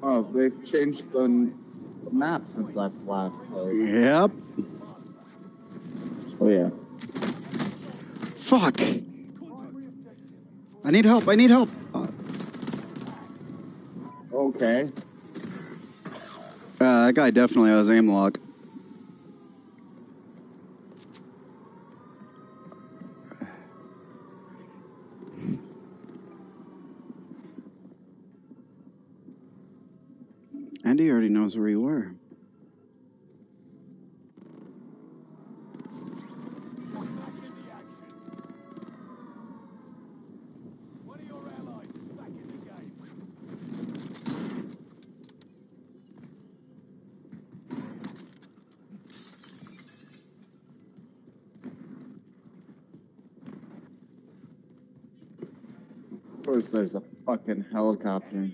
Oh, they've changed the map since I've last played. Yep. Oh yeah. Fuck. I need help. I need help. Okay. That guy definitely has aim lock. Andy already knows where you were. Of course, there's a fucking helicopter.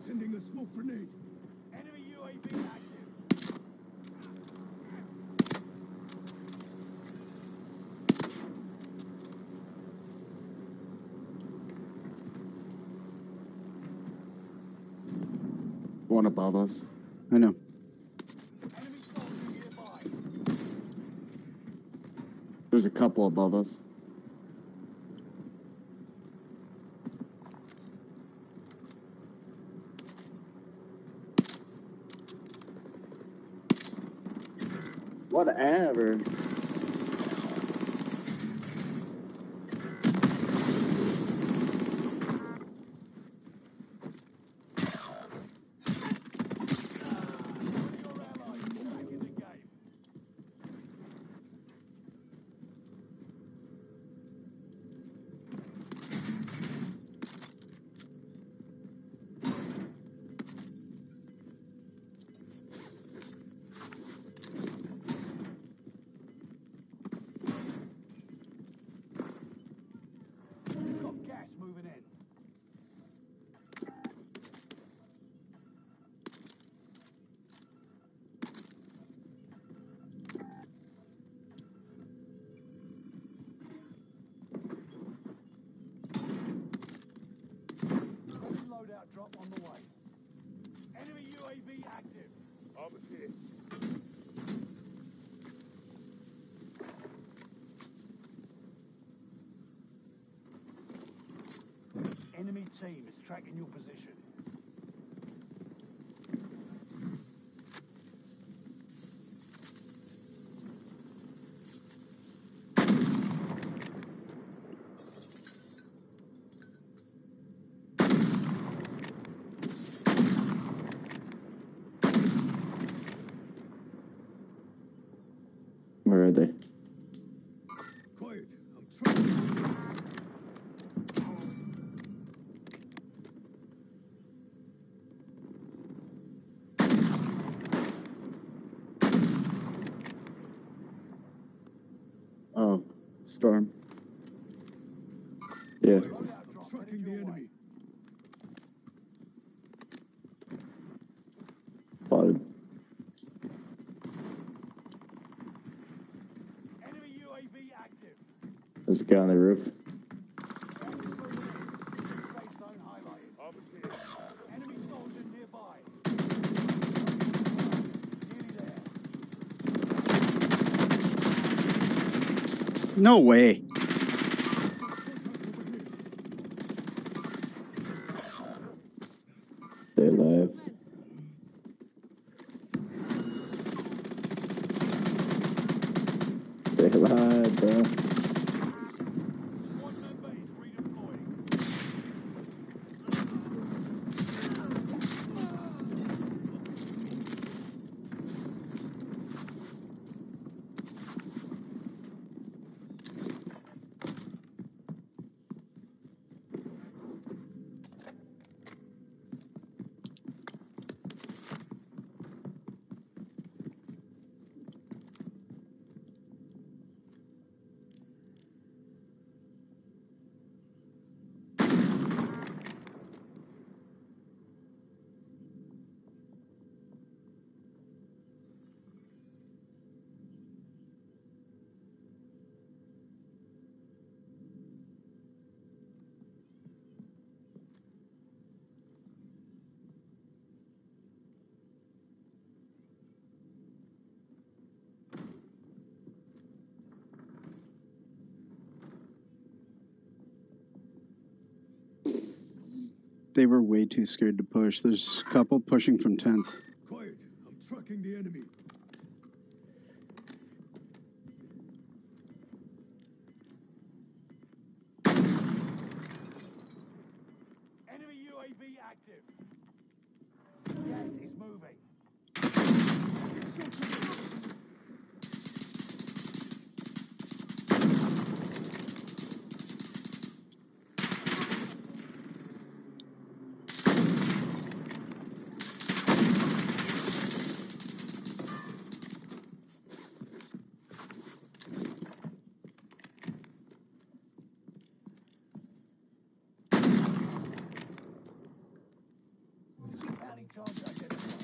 Sending a smoke grenade. Enemy UAV active. One above us. I know. Enemy soldier nearby. There's a couple above us. Whatever. Gas moving in. Loadout drop on the way. Enemy UAV active. Over here. Enemy team is tracking your position. Where are they? Quiet. I'm trying. Oh, storm. Yeah. I'm tracking the enemy. Spotted. Enemy UAV active. There's a guy on the roof. Gas is moving in. Safe zone highlighted. Over here. Enemy soldier nearby. Nearly there. No way. They left. They lied, bro. Squad member is redeploying. They were way too scared to push. There's a couple pushing from tents. Quiet. I'm tracking the enemy. Enemy UAV active. Gas is moving. Bounty target identified.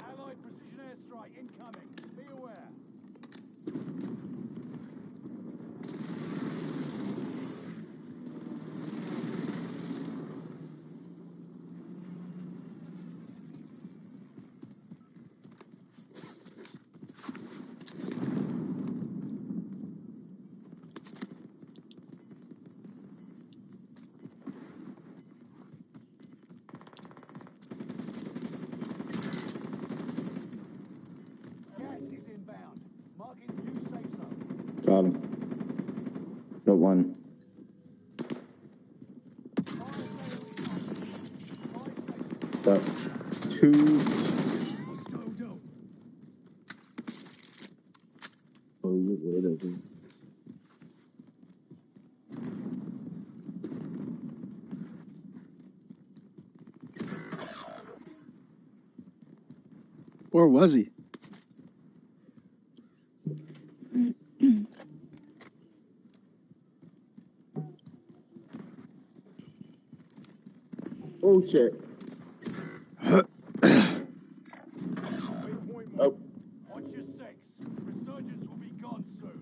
Allied precision airstrike incoming. Be aware. Gas is inbound. Marking new safe zone. Got him. Got one. Got two. Hostile down. Oh, wait, I think. Or was he? Oh shit. Oh, Watch your six. Resurgence will be gone soon.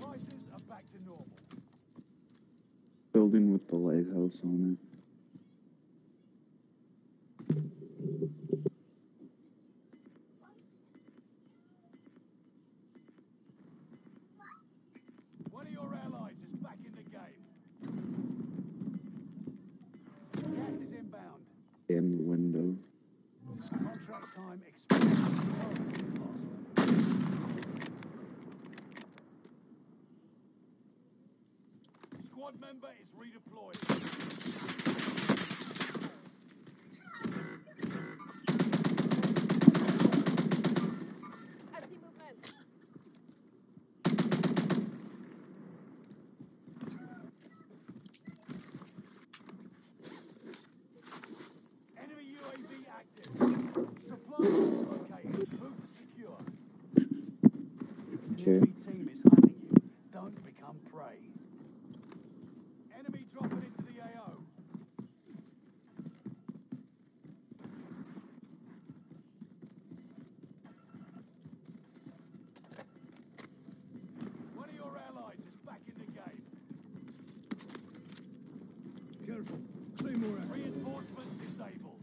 Prices are back to normal. building with the lighthouse on it. One of your allies is back in the game. Gas is inbound. In the window. Contract time expired. Target lost. Squad member is redeployed. Enemy movement. Enemy UAV active. Supply box located. Move to secure. Okay. Enemy team is hunting you. Don't become prey. Enemy dropping into the AO. One of your allies is back in the game. Careful. Claymore out. Reinforcements disabled.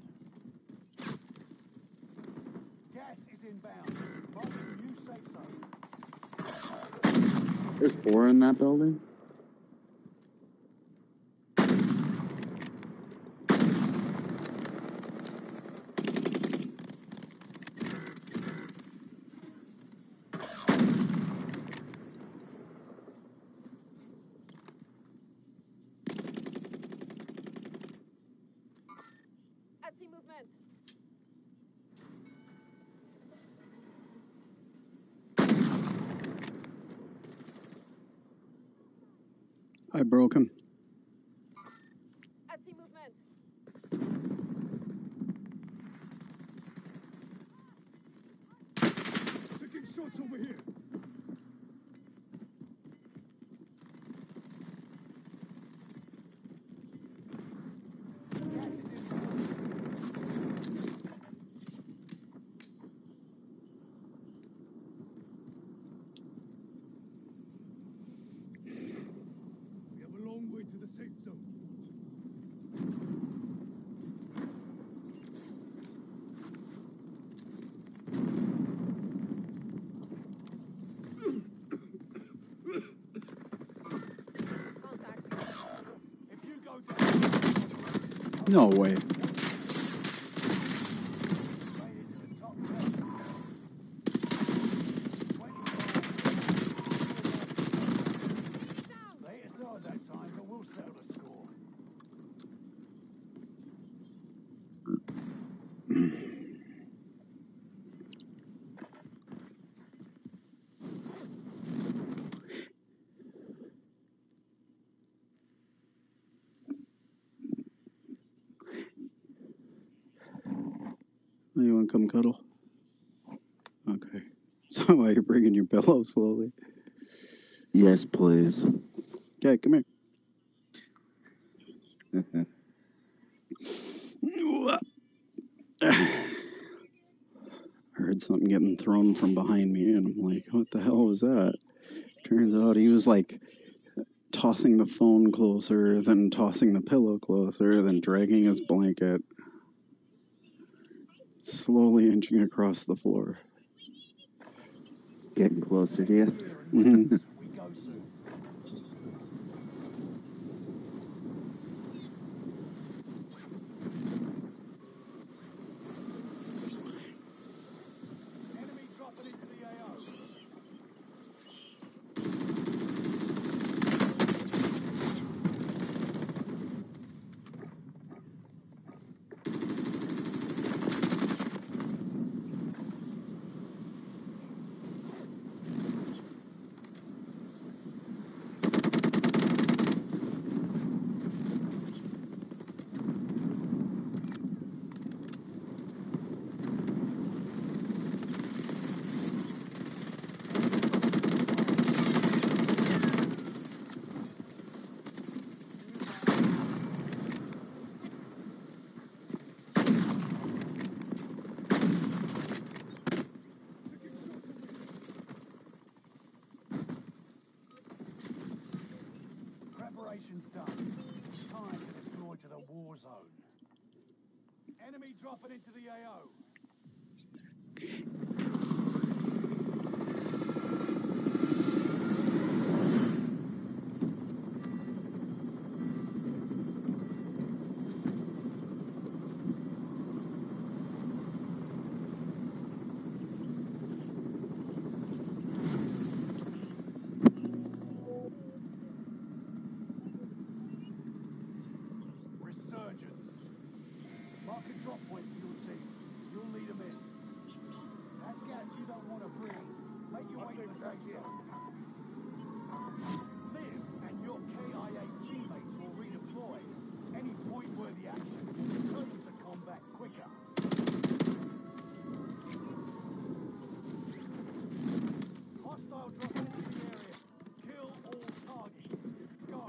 Gas is inbound. Marking new safe zone. There's 4 in that building. Enemy movement. I broke him. Enemy movement. Taking shots over here. Gas is inbound. We have a long way to the safe zone. Contact. If you go down, No way. straight into the top 10. 25. Late as ours that time, but we'll settle the score. You want to come cuddle? Okay. So why you're bringing your pillow slowly? Yes, please. Okay, come here. Heard something getting thrown from behind me, and I'm like, what the hell was that? Turns out he was like tossing the phone closer, then tossing the pillow closer, then dragging his blanket, slowly inching across the floor. Getting closer to you. Mhm. We go soon. Enemy dropping into the AO. Preparation's done. Time to deploy to the war zone. Enemy dropping into the AO. Resurgence. Mark a drop point for your team. You'll lead them in. That's gas you don't want to breathe. Make your way to the safe zone. Live and your KIA teammates will redeploy. Any point-worthy action will return them to combat quicker. Hostile dropping into the area. Kill all targets. Go.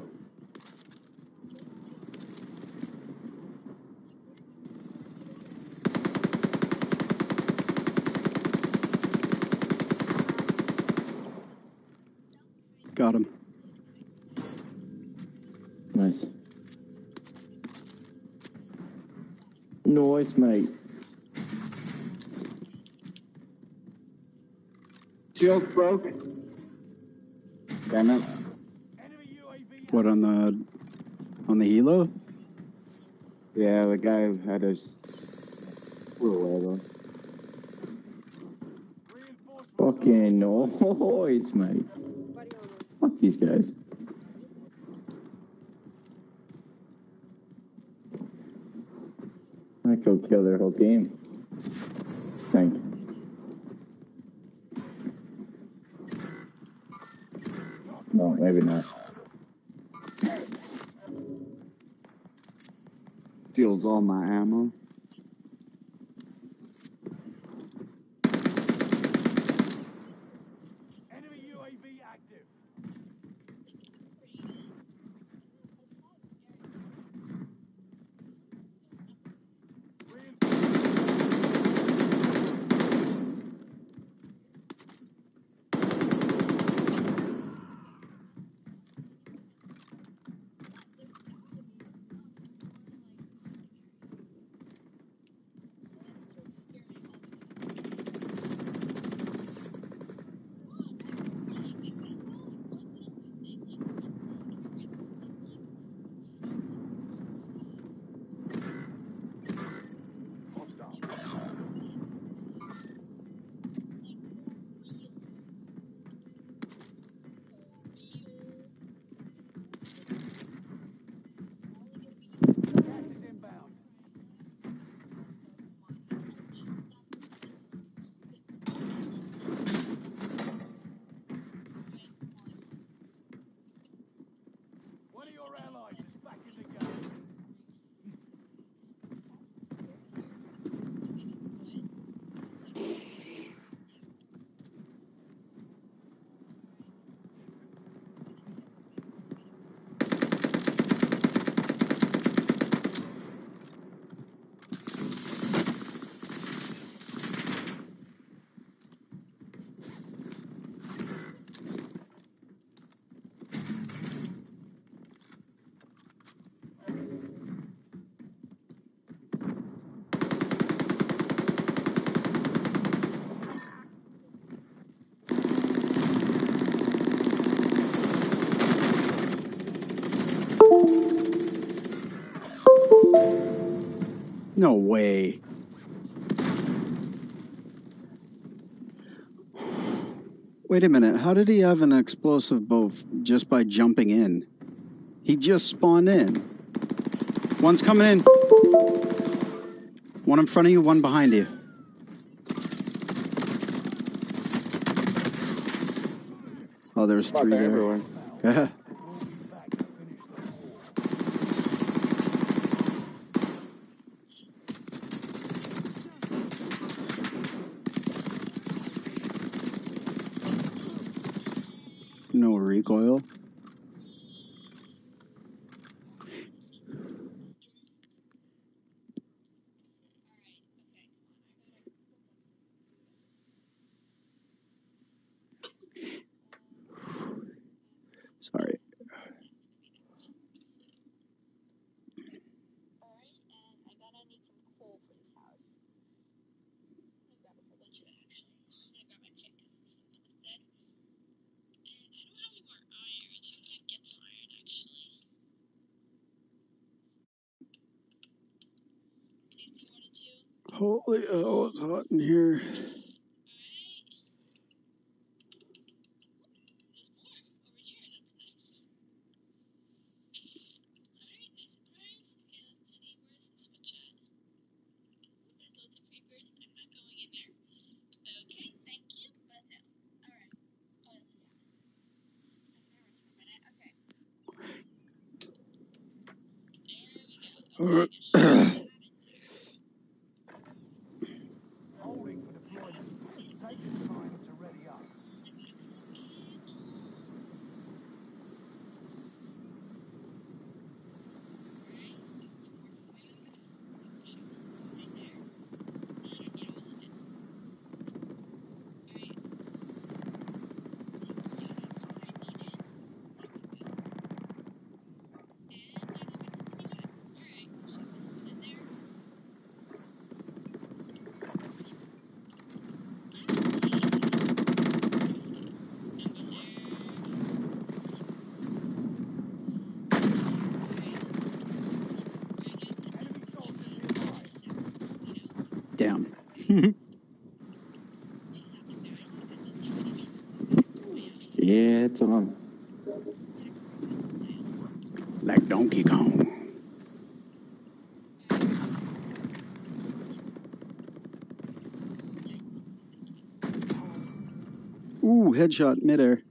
Got him. Nice. Nice, mate. Shield broke. Damn it. Enemy UAV. What, on the helo? Yeah, the guy who had his little Reinforcements. fucking noise, mate. Buddy on me. Fuck these guys. I could kill their whole team. Thank you. No, maybe not. Steals all my ammo. Enemy UAV active. No way. Wait a minute. How did he have an explosive boat just by jumping in? He just spawned in. One's coming in. One in front of you, one behind you. Oh, there's Fuck, three they're there. everywhere. Yeah. We'll be back to finish the war. No recoil. Sorry. Holy hell, it's hot in here. Holding for deployment. Take your time to ready up. Enemy soldiers nearby. Damn. Yeah, it's on. Like Donkey Kong. Ooh, headshot midair.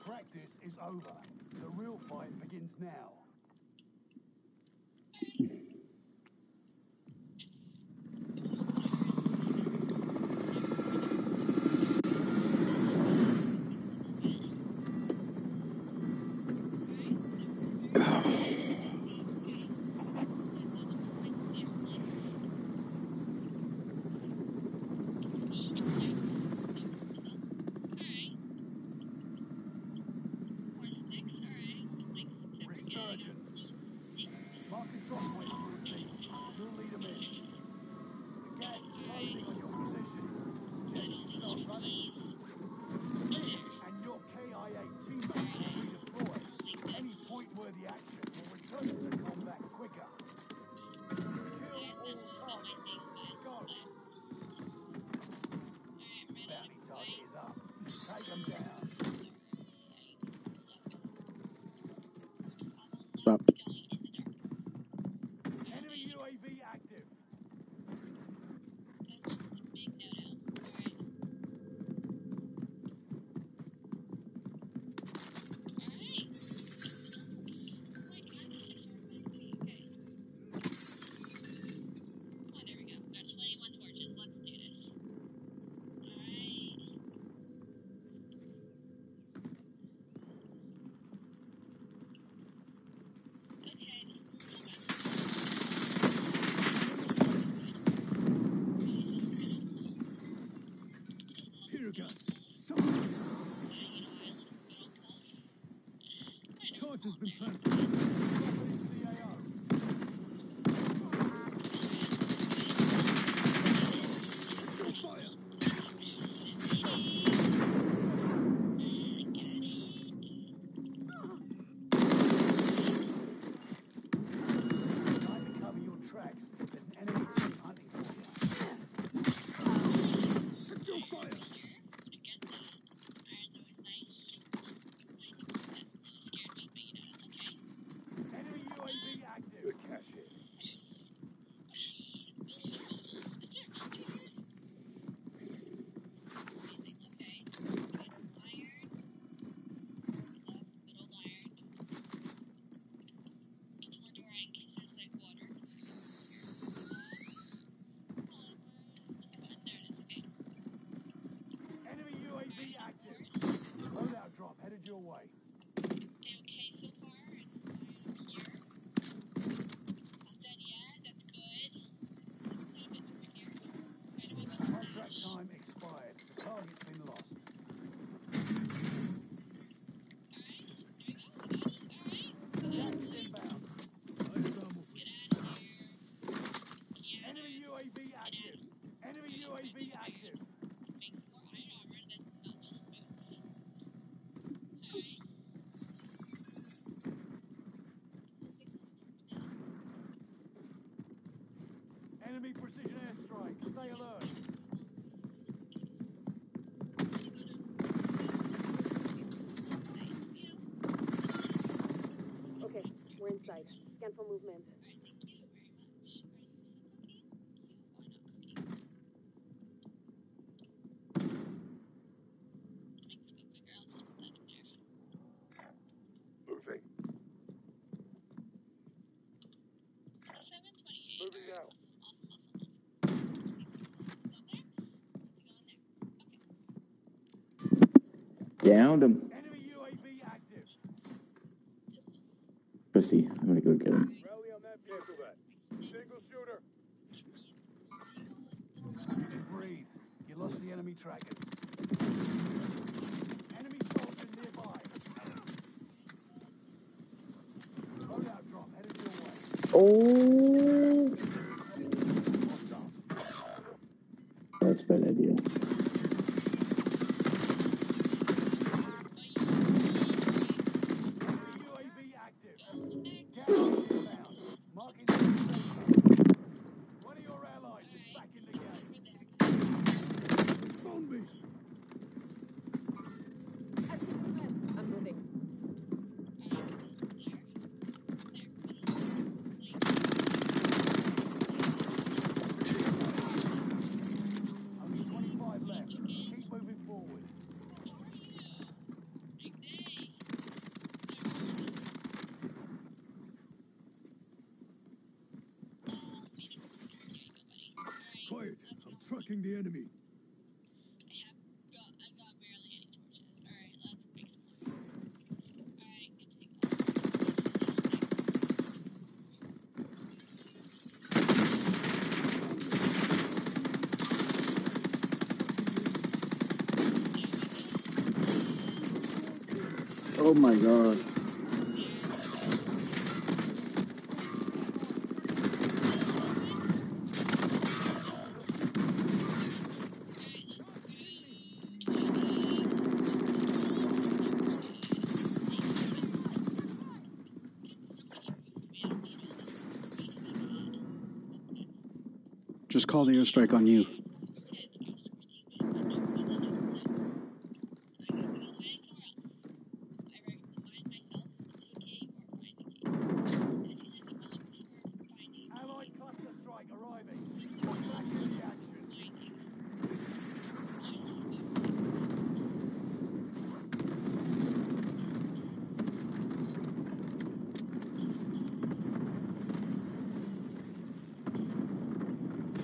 Practice is over. The real fight begins now. Resurgence. Mark a drop point for your team. You'll lead them in. The gas is closing on your position. Suggest you start running. And your KIA teammates will redeploy. Any point-worthy action will return them to combat quicker. Kill all targets. Go. Bounty target is up. Take them down. Up. Enemy UAV active. Tear gas. Charge has been planted. Drop it into the AO. Fire. Time to cover your tracks. your way. Contract time expired. The target's been lost. Gas is inbound. Enemy UAV active. Enemy UAV active. Enemy precision airstrike. Stay alert. Okay, we're inside. Scan for movement. Moving. Moving out. Downed him. Enemy UAV active. Pussy. I'm gonna go get him. Rally on that. Cancel that. Single shooter. Breathe. You lost the enemy trackers. Enemy soldier nearby. Loadout drop headed your way. Oh, that's a bad idea. UAV active. Gas is inbound. Marking the safe zone. One of your allies is back in the game. Zombie. I'm moving. Only 25 left. Keep moving forward. Quiet. I'm tracking the enemy. Oh my god. Just call the airstrike on you. Allied cluster strike arriving. Back in the action.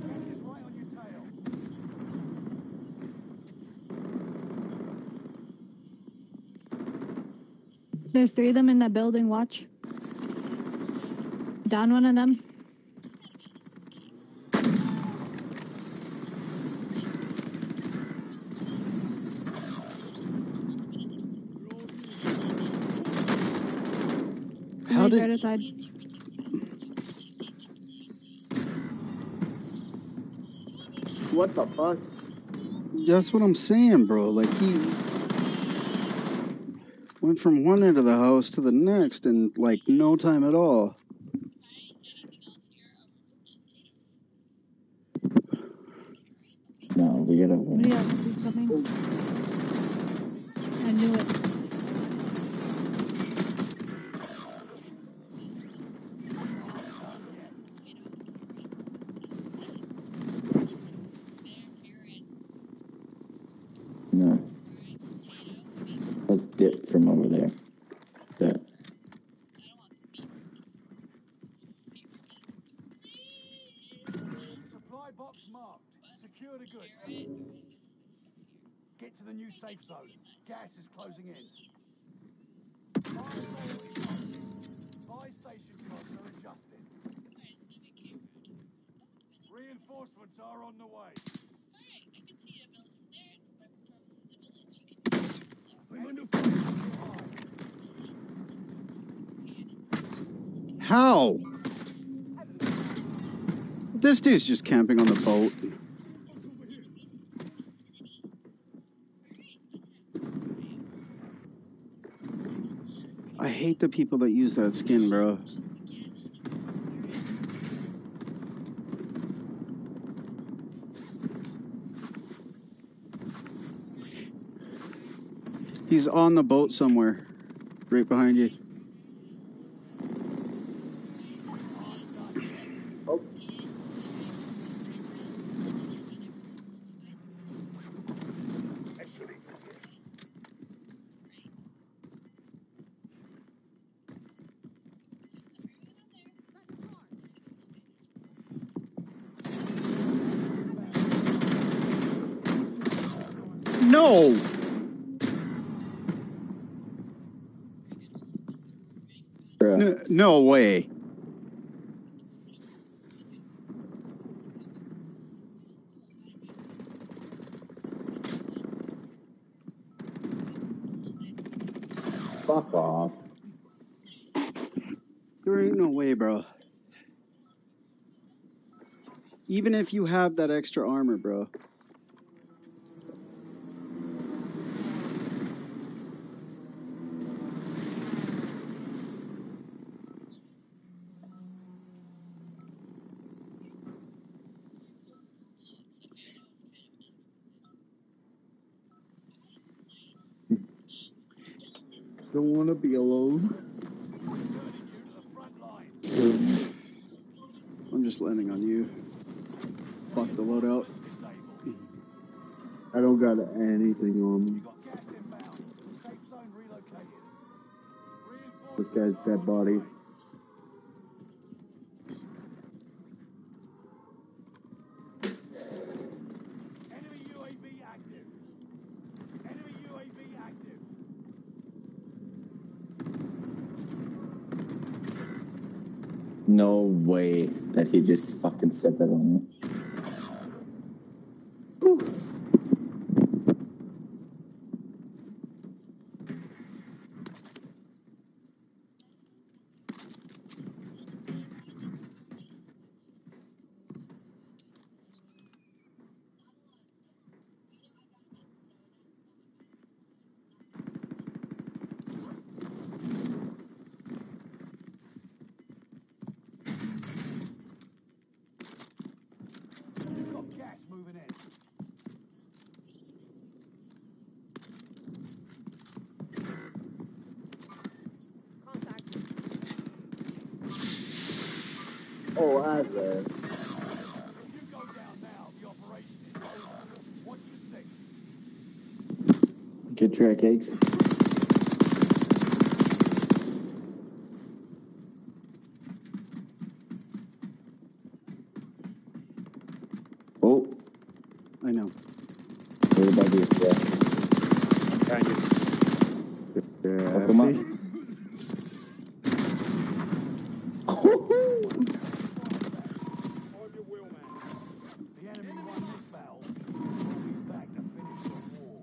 Gas is right on your tail. There's 3 of them in that building. Watch. Down one of them. How He's did right outside. What the fuck? That's what I'm saying, bro. Like, he went from one end of the house to the next in, like, no time at all. No, we gotta Somebody win. else is coming. I knew it. No. Let's dip from over there. That. Supply box marked. Secure the goods. Get to the new safe zone. Gas is closing in. Reinforcements are on the way. I'm under fire. How? This dude's just camping on the boat. What's over here? I hate the people that use that skin, bro. He's on the boat somewhere. Right behind you. No! No way. Fuck off. There ain't no way, bro. Even if you have that extra armor, bro. Don't want to be alone. Returning you to the front line. I'm just landing on you. Fuck the loadout. Disabled. I don't got anything on me. You got gas inbound. Safe zone relocated. This guy's dead body. Enemy UAV active. Enemy UAV active. No way that he just fucking said that on me. You've got gas moving in. Contact. Oh, as there. If you go down now, the operation is over. What's your six? Good track, eggs. Oh, I know. what about you? Yeah. Behind you. Yeah, Fuck come see? on. On your wheel, man. The enemy won this battle. We'll be back to finish the war.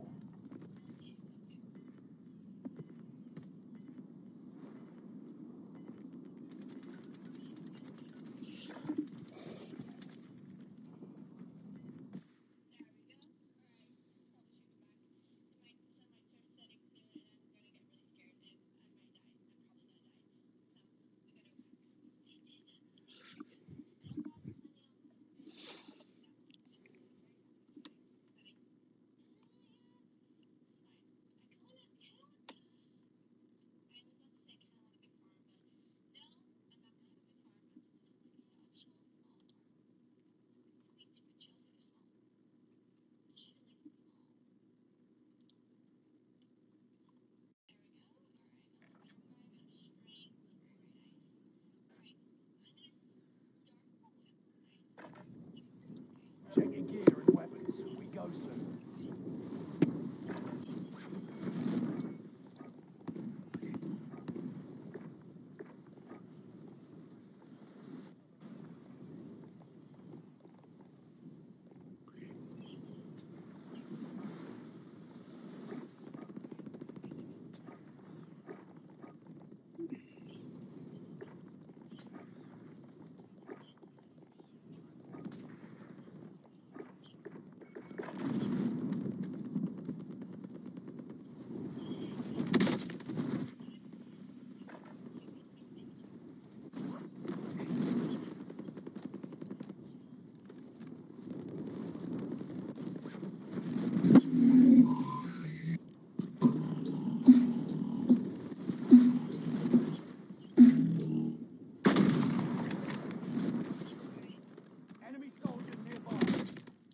Enemy soldiers nearby.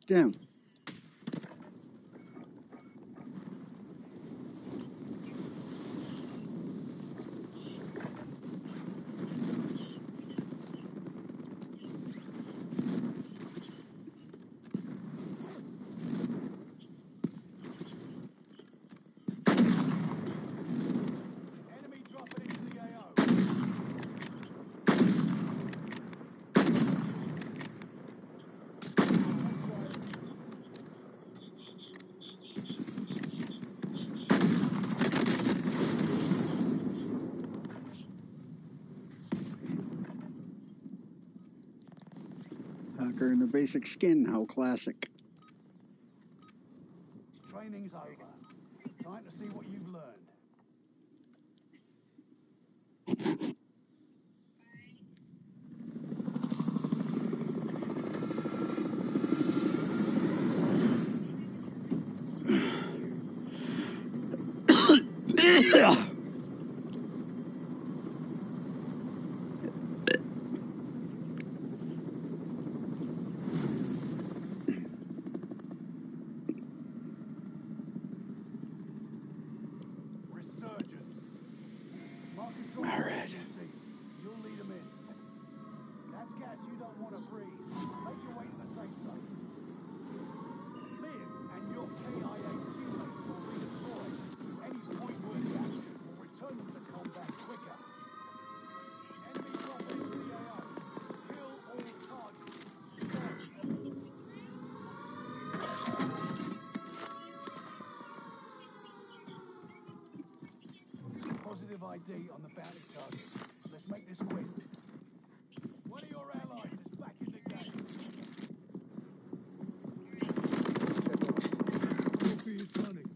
Damn. Enemy dropping into the AO. Hacker in the basic skin, how classic. Training's over. Time to see what you've learned. Resurgence. Mark control All right. team. You'll lead them in. That's gas you don't want to breathe. Make your way to the safe zone. Live and your KIA teammates will redeploy. Any point-worthy action will return them to combat quicker. Enemy dropping into the AO. Kill all targets. Positive ID on the bounty target. Let's make this quick. One of your allies is back in the game. Trophy is running.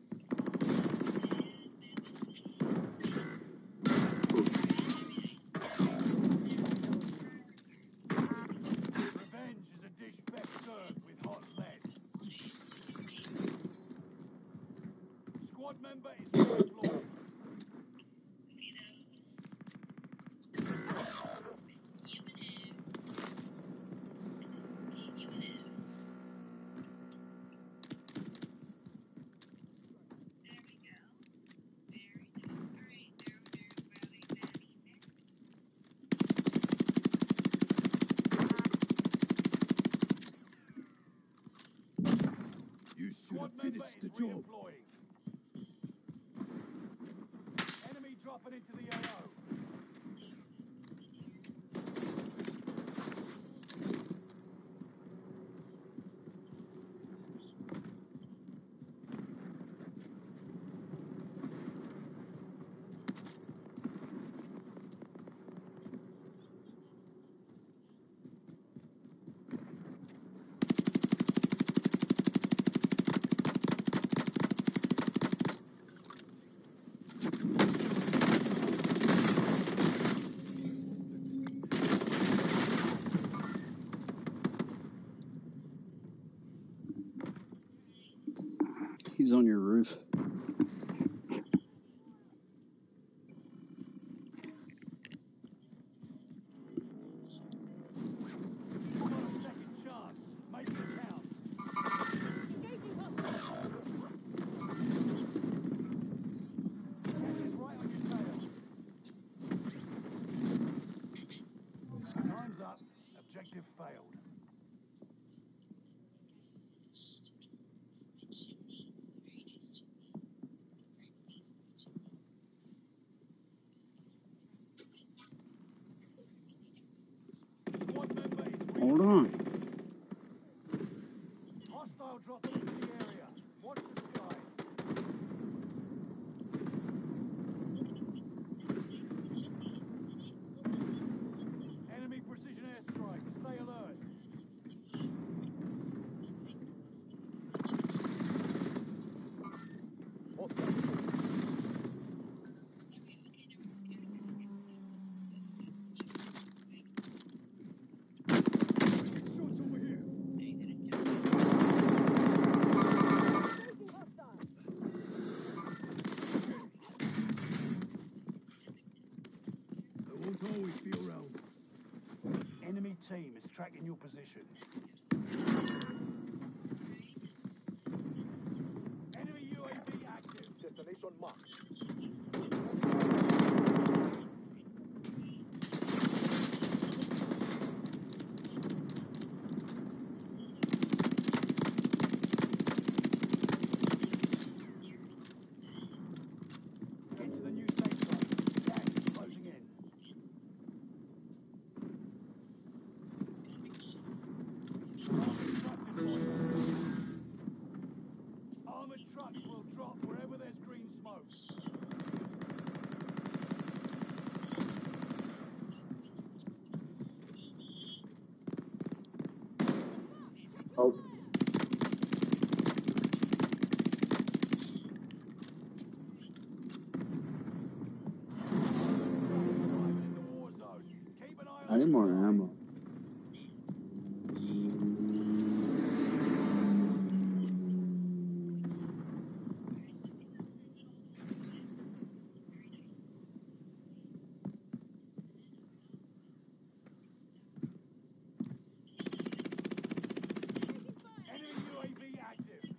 Revenge is a dish best served with hot lead. Squad member is redeployed. You should Squad have member finished is the job. redeploying. Enemy dropping into the AO. He's on your roof. You've got a second chance. Make it count. Engaging hostile. Gas is right on your tail. Time's up. Objective failed. Squad member is Hold on. hostile dropping into the area. Watch the skies. Don't always be around. Enemy team is tracking your position. Enemy UAV active. Destination marked. Get to the new safe zone. Gas is closing in. Armored trucks will drop wherever there's green smoke. Oh, Driving in the war zone. Keep an eye I on need the more sky. ammo. Enemy UAV active.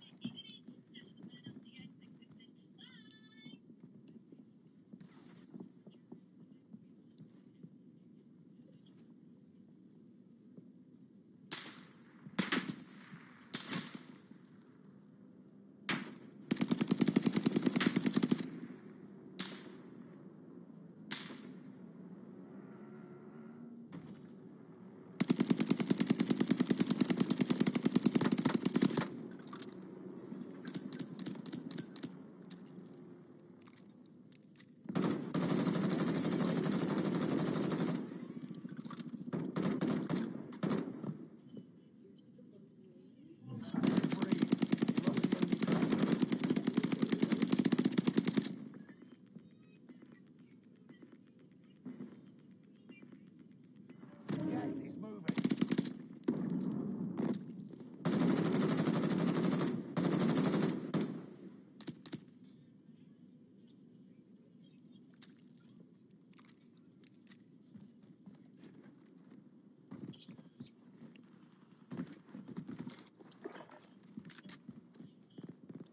Gas is moving.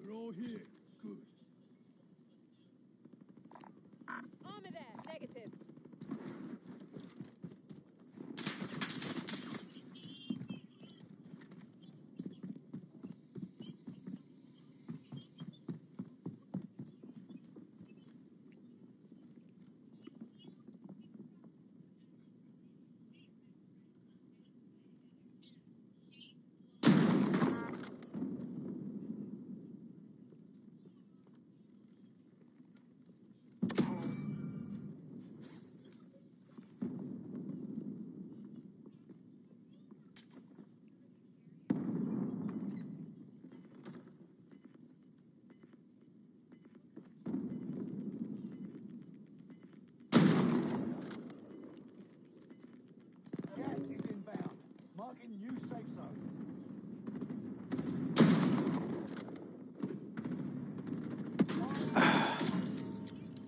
We're all here. Good. Armor there. Negative. Gas is inbound. Marking new safe zone.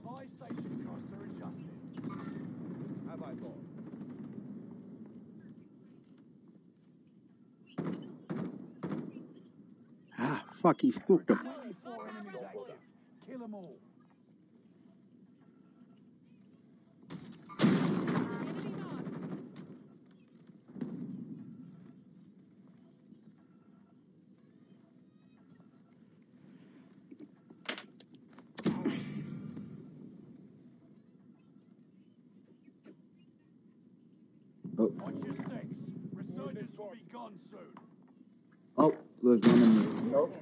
Buy station costs are adjusted. Have I thought? Ah, fuck, he spooked him. 24 enemies active. Kill them all. Enemy marked. Watch your six. Resurgence will be gone soon. oh, there's one in the. Nope.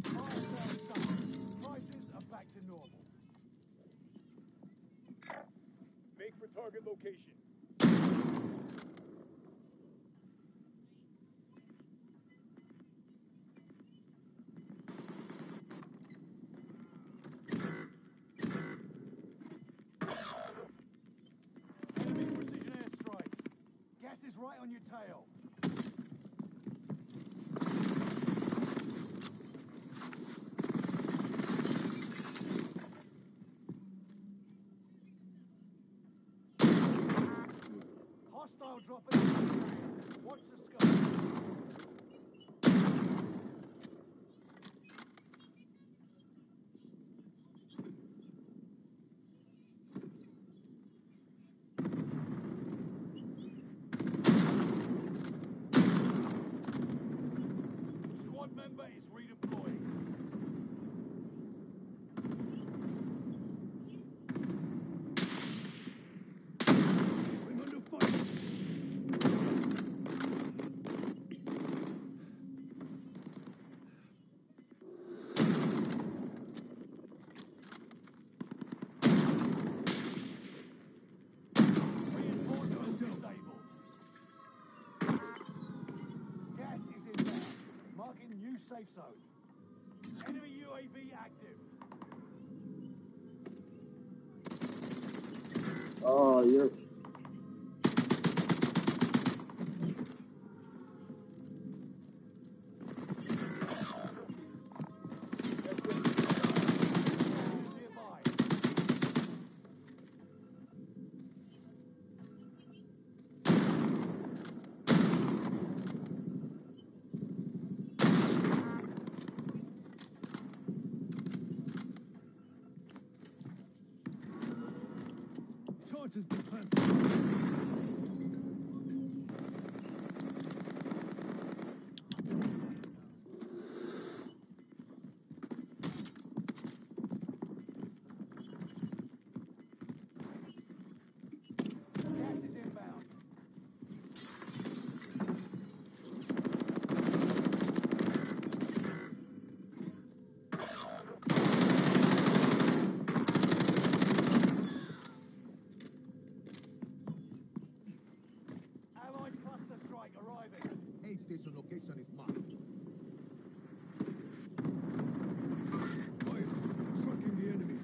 Fire sales done. Prices are back to normal. Make for target location. Enemy precision airstrikes. Gas is right on your tail. Dropping into the tank. Watch the sky. Squad member is redeploying. I'm under fire. Reinforcements disabled. Gas is inbound. Marking new safe zone. Enemy UAV active. Oh, you're. Nearby. Charge has been planted. Gas is inbound. Allied cluster strike arriving. Aid station location is marked. Quiet. Tracking the enemy.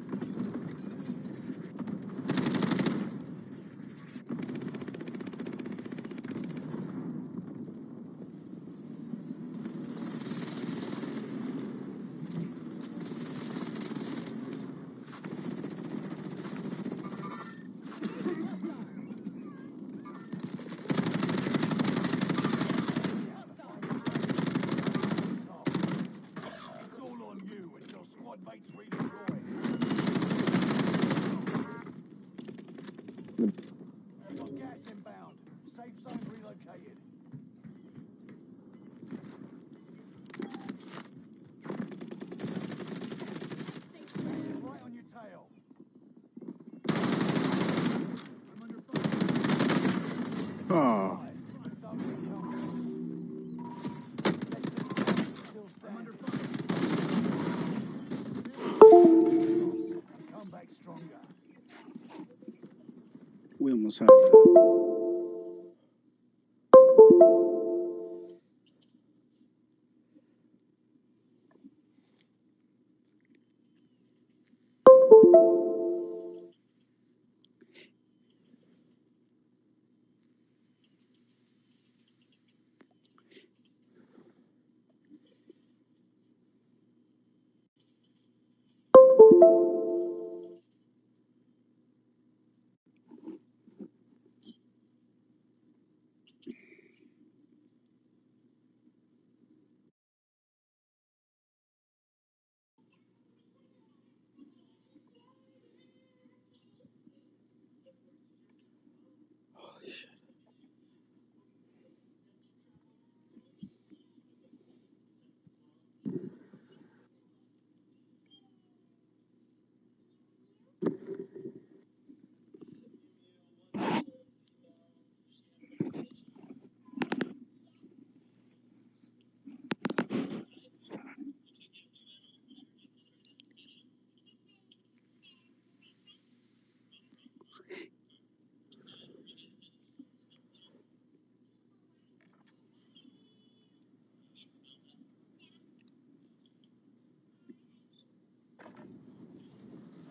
It's all on you until squad mates redeploy. We've got gas inbound. Safe zone relocated. Gas is right on your tail. I'm under fire. Oh, Don't get comfortable. Still I'm under standing. Come back stronger. we almost had that.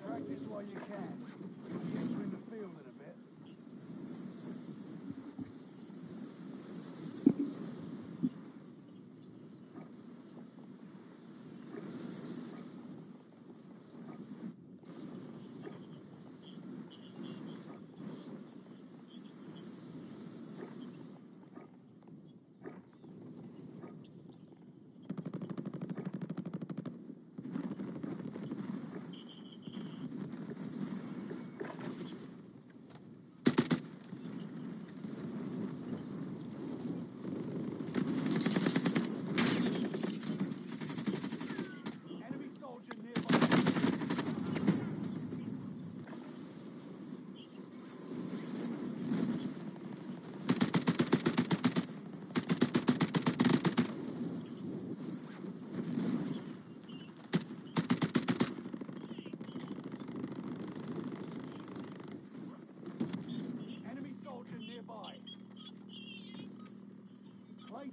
Practice while you can. You'll be entering the field in a bit.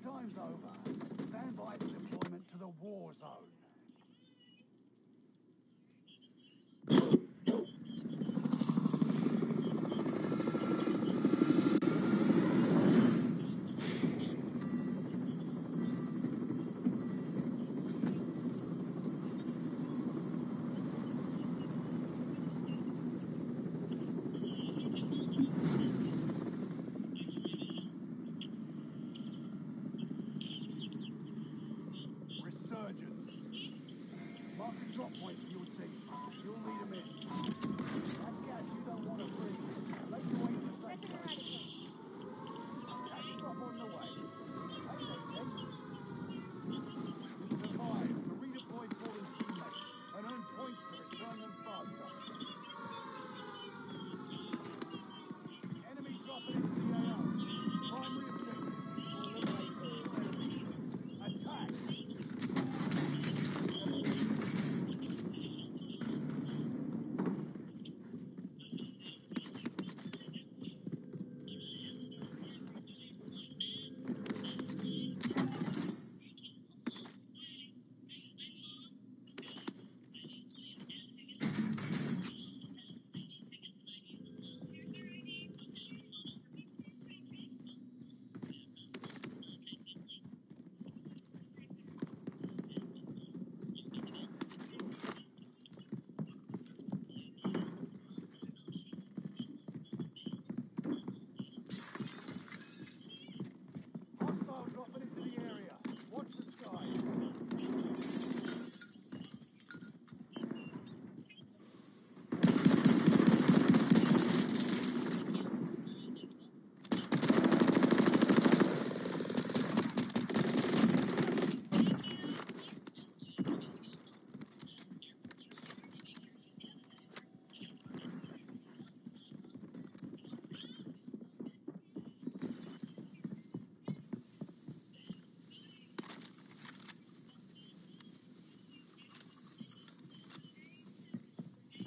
time's over. Stand by for deployment to the war zone. Resurgence. Mark a drop point for your team. You'll lead them in. That's gas you don't want to breathe. Make your way to the safe zone. Gas drop on the way. Hey there, gents. Survive to redeploy fallen teammates and earn points to return them faster. Enemy dropping into the AO. Primary objective is to eliminate all enemies. Attack! Hostile dropping into the area. Watch the skies.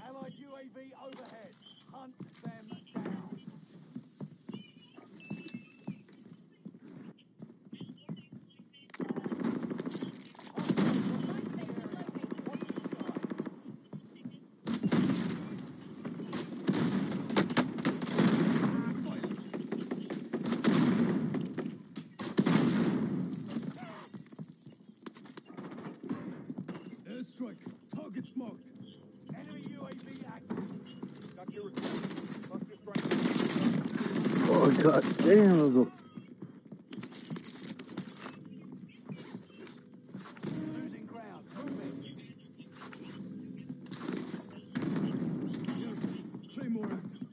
Allied UAV overhead. Hunt them down. Hostile dropping into the area. Watch the skies. Airstrike. Targets marked. Enemy UAV active. Got your request. Cluster strike. Oh, god damn. Losing ground. Moving. Careful. Claymore active.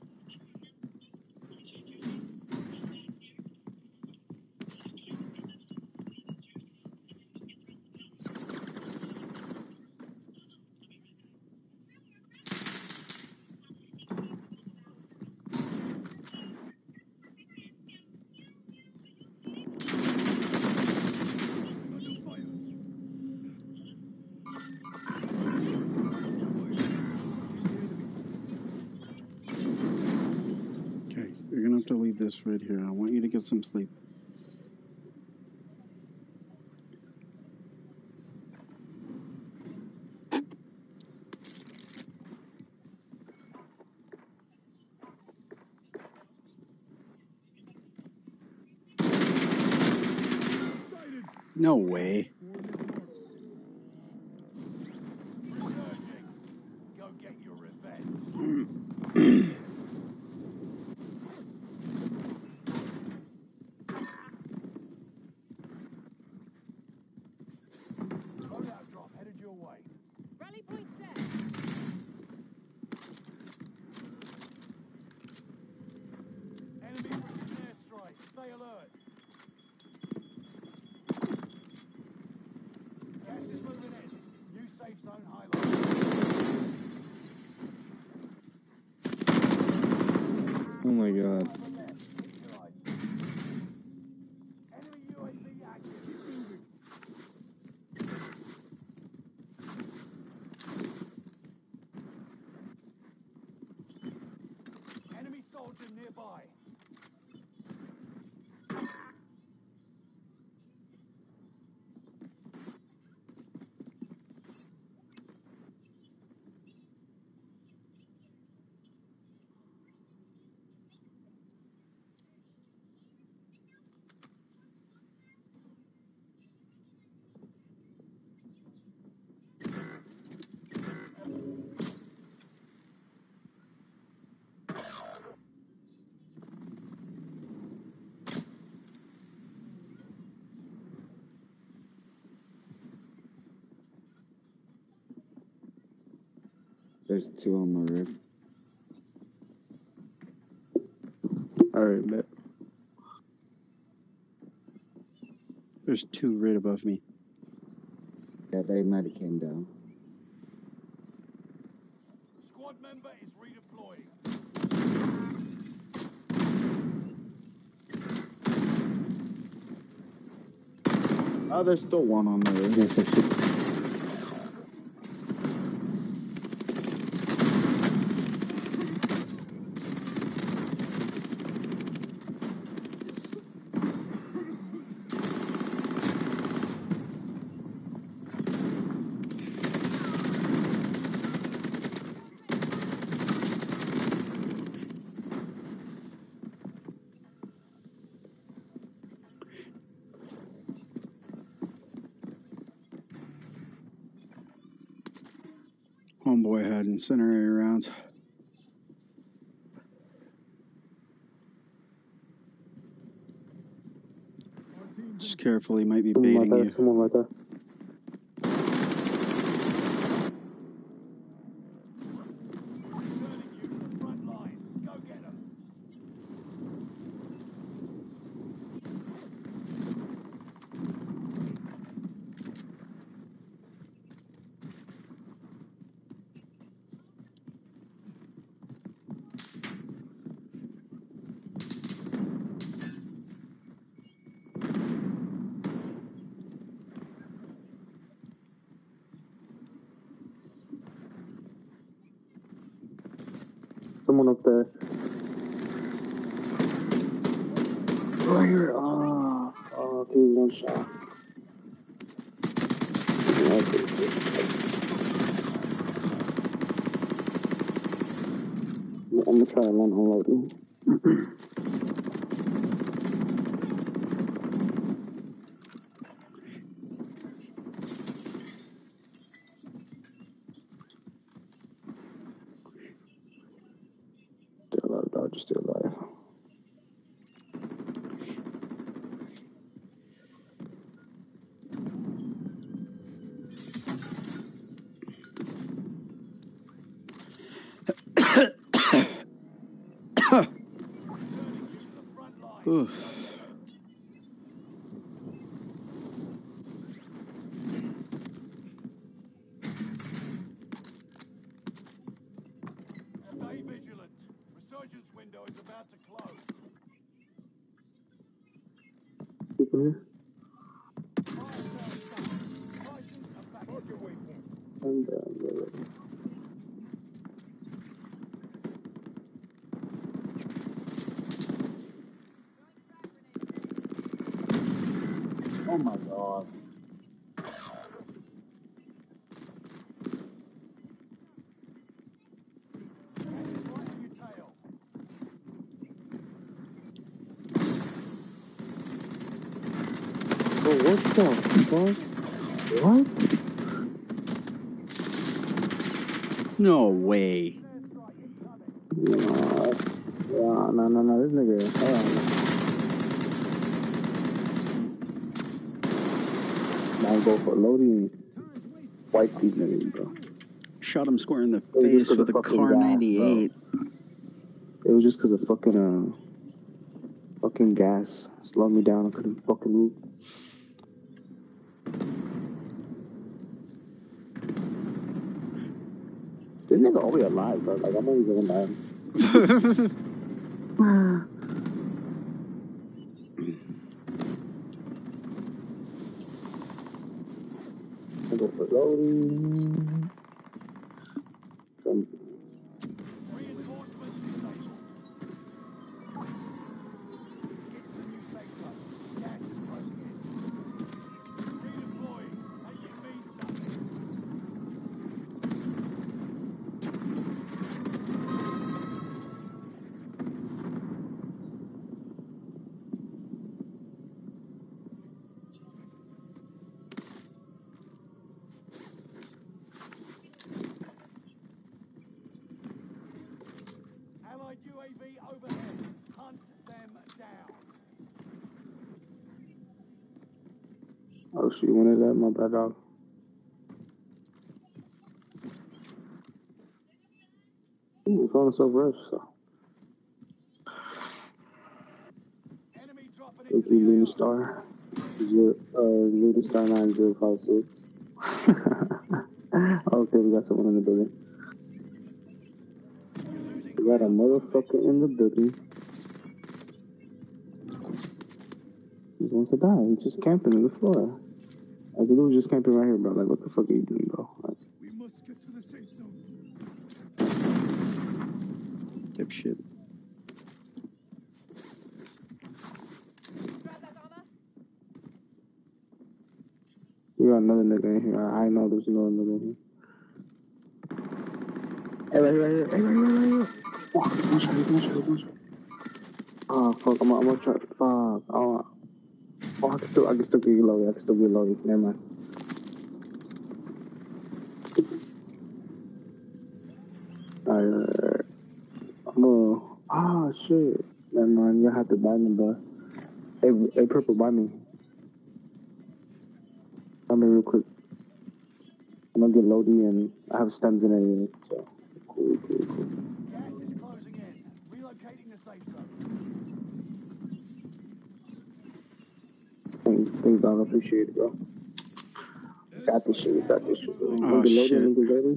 Under fire. Okay, you're gonna have to leave this right here. I want you to get some sleep. Sighted. No way. Resurging. Go get your revenge. Loadout drop headed your way. Rally point set. Enemy precision airstrike. Stay alert. Gas is moving in. New safe zone highlighted. Oh my god. Over left. Keep your eyes. Enemy UAV active. Moving. Enemy soldier nearby. There's two on the roof. Alright, bet. There's two right above me. Yeah, they might have came down. Squad member is redeploying. Oh, there's still one on the roof. Homeboy had incendiary rounds. Just careful, he might be baiting you. Someone right there. Returning you to the front lines. Go get them. Someone up there. Right here. Oh, dude, one shot. I'm gonna try and unload him. Still alive, dog. Just still alive. Oof. Stay vigilant. Resurgence window is about to close. People here? Mark your waypoint. And, Oh my god. Gas is right on your tail. bro, what the fuck? What? No way. No, this nigga. Now go for loading. Wipe these niggas, bro. Shot him square in the was just face 'cause with of a fucking car gas, 98. It was just because of fucking gas. Slowed me down. I couldn't fucking move. This nigga always alive, bro. Like, I'm always going down. I go for loading. Reinforcements disabled. Get to the new safe zone. Gas is closing in. Redeploying. Make it mean something. Allied UAV overhead. Hunt them down. Oh, shit, you wanted that? My bad, dog. calling himself Rouge, so. Enemy dropping Thank into you, the Luna AO. Star. Luna Star 9056. Okay, we got someone in the building. You're losing We got a ground. motherfucker in the building. He's going to die. He's just camping on the floor. Like, the dude was just camping right here, bro. Like, what the fuck are you doing, bro? Like, We must get to the safe zone. Dipshit. Grab that armor. we got another nigga in here. I know there's another nigga in here. Hey, right here, right here. Hey, right here, right here. Oh, one shot, one shot, one shot. Oh, fuck. I'm gonna try. Fuck. Oh, I can still get loaded. I can still get loaded. Never mind. Alright. Oh, shit. Never mind. You have to buy me, bro. Hey, Purple, buy me. Buy me real quick. I'm gonna get loady and I have stems and everything. So, cool. Gas is closing in. Relocating the safe zone. Thanks, dog. I appreciate it, bro. Got this shit, bro. I'm Oh, gonna get loaded. shit.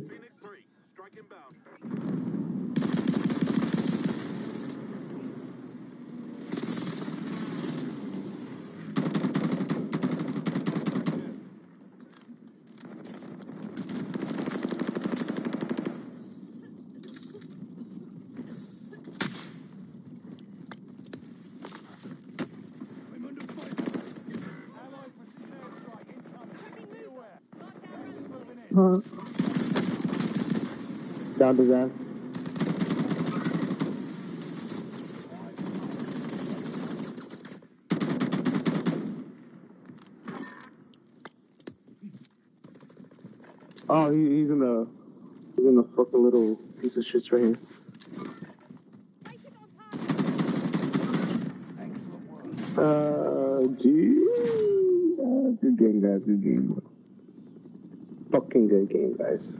Phoenix 3, strike inbound. I'm under fire. Allied precision airstrike incoming. Be aware. Gas is moving in. Down his ass. Oh, he's in the fucking little piece of shit right here. Take it on target. Excellent work. Good game, guys. Good game. Fucking good game, guys.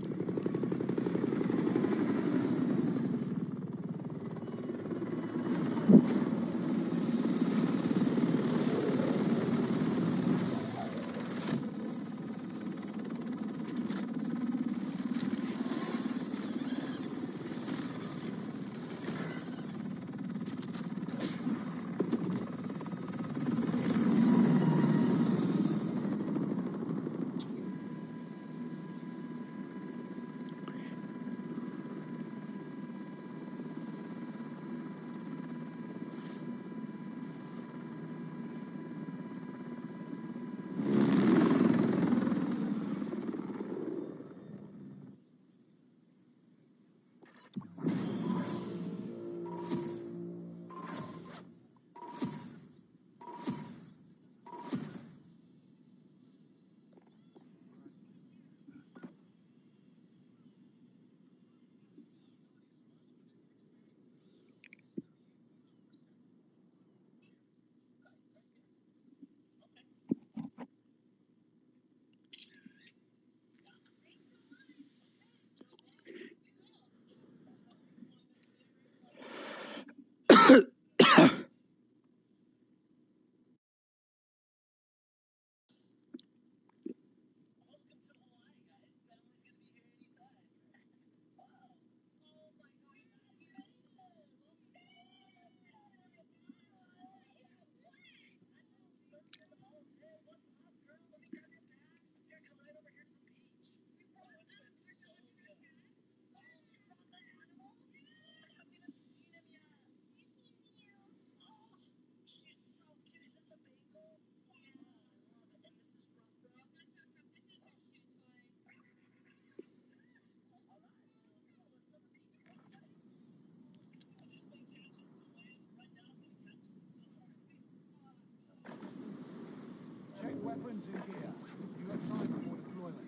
Check weapons and gear. You got time before deployment.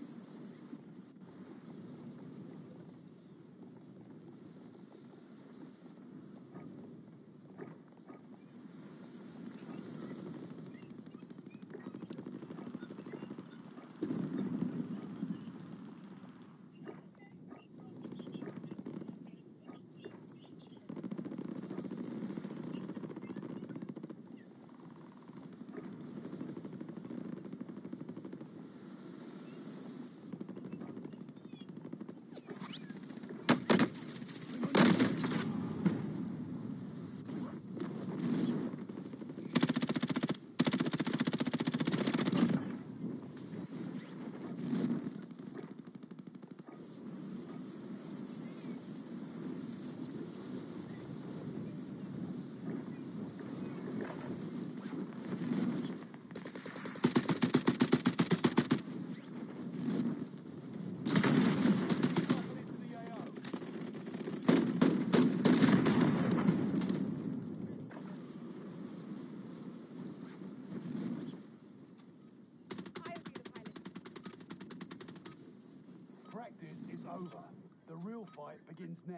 real fight begins now.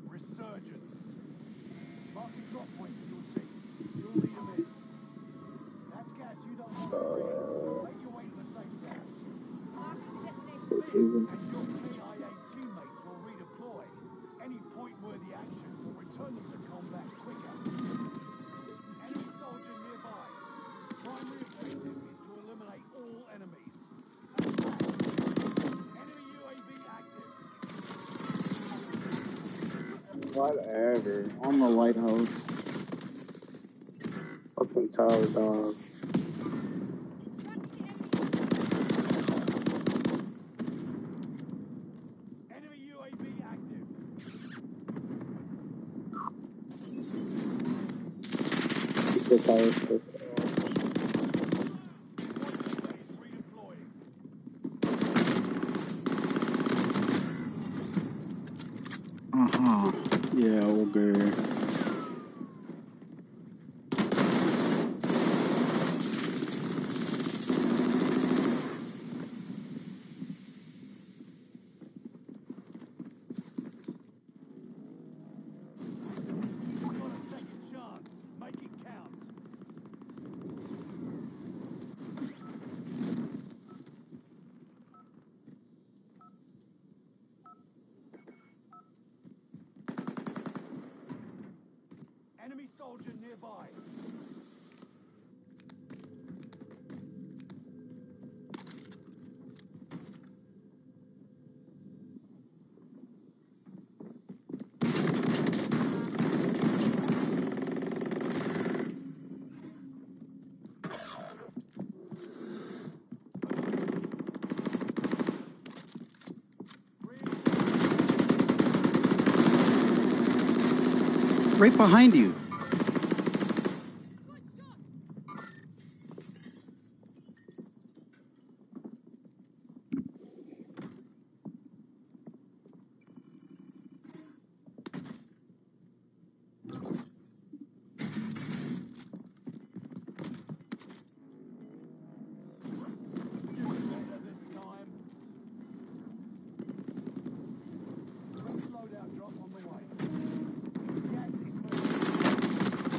Resurgence. Marking drop point for your team. You'll lead them in. That's gas you don't want to breathe. Make your way to the safe zone. Marking the destination. Even. And your KIA teammates will redeploy. Any point-worthy action will return them to combat quicker. Enemy soldier nearby. Primary objective is to eliminate all enemies. Enemy UAV active. Whatever. On the lighthouse. Fucking tower, dog. Enemy UAV active. The tower. Redeploying. Yeah, okay. Got a second chance. Make it count. Enemy soldier nearby. Right behind you. Better this time. Quick loadout drop on the way. Gas is moving.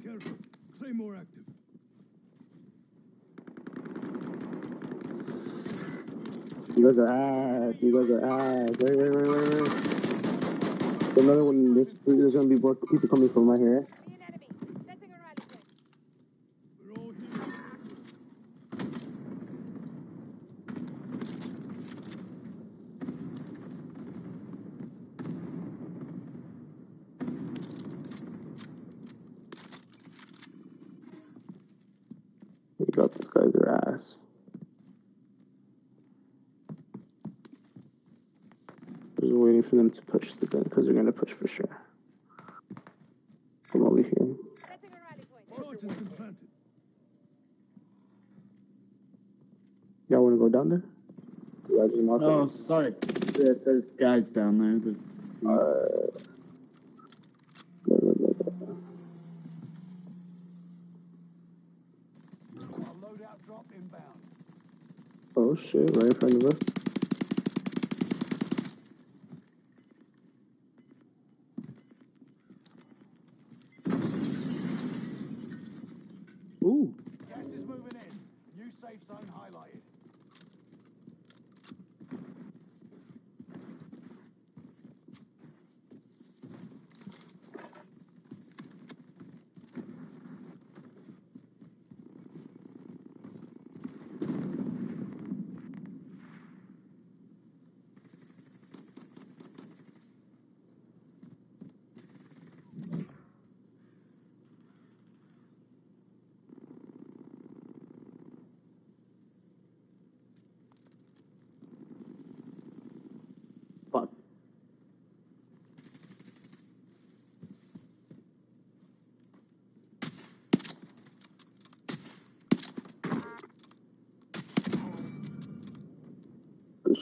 Careful. Claymore active. You guys are ass. You guys are ass. Wait. Another one. There's gonna be more people coming from right here. See an enemy. Setting a rally point. We're all here. We got this guy's ass. Just waiting for them to push the gun because they're gonna push for sure. Come over here. Setting a rally point. Charge has been planted. Y'all wanna go down there? Yeah, just mark Oh, it. sorry. There's guys down there. There's Loadout drop inbound. Oh shit, right in front of us. Ooh. Gas is moving in. New safe zone highlighted.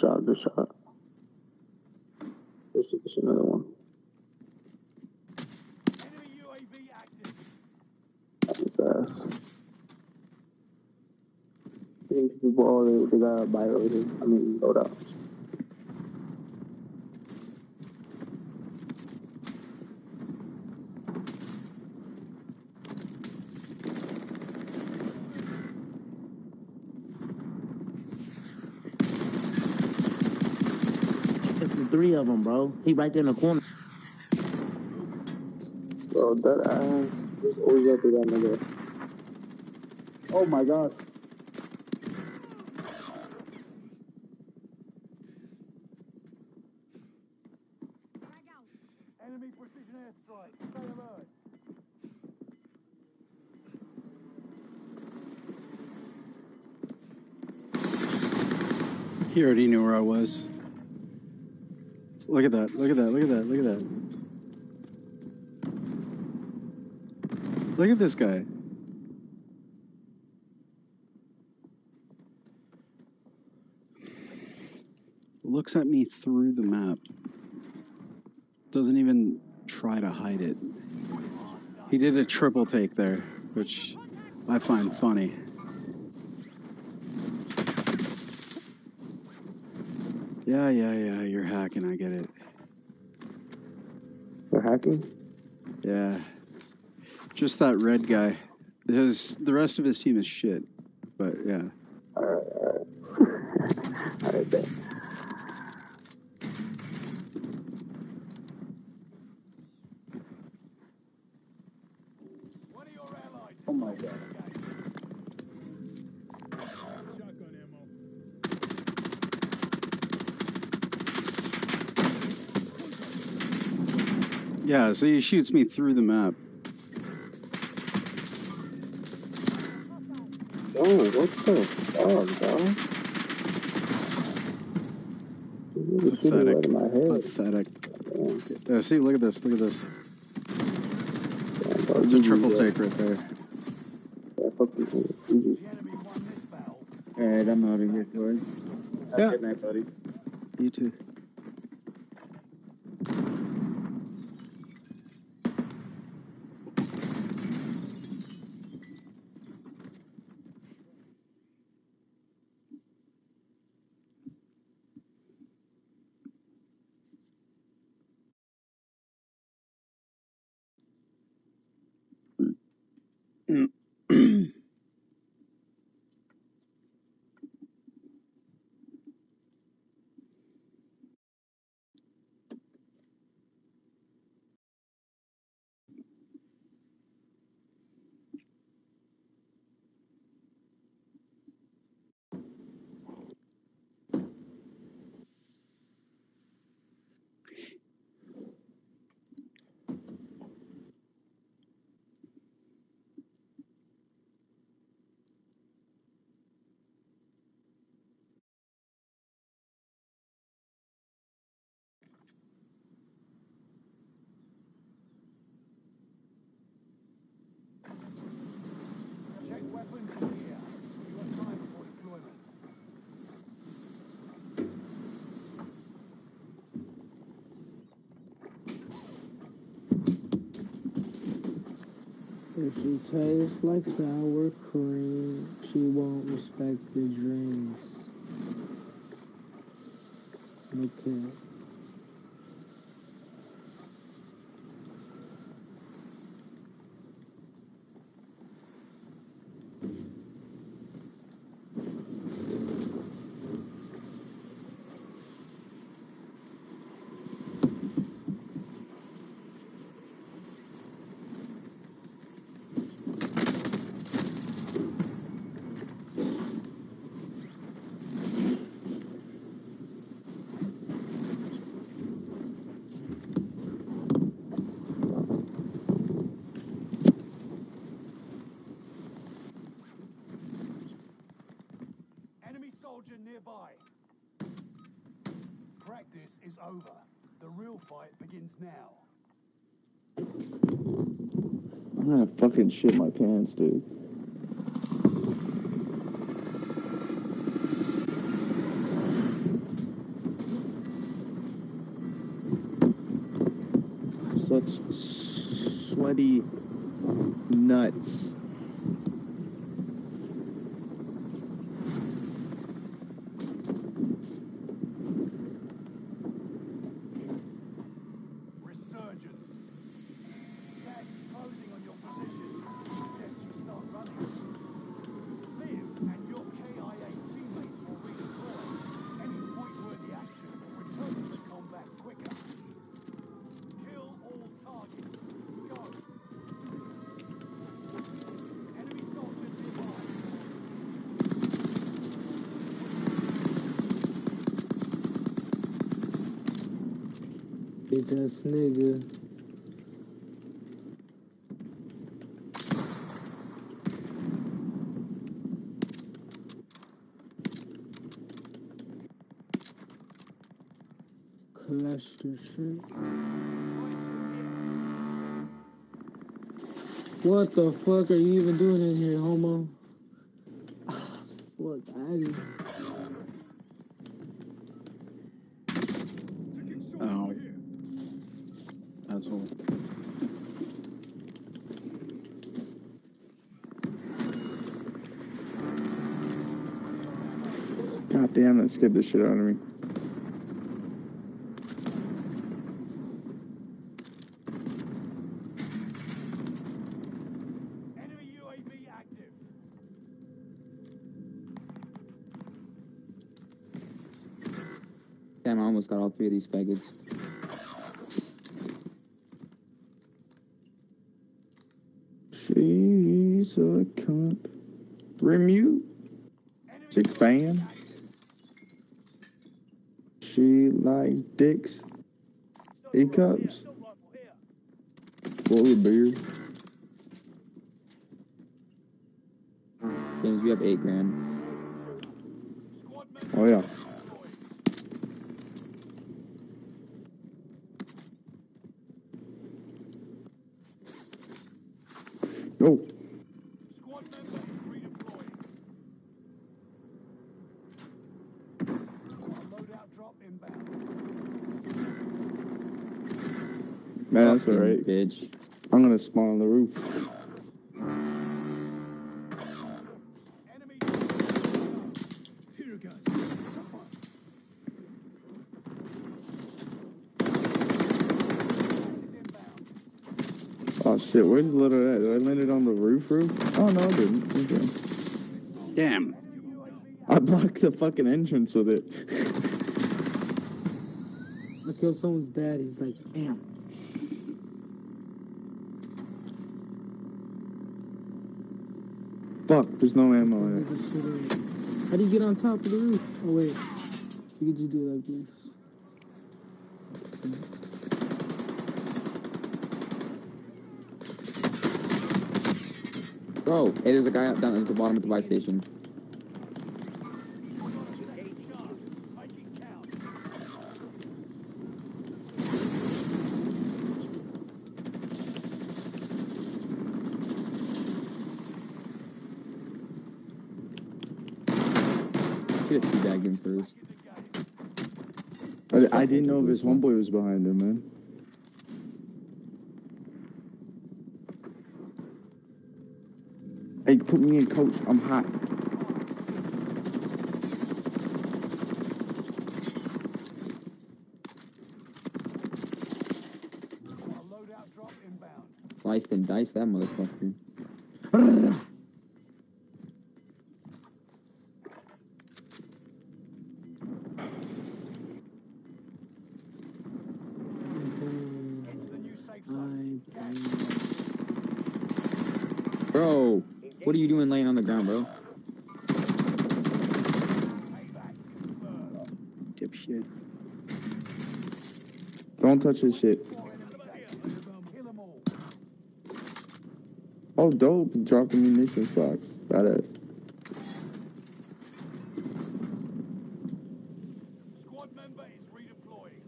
shot, good shot. There's another one. Enemy UAV active. That'd be fast. I think people all they got bio rated. I mean, load out. It's the three of them, bro. He right there in the corner. Bro, that ass. Just always up to that nigga. Oh my gosh. Enemy precision airstrike. Stay alert. He already knew where I was. Look at that, look at that, look at that, look at that. Look at this guy. Looks at me through the map. Doesn't even try to hide it. He did a triple take there, which I find funny. Yeah, you're hacking, I get it. You're hacking? Yeah. Just that red guy. The rest of his team is shit. But yeah. Alright. Alright, bet. One of your allies. Oh my god. Shotgun ammo. Yeah, so he shoots me through the map. Oh, what the fuck, dog? You shooting right in my head. Pathetic. Yeah. See, look at this, look at this. Damn, bro, That's a triple take right there. Yeah, fuck you. The enemy won this battle. Alright, I'm out of here, Corey. Have Yeah. a good night, buddy. You too. Check weapons in here. You have time before deployment. If she tastes like sour cream, she won't respect the drinks. Okay. Enemy soldier nearby. Practice is over. The real fight begins now. I'm gonna fucking shit my pants, dude. such sweaty nuts. Resurgence. Gas is closing on your position. Suggest you start running. Live and your KIA teammates will redeploy. Any point-worthy action will return to the combat quicker. Kill all targets. Go. Enemy soldiers nearby. Bitch ass nigga. Cluster shit. What the fuck are you even doing in here, homo? Fuck, Addy. Oh. Asshole. God damn, that scared the shit out of me. Enemy UAV active. Damn, I almost got all three of these faggots. She's a cunt. Remute. Six fan. She likes dicks. E cups. Fully beard. James, we have $8 grand. Oh yeah. Go. Squad member is redeploying. Loadout drop inbound. Man, that's Fucking alright. bitch. I'm gonna spawn on the roof. Enemy Tear gas. Oh shit, where's the little at? Did I land it on the roof? Oh no, I didn't. Okay. Damn. I blocked the fucking entrance with it. I killed someone's dad. He's like, damn. Fuck, there's no ammo in it. How do you get on top of the roof? Oh wait, you could just do it like this. Bro, hey, there's a guy down at the bottom of the buy station. Get a teabag him first. I didn't know if his homeboy was behind him, man. Hey, put me in, coach. I'm hot. loadout drop inbound. Sliced and diced that motherfucker. Bro, what are you doing laying on the ground, bro? Dipshit. Don't touch his shit. Oh, dope. He dropped the munitions box. Badass. Squad member is redeploying.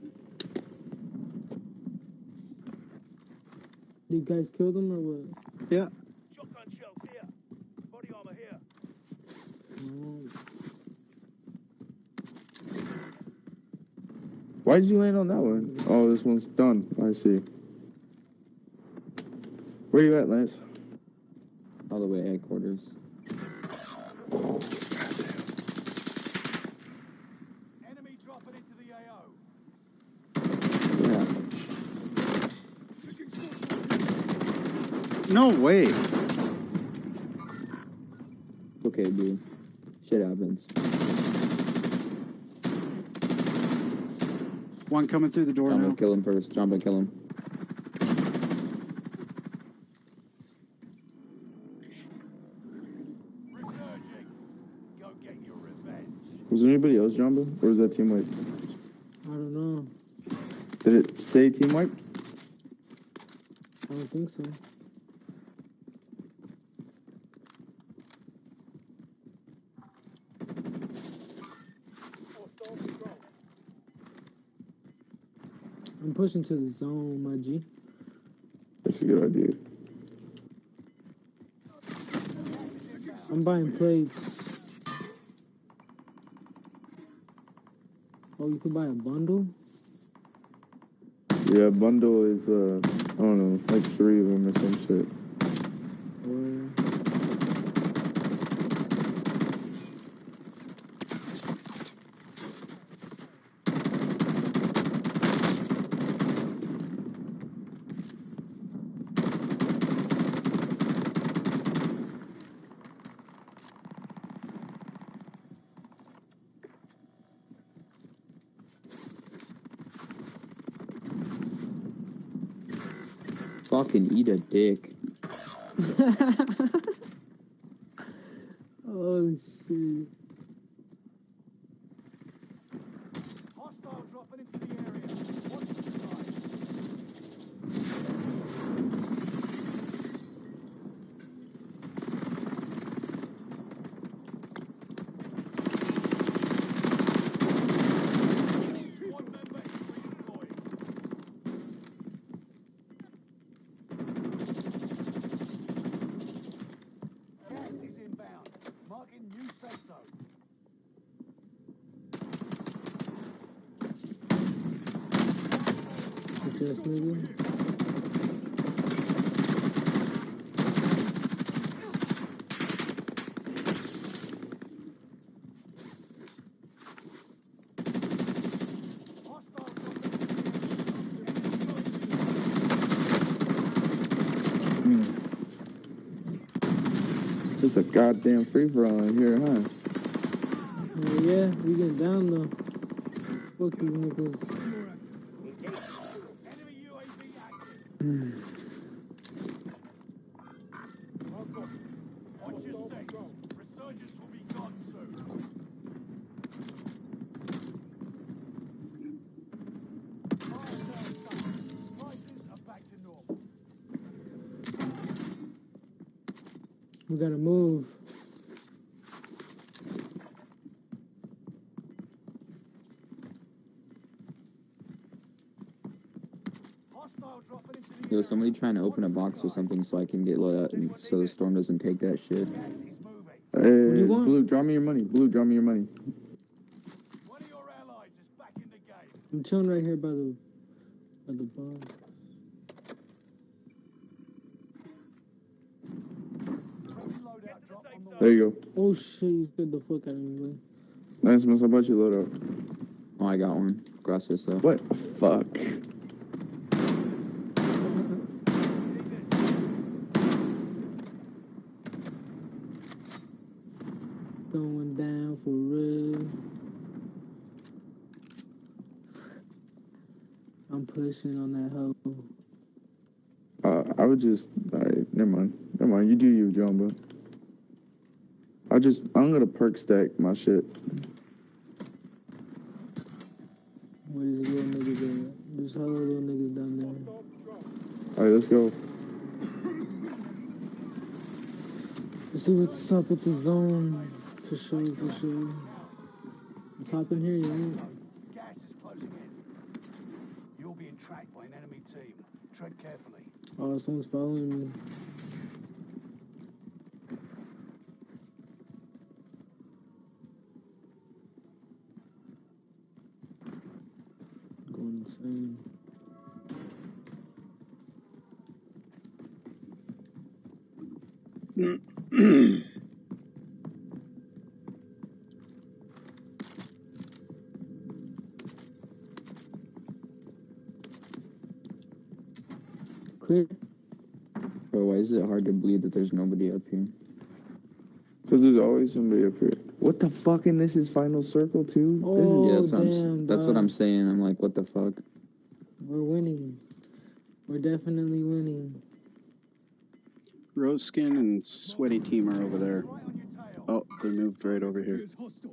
You guys killed him or what? Yeah. Shotgun shells here. Body armor here. Why did you land on that one? Oh, this one's done. I see. Where you at, Lance? All the way at headquarters. Enemy dropping into the AO. Yeah. No way. Okay, dude. Shit happens. One coming through the door Jumbo, now. kill him first. Jumbo, kill him. Resurging. Go get your revenge. Was there anybody else, Jumbo? Or was that team wipe? I don't know. Did it say team wipe? I don't think so. I'm pushing to the zone, my G. That's a good idea. I'm buying plates. Oh, you could buy a bundle? Yeah, bundle is, I don't know, like 3 of them or some shit. Or Fucking eat a dick. oh shit. Hostile dropping into the area. Watch the sky. One member is redeployed. Gas is inbound. Marking new safe zone. Just nigga. Hostile dropping Just a goddamn free-for-all in here, huh? Oh yeah, we getting down though. Fuck these niggas. enemy UAV active. Watch your six. Resurgence will be gone soon. Prices are back to normal. We gotta move. Hostile dropping into the Yo, area. somebody trying to open a box or something so I can get loaded out and so the storm doesn't take that shit. Gas is moving. Hey, you want? Blue, draw me your money. Blue, draw me your money. One of your allies is back in the game. I'm chilling right here by the bar. Friendly loadout drop on the way. There you go. Oh shit, you scared the fuck out of me, boy. Nice, miss. How about you load up? Oh, I got one. Gracias, though. What? Fuck. Going down for real. I'm pushing on that hoe. I would just. Alright, never mind. Never mind. You do you, Jumbo. I'm gonna perk stack my shit. Where these little niggas at? There's hella little niggas down there. Alright, let's go. Let's see what's up with the zone. For sure, for sure. Let's hop in here, you Gas is closing in. You're being tracked by an enemy team. Tread carefully. Oh, someone's following me. Going insane. Clear. Bro, why is it hard to believe that there's nobody up here? Because there's always somebody up here. What the fuck? And this is final circle too? Oh, Yeah, damn, what I'm dog. saying. I'm like, what the fuck? We're winning. We're definitely winning. Rose Skin and Sweaty Team are over there. Oh, they moved right over here. Appears hostile.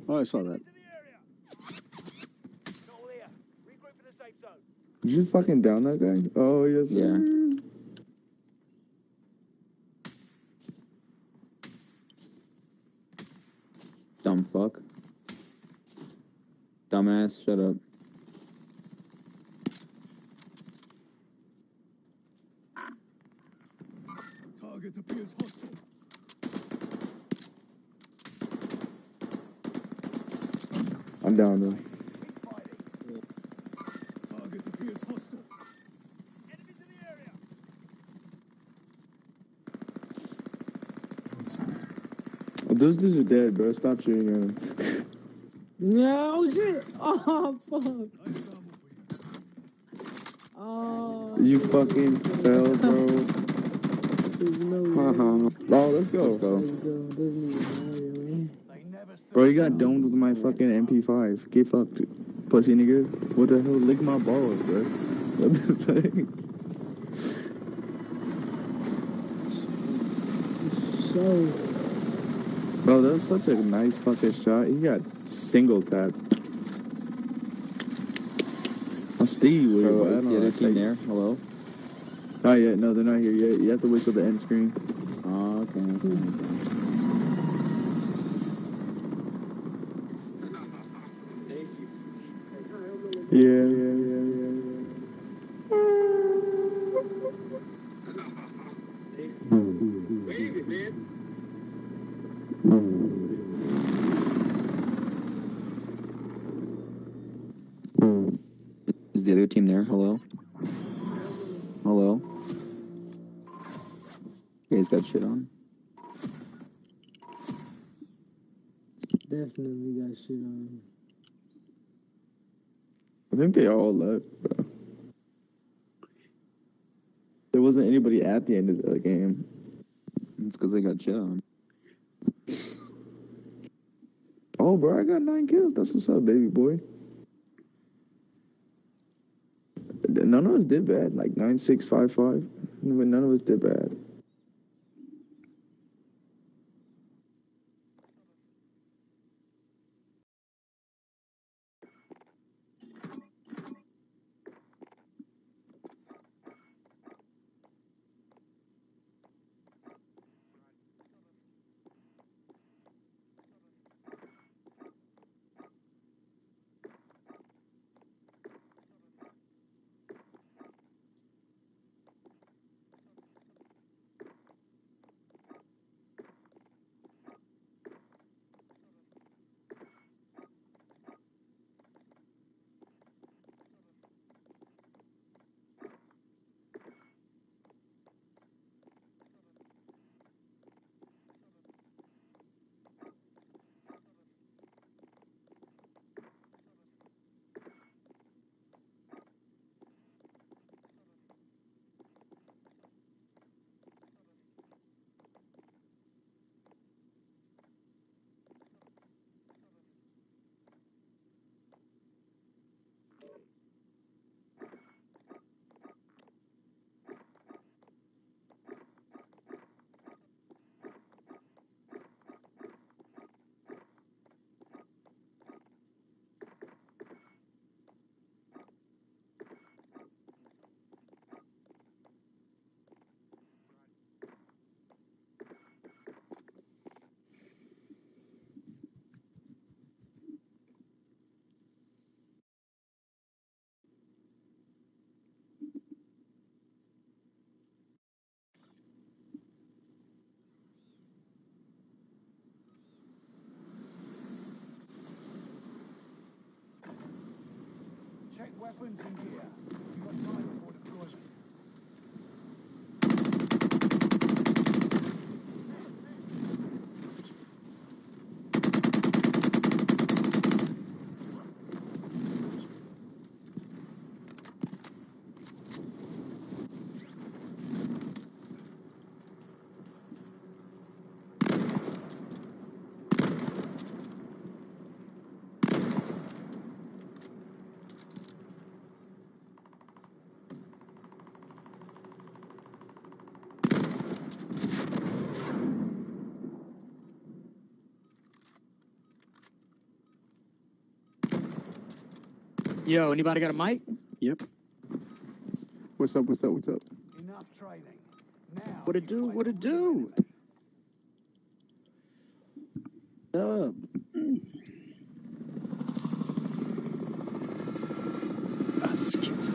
Oh, I saw that. Not all here. Regroup for the safe zone. Did you fucking down that guy? Oh, yes, sir. Yeah. Dumb fuck. Dumbass, shut up. Target appears hostile. I'm down though. Target appears hostile. Enemies in the area. Oh, those dudes are dead, bro. Stop shooting at them. No, shit. Oh, fuck. Nice ammo for you. Oh. You fucking fell, bro. There's no way. Oh, let's go. Let's go. Let's go. Doesn't even matter, man. They never stood Bro, you got domed with my fucking MP5. Get fucked, pussy nigga. What the hell? Lick my balls, bro. What the thing? So, Bro, that was such a nice fucking shot. He got single tap. I'll Steve with Bro, it, is the other team there? Hello? Not yet. No, they're not here yet. You have to wait till the end screen. Oh, okay. Yeah. Is the other team there? Hello? Hello? You guys got shit on? definitely got shit on. I think they all left, bro. There wasn't anybody at the end of the game. It's because they got shit on. Oh, bro, I got 9 kills. That's what's up, baby boy. None of us did bad. Like 9-6-5-5. None of us did bad. Check weapons and gear. Yo, anybody got a mic? Yep. What's up? What's up? What's up? Enough training. Now What it do? What it do? Ah, this kid's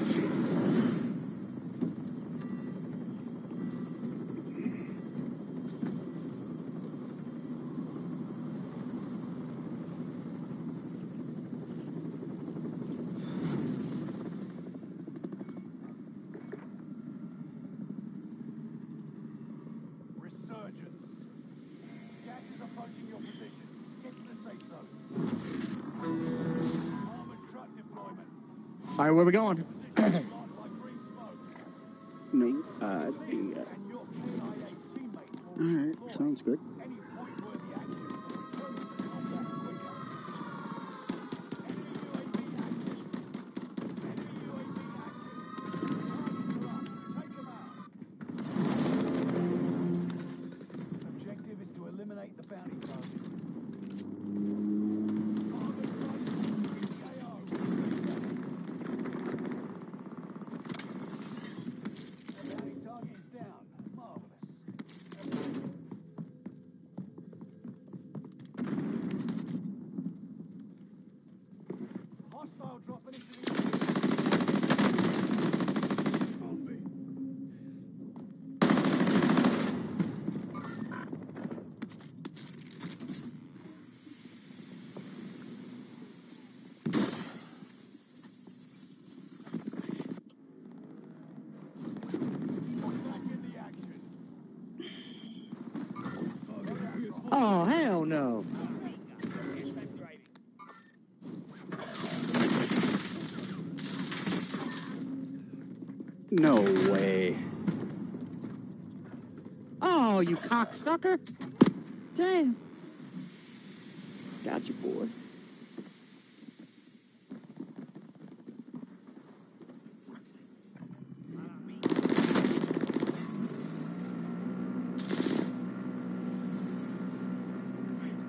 Resurgence. Gas is approaching your position. Get to the safe zone. Armored truck deployment. All right, where we going? Position marked by green smoke. no Police idea. and your KIA teammates will All right, redeploy. sounds good. Any point-worthy action will return to the combat quicker. Enemy UAV active. Enemy UAV active. Targets are up. Take them out. Objective is to eliminate the bounty target. Armored truck KO. Bounty target is down. Marvelous. Hostile drop initially. On me. Back in the action. Target appears hostile. Oh, hell no. No way. Oh, you cocksucker. Damn. Got you, boy.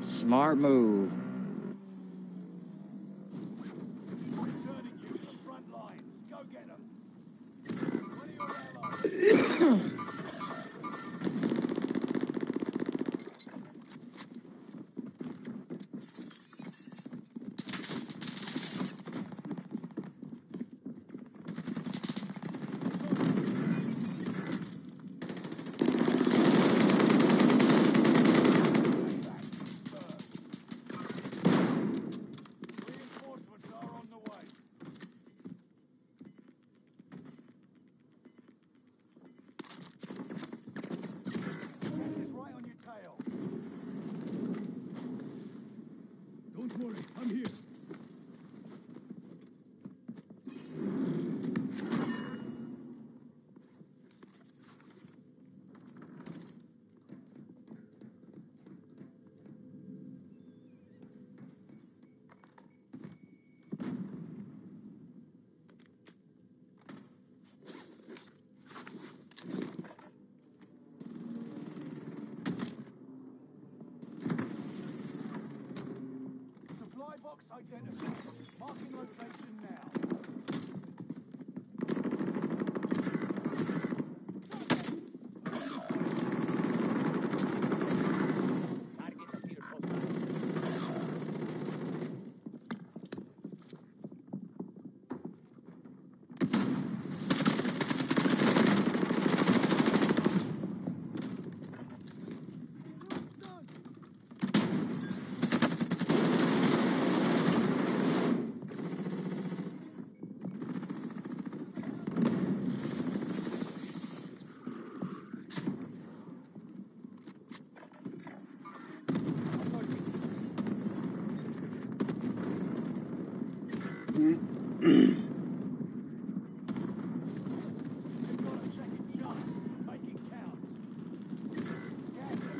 Smart move. Returning you to the front lines. Go get them. One of your allies. Reinforcements are on the way. Gas is right on your tail. Don't worry, I'm here. Supply box identified. Marking location now.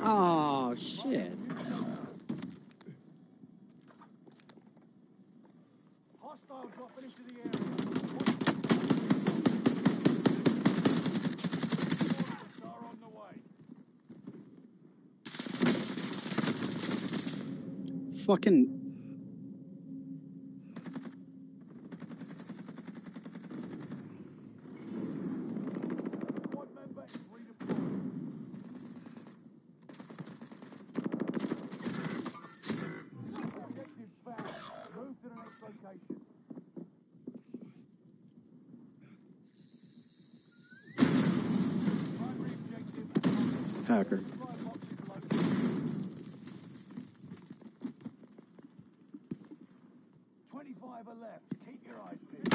Oh, shit. Hostile dropping into the area. Mortars are on the way. Fucking. Squad member is redeployed. Objective found. Move to the next location. Primary objective. Hacker. Supply boxes located. 25 are left. Keep your eyes peeled.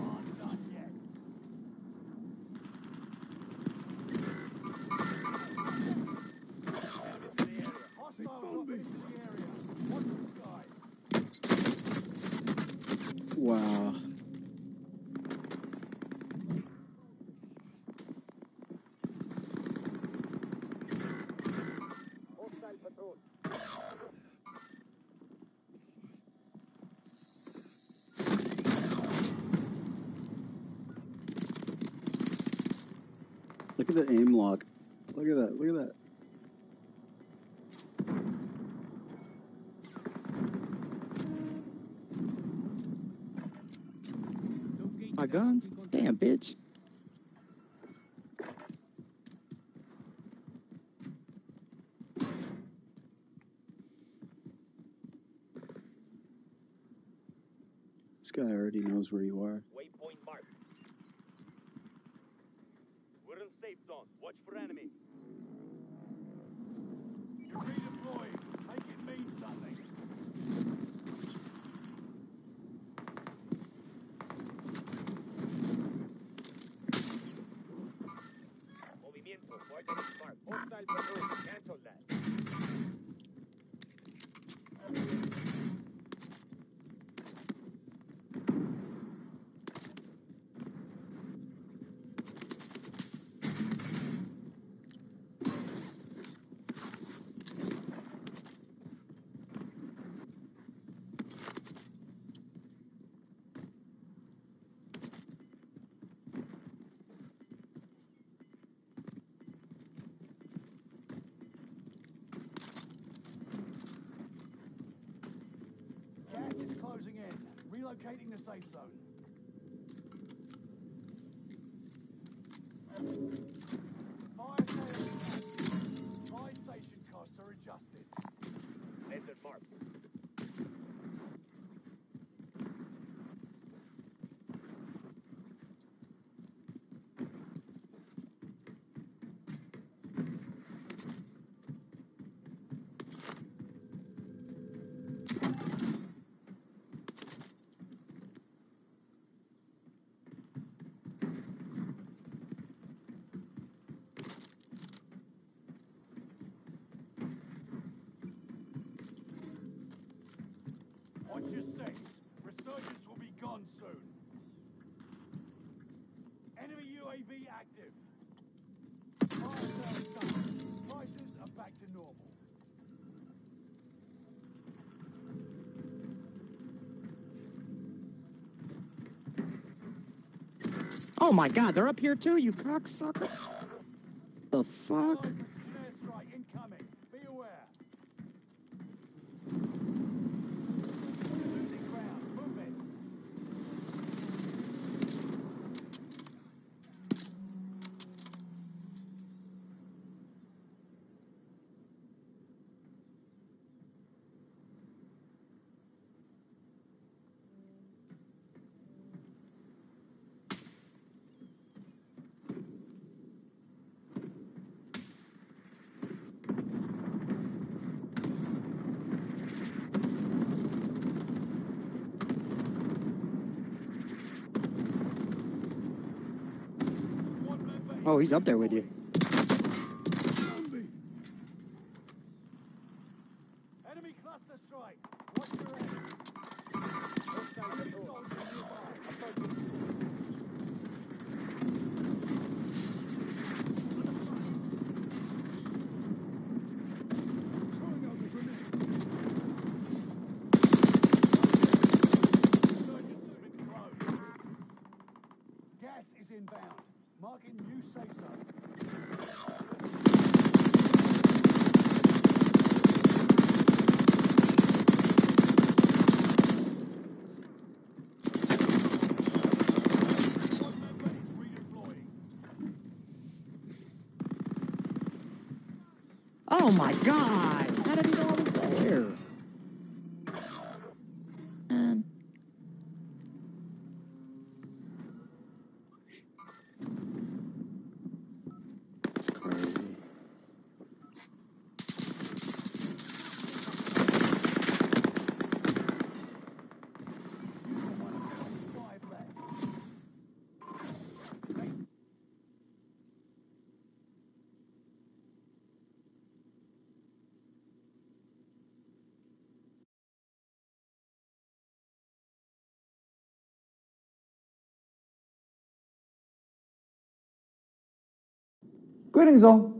Aren't done yet. Hostile dropping into the area. Watch the skies. Wow. Hostile patrol. Look at the aim lock. Look at that. Look at that. My guns? Damn, bitch. This guy already knows where you are. Waypoint marked. We're in safe zone. Watch for enemy. Redeploy. Make it mean something. Movimiento. Coordinates marked. Hostile patrol. Cancel that. Gas is closing in. Relocating the safe zone. Fire sale is active. Buy station costs are adjusted. Laser marked. Watch your six. Resurgence will be gone soon. Enemy UAV active. Fire sale done. Prices are back to normal. Oh my god, they're up here too, you cocksucker. The fuck? Allied precision airstrike incoming. Be aware. You're losing ground. Move it. Oh, he's up there with you. Zombie! Cluster strike. Watch your heads. Enemy soldier nearby. Throwing out a grenade. Insurgents has been thrown. Gas is inbound. Marking new safe zone. Squad member is redeploying. Oh my god! How did he know I was there? Man. It's crazy. Five left. Greetings all.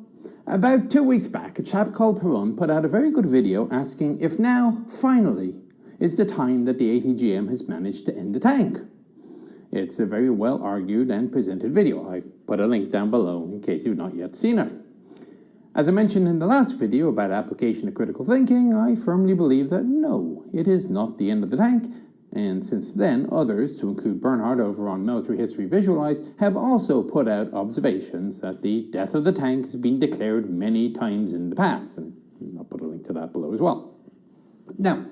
About 2 weeks back, a chap called Perun put out a very good video asking if now, finally, is the time that the ATGM has managed to end the tank. It's a very well argued and presented video. I've put a link down below in case you've not yet seen it. As I mentioned in the last video about application of critical thinking, I firmly believe that no, it is not the end of the tank, and since then, others, to include Bernhard over on Military History Visualized, have also put out observations that the death of the tank has been declared many times in the past, and I'll put a link to that below as well. Now,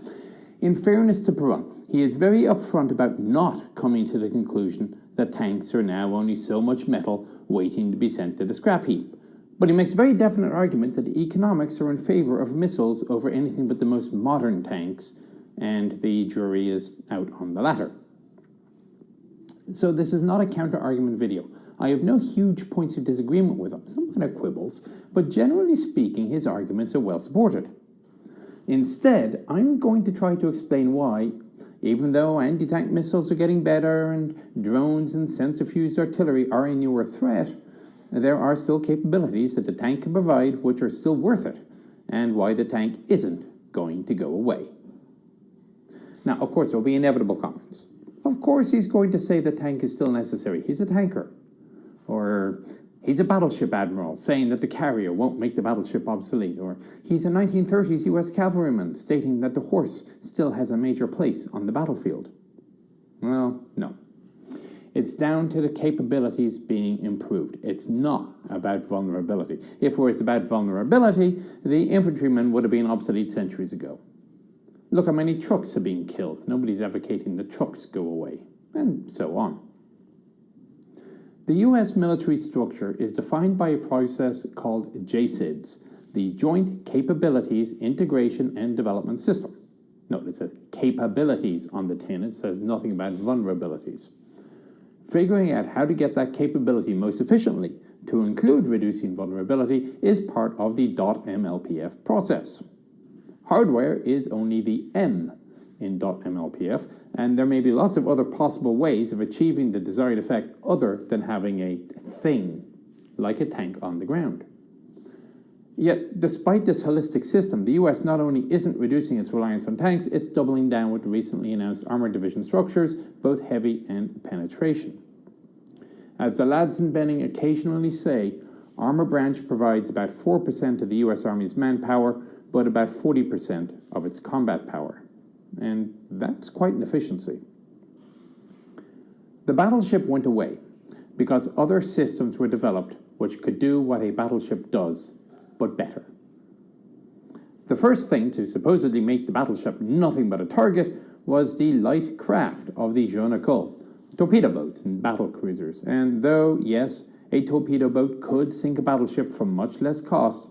in fairness to Perun, he is very upfront about not coming to the conclusion that tanks are now only so much metal waiting to be sent to the scrap heap. But he makes a very definite argument that the economics are in favor of missiles over anything but the most modern tanks, and the jury is out on the latter. So this is not a counter-argument video. I have no huge points of disagreement with him, some minor quibbles, but generally speaking, his arguments are well supported. Instead, I'm going to try to explain why, even though anti-tank missiles are getting better and drones and sensor-fused artillery are a newer threat, there are still capabilities that the tank can provide which are still worth it, and why the tank isn't going to go away. Now, of course, there will be inevitable comments. Of course he's going to say the tank is still necessary. He's a tanker. Or he's a battleship admiral saying that the carrier won't make the battleship obsolete. Or he's a 1930s US cavalryman stating that the horse still has a major place on the battlefield. Well, no. It's down to the capabilities being improved. It's not about vulnerability. If it was about vulnerability, the infantrymen would have been obsolete centuries ago. Look how many trucks are being killed. Nobody's advocating the trucks go away, and so on. The US military structure is defined by a process called JCIDS, the Joint Capabilities Integration and Development System. Note, it says capabilities on the tin. It says nothing about vulnerabilities. Figuring out how to get that capability most efficiently, to include reducing vulnerability, is part of the .mlpf process. Hardware is only the M in .mlpf, and there may be lots of other possible ways of achieving the desired effect other than having a thing, like a tank on the ground. Yet, despite this holistic system, the US not only isn't reducing its reliance on tanks, it's doubling down with the recently announced armored division structures, both heavy and penetration. As the lads in Benning occasionally say, Armor Branch provides about 4% of the US Army's manpower, but about 40% of its combat power. And that's quite an efficiency. The battleship went away because other systems were developed which could do what a battleship does, but better. The first thing to supposedly make the battleship nothing but a target was the light craft of the Jeune École, torpedo boats and battle cruisers. And though, yes, a torpedo boat could sink a battleship for much less cost,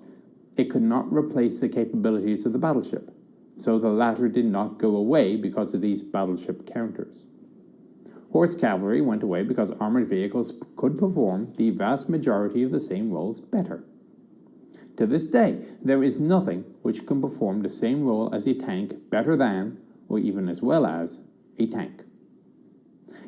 it could not replace the capabilities of the battleship. So the latter did not go away because of these battleship counters. Horse cavalry went away because armored vehicles could perform the vast majority of the same roles better. To this day, there is nothing which can perform the same role as a tank better than, or even as well as, a tank.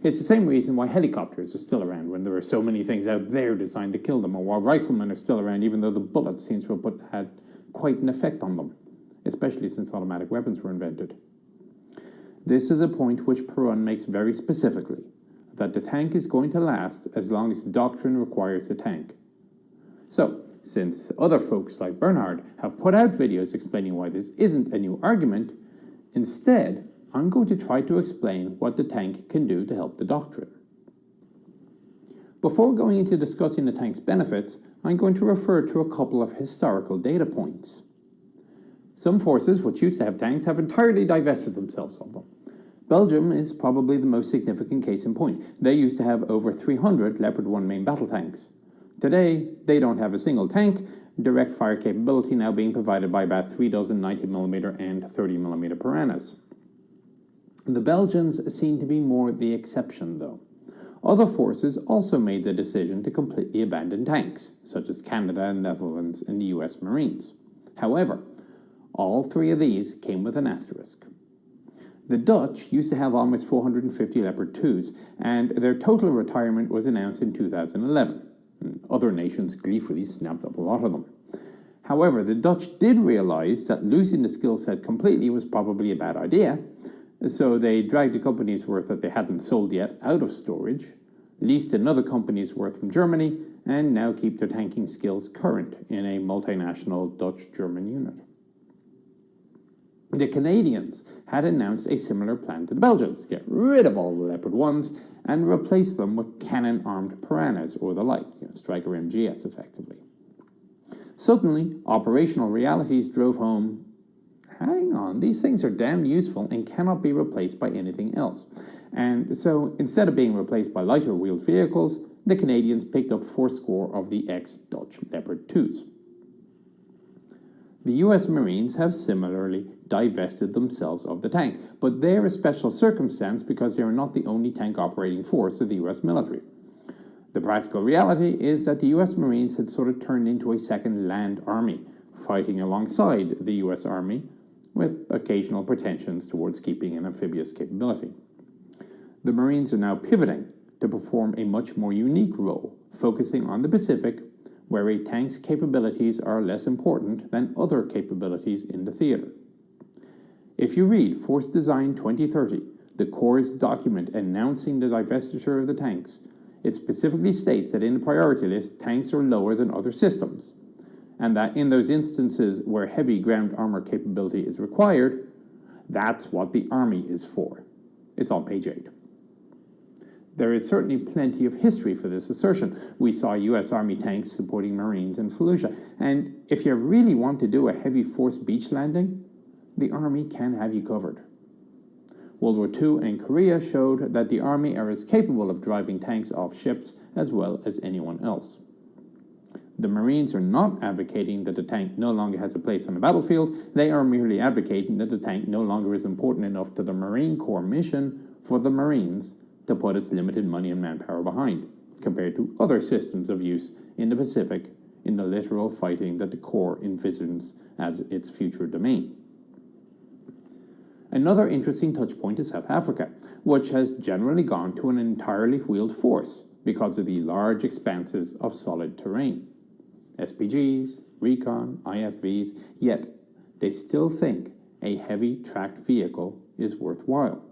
It's the same reason why helicopters are still around when there are so many things out there designed to kill them, or why riflemen are still around even though the bullet seems to have had quite an effect on them, especially since automatic weapons were invented. This is a point which Perun makes very specifically, that the tank is going to last as long as the doctrine requires a tank. So, since other folks like Bernhard have put out videos explaining why this isn't a new argument, instead, I'm going to try to explain what the tank can do to help the doctrine. Before going into discussing the tank's benefits, I'm going to refer to a couple of historical data points. Some forces which used to have tanks have entirely divested themselves of them. Belgium is probably the most significant case in point. They used to have over 300 Leopard 1 main battle tanks. Today, they don't have a single tank, direct fire capability now being provided by about 3 dozen 90mm and 30mm Piranhas. The Belgians seem to be more the exception, though. Other forces also made the decision to completely abandon tanks, such as Canada, Netherlands, and the US Marines. However, all three of these came with an asterisk. The Dutch used to have almost 450 Leopard 2s, and their total retirement was announced in 2011. Other nations gleefully snapped up a lot of them. However, the Dutch did realize that losing the skill set completely was probably a bad idea, so they dragged a company's worth that they hadn't sold yet out of storage, leased another company's worth from Germany, and now keep their tanking skills current in a multinational Dutch-German unit. The Canadians had announced a similar plan to the Belgians, get rid of all the Leopard 1s and replace them with cannon-armed Piranhas or the like, Striker MGS effectively. Suddenly, operational realities drove home, hang on, these things are damn useful and cannot be replaced by anything else. And so, instead of being replaced by lighter wheeled vehicles, the Canadians picked up 40 of the ex-Dutch Leopard 2s. The US Marines have similarly divested themselves of the tank, but they're a special circumstance because they are not the only tank operating force of the US military. The practical reality is that the US Marines had sort of turned into a second land army, fighting alongside the US Army, with occasional pretensions towards keeping an amphibious capability. The Marines are now pivoting to perform a much more unique role, focusing on the Pacific, where a tank's capabilities are less important than other capabilities in the theater. If you read Force Design 2030, the Corps' document announcing the divestiture of the tanks, it specifically states that in the priority list, tanks are lower than other systems, and that in those instances where heavy ground armor capability is required, that's what the Army is for. It's on page 8. There is certainly plenty of history for this assertion. We saw US Army tanks supporting Marines in Fallujah, and if you really want to do a heavy force beach landing, the Army can have you covered. World War II and Korea showed that the Army are as capable of driving tanks off ships as well as anyone else. The Marines are not advocating that the tank no longer has a place on the battlefield. They are merely advocating that the tank no longer is important enough to the Marine Corps mission for the Marines to put its limited money and manpower behind, compared to other systems of use in the Pacific in the literal fighting that the Corps envisions as its future domain. Another interesting touchpoint is South Africa, which has generally gone to an entirely wheeled force because of the large expanses of solid terrain. SPGs, recon, IFVs, yet they still think a heavy tracked vehicle is worthwhile.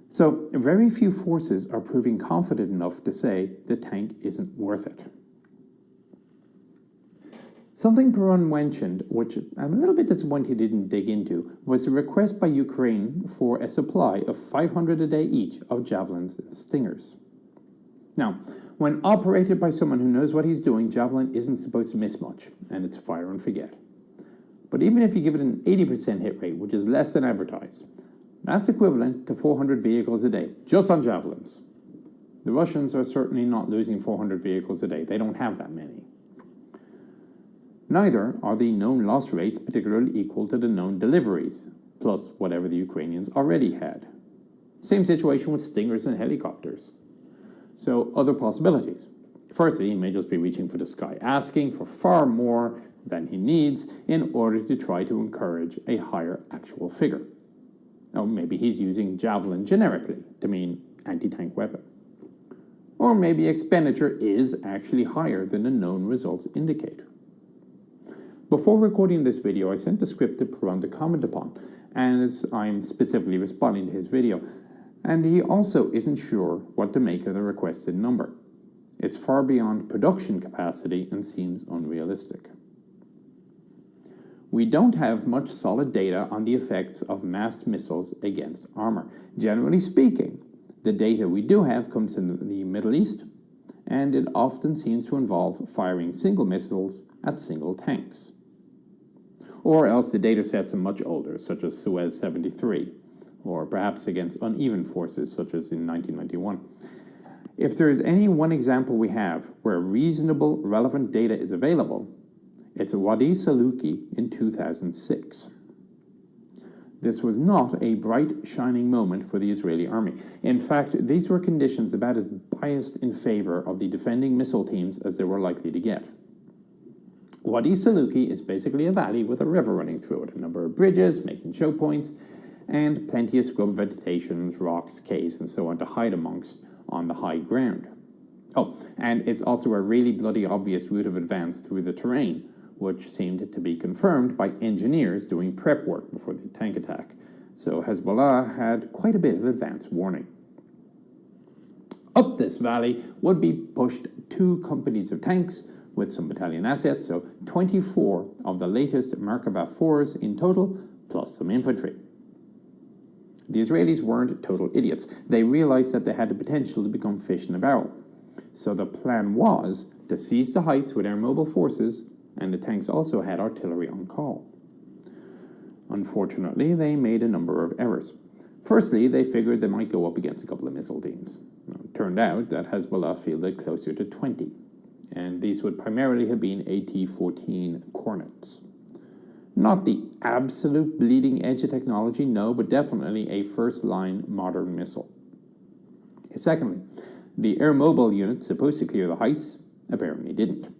So very few forces are proving confident enough to say the tank isn't worth it. Something Perun mentioned, which I'm a little bit disappointed he didn't dig into, was the request by Ukraine for a supply of 500 a day each of Javelins and Stingers. Now, when operated by someone who knows what he's doing, Javelin isn't supposed to miss much, and it's fire and forget. But even if you give it an 80% hit rate, which is less than advertised, that's equivalent to 400 vehicles a day, just on Javelins. The Russians are certainly not losing 400 vehicles a day. They don't have that many. Neither are the known loss rates particularly equal to the known deliveries, plus whatever the Ukrainians already had. Same situation with Stingers and helicopters. So other possibilities. Firstly, he may just be reaching for the sky, asking for far more than he needs in order to try to encourage a higher actual figure. Or maybe he's using javelin generically to mean anti-tank weapon. Or maybe expenditure is actually higher than the known results indicate. Before recording this video, I sent the script to Perun to comment upon, as I'm specifically responding to his video, and he also isn't sure what to make of the requested number. It's far beyond production capacity and seems unrealistic. We don't have much solid data on the effects of massed missiles against armor. Generally speaking, the data we do have comes in the Middle East, and it often seems to involve firing single missiles at single tanks. Or else the data sets are much older, such as Suez 73, or perhaps against uneven forces, such as in 1991. If there is any one example we have where reasonable, relevant data is available, it's Wadi Saluki in 2006. This was not a bright, shining moment for the Israeli army. In fact, these were conditions about as biased in favor of the defending missile teams as they were likely to get. Wadi Saluki is basically a valley with a river running through it, a number of bridges making choke points, and plenty of scrub vegetation, rocks, caves, and so on to hide amongst on the high ground. Oh, and it's also a really bloody obvious route of advance through the terrain, which seemed to be confirmed by engineers doing prep work before the tank attack. So Hezbollah had quite a bit of advance warning. Up this valley would be pushed 2 companies of tanks with some battalion assets, so 24 of the latest Merkava 4s in total, plus some infantry. The Israelis weren't total idiots. They realized that they had the potential to become fish in a barrel. So the plan was to seize the heights with air mobile forces, and the tanks also had artillery on call. Unfortunately, they made a number of errors. Firstly, they figured they might go up against a couple of missile teams. It turned out that Hezbollah fielded closer to 20, and these would primarily have been AT-14 Cornets. Not the absolute bleeding edge of technology, no, but definitely a first-line modern missile. Secondly, the air mobile units supposed to clear the heights apparently didn't.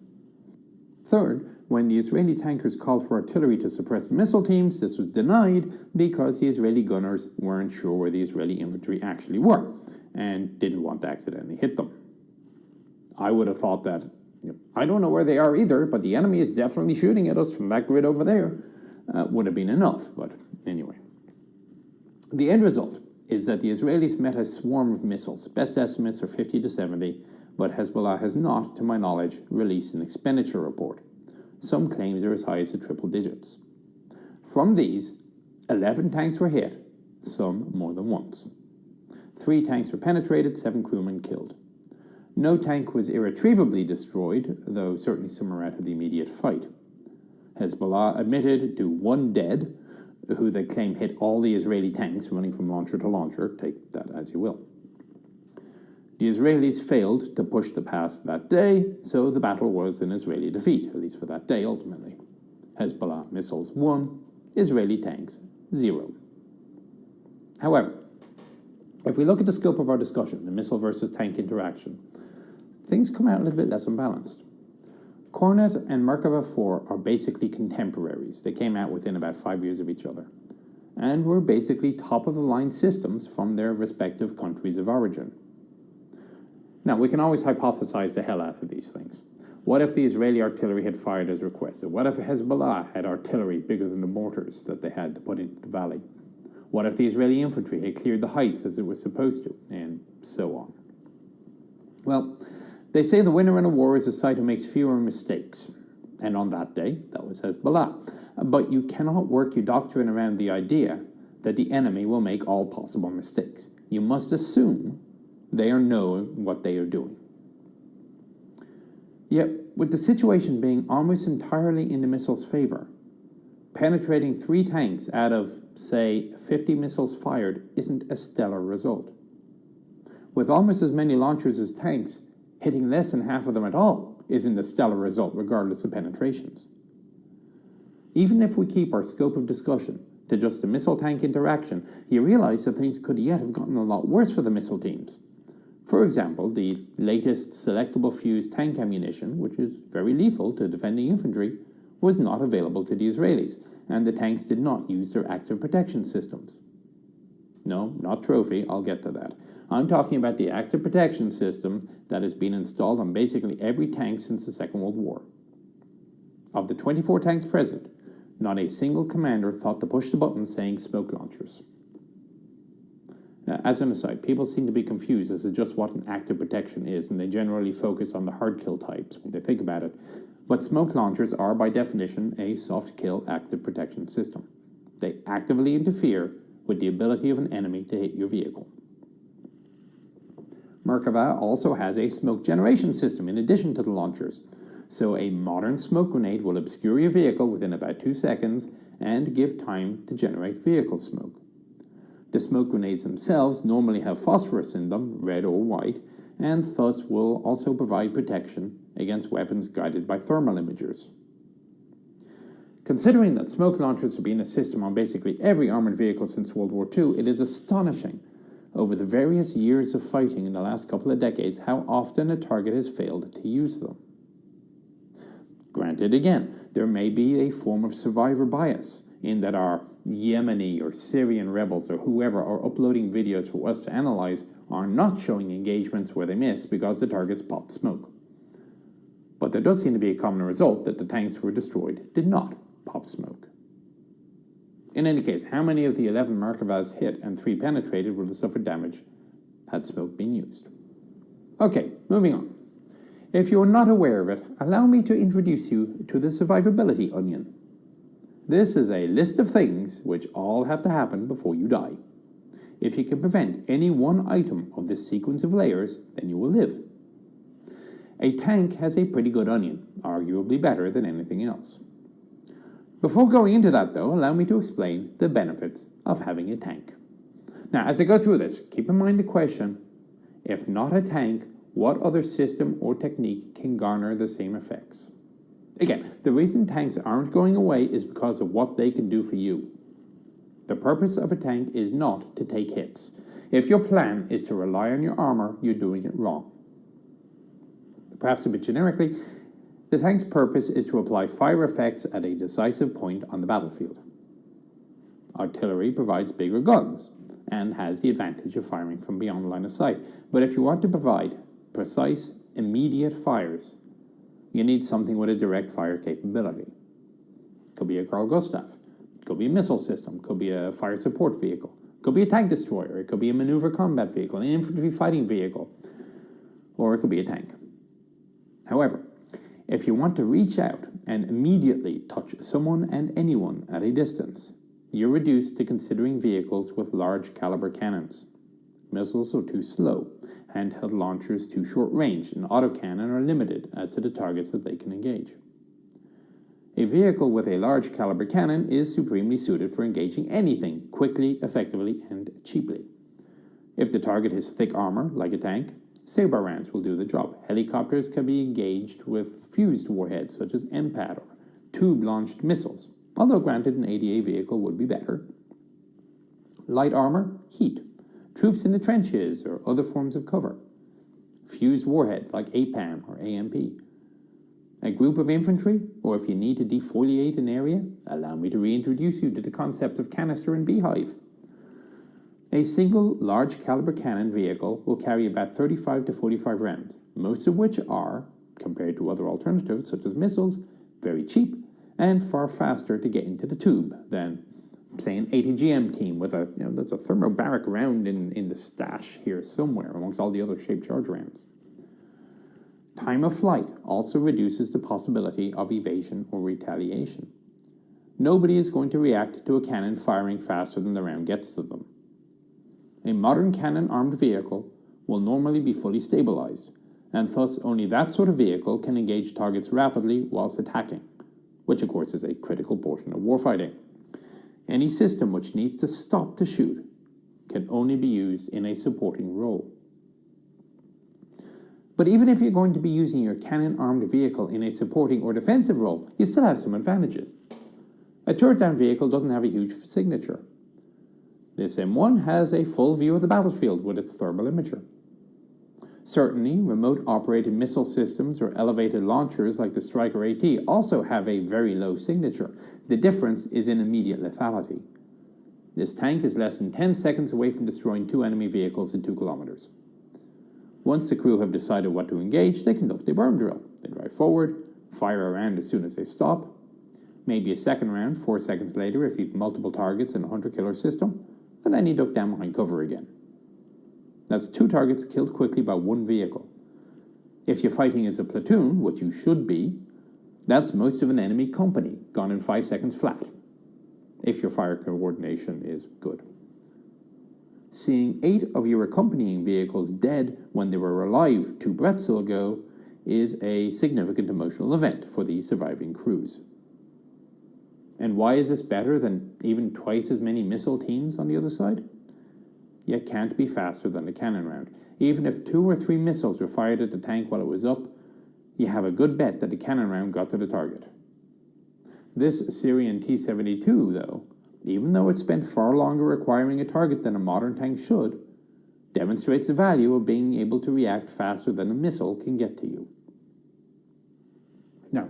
Third, when the Israeli tankers called for artillery to suppress the missile teams, this was denied because the Israeli gunners weren't sure where the Israeli infantry actually were and didn't want to accidentally hit them. I would have thought that, I don't know where they are either, but the enemy is definitely shooting at us from that grid over there, would have been enough, but anyway. The end result is that the Israelis met a swarm of missiles. Best estimates are 50 to 70, but Hezbollah has not, to my knowledge, released an expenditure report. Some claims are as high as the triple digits. From these, 11 tanks were hit, some more than once. 3 tanks were penetrated, 7 crewmen killed. No tank was irretrievably destroyed, though certainly some are out of the immediate fight. Hezbollah admitted to 1 dead, who they claim hit all the Israeli tanks running from launcher to launcher. Take that as you will. The Israelis failed to push the pass that day, so the battle was an Israeli defeat, at least for that day ultimately. Hezbollah missiles 1, Israeli tanks 0. However, if we look at the scope of our discussion, the missile versus tank interaction, things come out a little bit less unbalanced. Cornet and Merkava 4 are basically contemporaries. They came out within about 5 years of each other, and were basically top-of-the-line systems from their respective countries of origin. Now, we can always hypothesize the hell out of these things. What if the Israeli artillery had fired as requested? What if Hezbollah had artillery bigger than the mortars that they had to put into the valley? What if the Israeli infantry had cleared the heights as it was supposed to? And so on. Well, they say the winner in a war is a side who makes fewer mistakes. And on that day, that was Hezbollah. But you cannot work your doctrine around the idea that the enemy will make all possible mistakes. You must assume they are knowing what they are doing. Yet, with the situation being almost entirely in the missile's favor, penetrating 3 tanks out of, say, 50 missiles fired isn't a stellar result. With almost as many launchers as tanks, hitting less than half of them at all isn't a stellar result regardless of penetrations. Even if we keep our scope of discussion to just the missile-tank interaction, you realize that things could yet have gotten a lot worse for the missile teams. For example, the latest selectable fuse tank ammunition, which is very lethal to defending infantry, was not available to the Israelis, and the tanks did not use their active protection systems. No, not trophy, I'll get to that. I'm talking about the active protection system that has been installed on basically every tank since the Second World War. Of the 24 tanks present, not a single commander thought to push the button saying smoke launchers. Now, as an aside, people seem to be confused as to just what an active protection is, and they generally focus on the hard kill types when they think about it. But smoke launchers are, by definition, a soft kill active protection system. They actively interfere with the ability of an enemy to hit your vehicle. Merkava also has a smoke generation system in addition to the launchers. So a modern smoke grenade will obscure your vehicle within about 2 seconds and give time to generate vehicle smoke. The smoke grenades themselves normally have phosphorus in them, red or white, and thus will also provide protection against weapons guided by thermal imagers. Considering that smoke launchers have been a system on basically every armoured vehicle since World War II, it is astonishing, over the various years of fighting in the last couple of decades, how often a target has failed to use them. Granted, again, there may be a form of survivor bias, in that our Yemeni or Syrian rebels or whoever are uploading videos for us to analyze are not showing engagements where they miss because the targets popped smoke. But there does seem to be a common result that the tanks were destroyed did not pop smoke. In any case, how many of the 11 Merkavas hit and 3 penetrated would have suffered damage had smoke been used? Okay, moving on. If you're not aware of it, allow me to introduce you to the survivability onion. This is a list of things which all have to happen before you die. If you can prevent any one item of this sequence of layers, then you will live. A tank has a pretty good onion, arguably better than anything else. Before going into that, though, allow me to explain the benefits of having a tank. Now, as I go through this, keep in mind the question, if not a tank, what other system or technique can garner the same effects? Again, the reason tanks aren't going away is because of what they can do for you. The purpose of a tank is not to take hits. If your plan is to rely on your armor, you're doing it wrong. Perhaps a bit generically, the tank's purpose is to apply fire effects at a decisive point on the battlefield. Artillery provides bigger guns and has the advantage of firing from beyond the line of sight. But if you want to provide precise, immediate fires, you need something with a direct fire capability. Could be a Carl Gustav, could be a missile system, could be a fire support vehicle, could be a tank destroyer, it could be a maneuver combat vehicle, an infantry fighting vehicle, or it could be a tank. However, if you want to reach out and immediately touch someone and anyone at a distance, you're reduced to considering vehicles with large caliber cannons. Missiles are too slow, handheld launchers too short range, and autocannon are limited as to the targets that they can engage. A vehicle with a large caliber cannon is supremely suited for engaging anything quickly, effectively, and cheaply. If the target has thick armor, like a tank, saber rounds will do the job. Helicopters can be engaged with fused warheads such as MPAD or tube-launched missiles, although granted an ADA vehicle would be better. Light armor, heat. Troops in the trenches or other forms of cover. Fused warheads like APAM or AMP. A group of infantry, or if you need to defoliate an area, allow me to reintroduce you to the concept of canister and beehive. A single large caliber cannon vehicle will carry about 35 to 45 rounds, most of which are, compared to other alternatives such as missiles, very cheap and far faster to get into the tube than, say, an ATGM team with that's a thermobaric round in the stash here somewhere amongst all the other shaped charge rounds. Time of flight also reduces the possibility of evasion or retaliation. Nobody is going to react to a cannon firing faster than the round gets to them. A modern cannon-armed vehicle will normally be fully stabilized, and thus only that sort of vehicle can engage targets rapidly whilst attacking, which of course is a critical portion of warfighting. Any system which needs to stop to shoot can only be used in a supporting role. But even if you're going to be using your cannon-armed vehicle in a supporting or defensive role, you still have some advantages. A turret-down vehicle doesn't have a huge signature. This M1 has a full view of the battlefield with its thermal imager. Certainly, remote-operated missile systems or elevated launchers like the Striker AT also have a very low signature. The difference is in immediate lethality. This tank is less than 10 seconds away from destroying 2 enemy vehicles in 2 kilometers. Once the crew have decided what to engage, they conduct a berm drill. They drive forward, fire a round as soon as they stop, maybe a second round 4 seconds later if you've multiple targets in a hunter-killer system, and then you duck down behind cover again. That's 2 targets killed quickly by 1 vehicle. If you're fighting as a platoon, which you should be, that's most of an enemy company, gone in 5 seconds flat, if your fire coordination is good. Seeing 8 of your accompanying vehicles dead when they were alive 2 breaths ago is a significant emotional event for the surviving crews. And why is this better than even twice as many missile teams on the other side? You can't be faster than a cannon round. Even if 2 or 3 missiles were fired at the tank while it was up, you have a good bet that the cannon round got to the target. This Syrian T-72, though, even though it spent far longer acquiring a target than a modern tank should, demonstrates the value of being able to react faster than a missile can get to you. Now,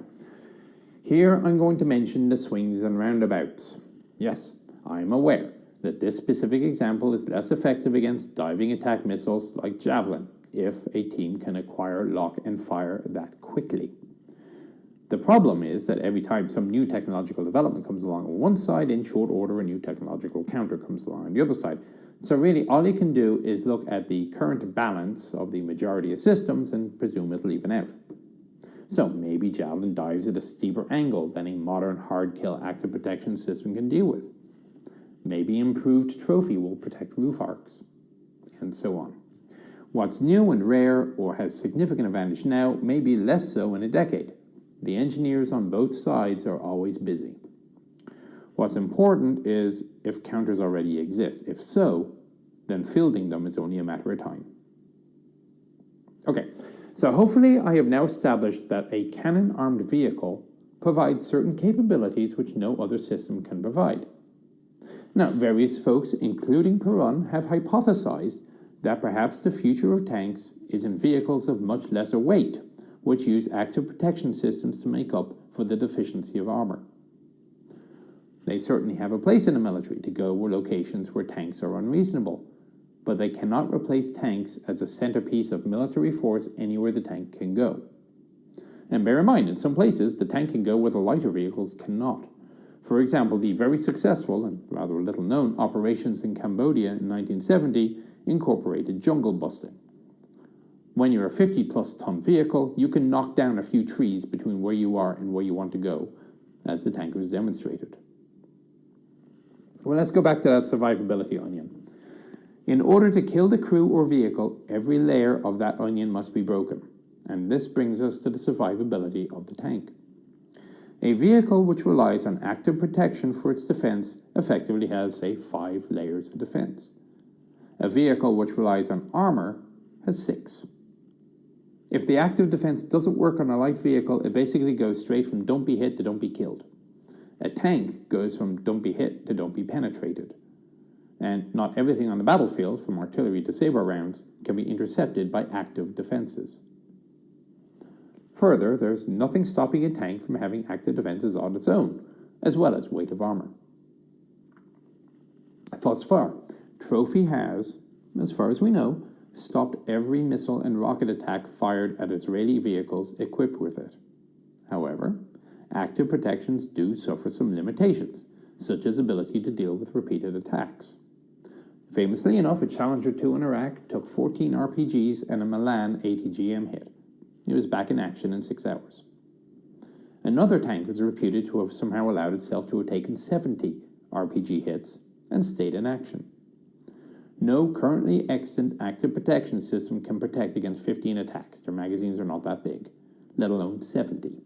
here I'm going to mention the swings and roundabouts. Yes, I'm aware that this specific example is less effective against diving attack missiles like Javelin, if a team can acquire, lock, and fire that quickly. The problem is that every time some new technological development comes along on one side, in short order a new technological counter comes along on the other side. So really all you can do is look at the current balance of the majority of systems and presume it'll even out. So maybe Javelin dives at a steeper angle than a modern hard-kill active protection system can deal with. Maybe improved trophy will protect roof arcs, and so on. What's new and rare or has significant advantage now may be less so in a decade. The engineers on both sides are always busy. What's important is if counters already exist. If so, then fielding them is only a matter of time. Okay, so hopefully I have now established that a cannon-armed vehicle provides certain capabilities which no other system can provide. Now, various folks, including Perun, have hypothesized that perhaps the future of tanks is in vehicles of much lesser weight, which use active protection systems to make up for the deficiency of armor. They certainly have a place in the military to go where locations where tanks are unreasonable, but they cannot replace tanks as a centerpiece of military force anywhere the tank can go. And bear in mind, in some places, the tank can go where the lighter vehicles cannot. For example, the very successful and rather little-known operations in Cambodia in 1970 incorporated jungle busting. When you're a 50-plus ton vehicle, you can knock down a few trees between where you are and where you want to go, as the tankers demonstrated. Well, let's go back to that survivability onion. In order to kill the crew or vehicle, every layer of that onion must be broken, and this brings us to the survivability of the tank. A vehicle which relies on active protection for its defense effectively has, say, 5 layers of defense. A vehicle which relies on armor has 6. If the active defense doesn't work on a light vehicle, it basically goes straight from don't be hit to don't be killed. A tank goes from don't be hit to don't be penetrated. And not everything on the battlefield, from artillery to saber rounds, can be intercepted by active defenses. Further, there's nothing stopping a tank from having active defenses on its own, as well as weight of armor. Thus far, Trophy has, as far as we know, stopped every missile and rocket attack fired at Israeli vehicles equipped with it. However, active protections do suffer some limitations, such as ability to deal with repeated attacks. Famously enough, a Challenger 2 in Iraq took 14 RPGs and a Milan ATGM hit. It was back in action in 6 hours. Another tank was reputed to have somehow allowed itself to have taken 70 RPG hits and stayed in action. No currently extant active protection system can protect against 15 attacks. Their magazines are not that big, let alone 70.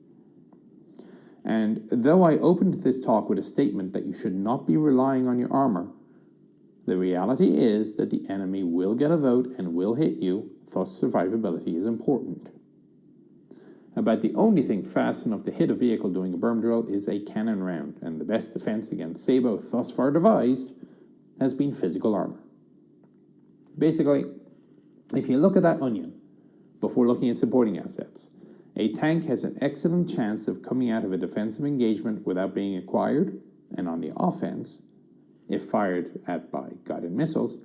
And though I opened this talk with a statement that you should not be relying on your armor, the reality is that the enemy will get a vote and will hit you, thus survivability is important. About the only thing fast enough to hit a vehicle doing a berm drill is a cannon round, and the best defense against Sabo thus far devised has been physical armor. Basically, if you look at that onion, before looking at supporting assets. A tank has an excellent chance of coming out of a defensive engagement without being acquired, and on the offense, if fired at by guided missiles,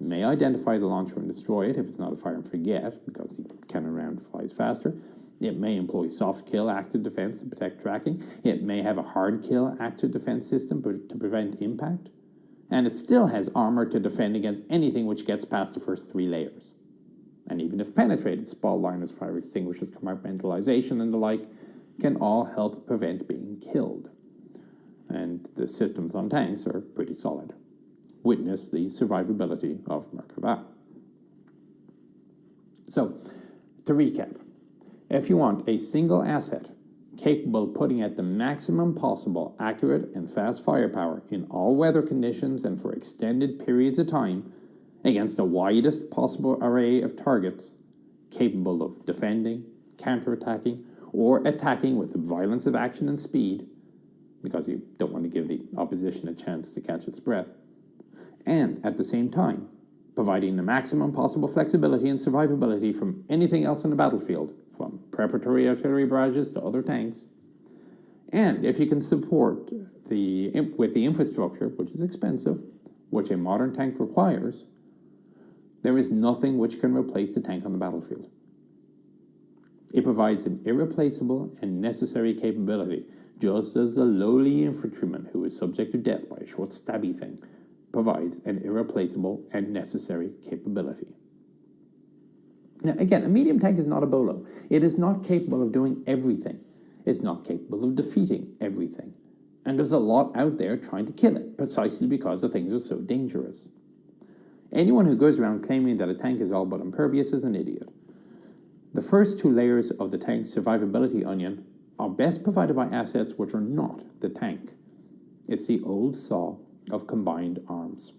may identify the launcher and destroy it if it's not a fire and forget, because the cannon round flies faster. It may employ soft kill active defense to protect tracking. It may have a hard kill active defense system to prevent impact. And it still has armor to defend against anything which gets past the first 3 layers. And even if penetrated, spall liners, fire extinguishers, compartmentalization, and the like can all help prevent being killed. And the systems on tanks are pretty solid. Witness the survivability of Merkava. So, to recap, if you want a single asset capable of putting out the maximum possible accurate and fast firepower in all weather conditions and for extended periods of time against the widest possible array of targets, capable of defending, counterattacking, or attacking with the violence of action and speed, because you don't want to give the opposition a chance to catch its breath, and at the same time, providing the maximum possible flexibility and survivability from anything else in the battlefield, from preparatory artillery barrages to other tanks. And if you can support with the infrastructure, which is expensive, which a modern tank requires, there is nothing which can replace the tank on the battlefield. It provides an irreplaceable and necessary capability, just as the lowly infantryman who is subject to death by a short stabby thing provides an irreplaceable and necessary capability. Now, again, a medium tank is not a bolo. It is not capable of doing everything. It's not capable of defeating everything. And there's a lot out there trying to kill it, precisely because the things are so dangerous. Anyone who goes around claiming that a tank is all but impervious is an idiot. The first 2 layers of the tank's survivability onion are best provided by assets which are not the tank. It's the old saw of combined arms.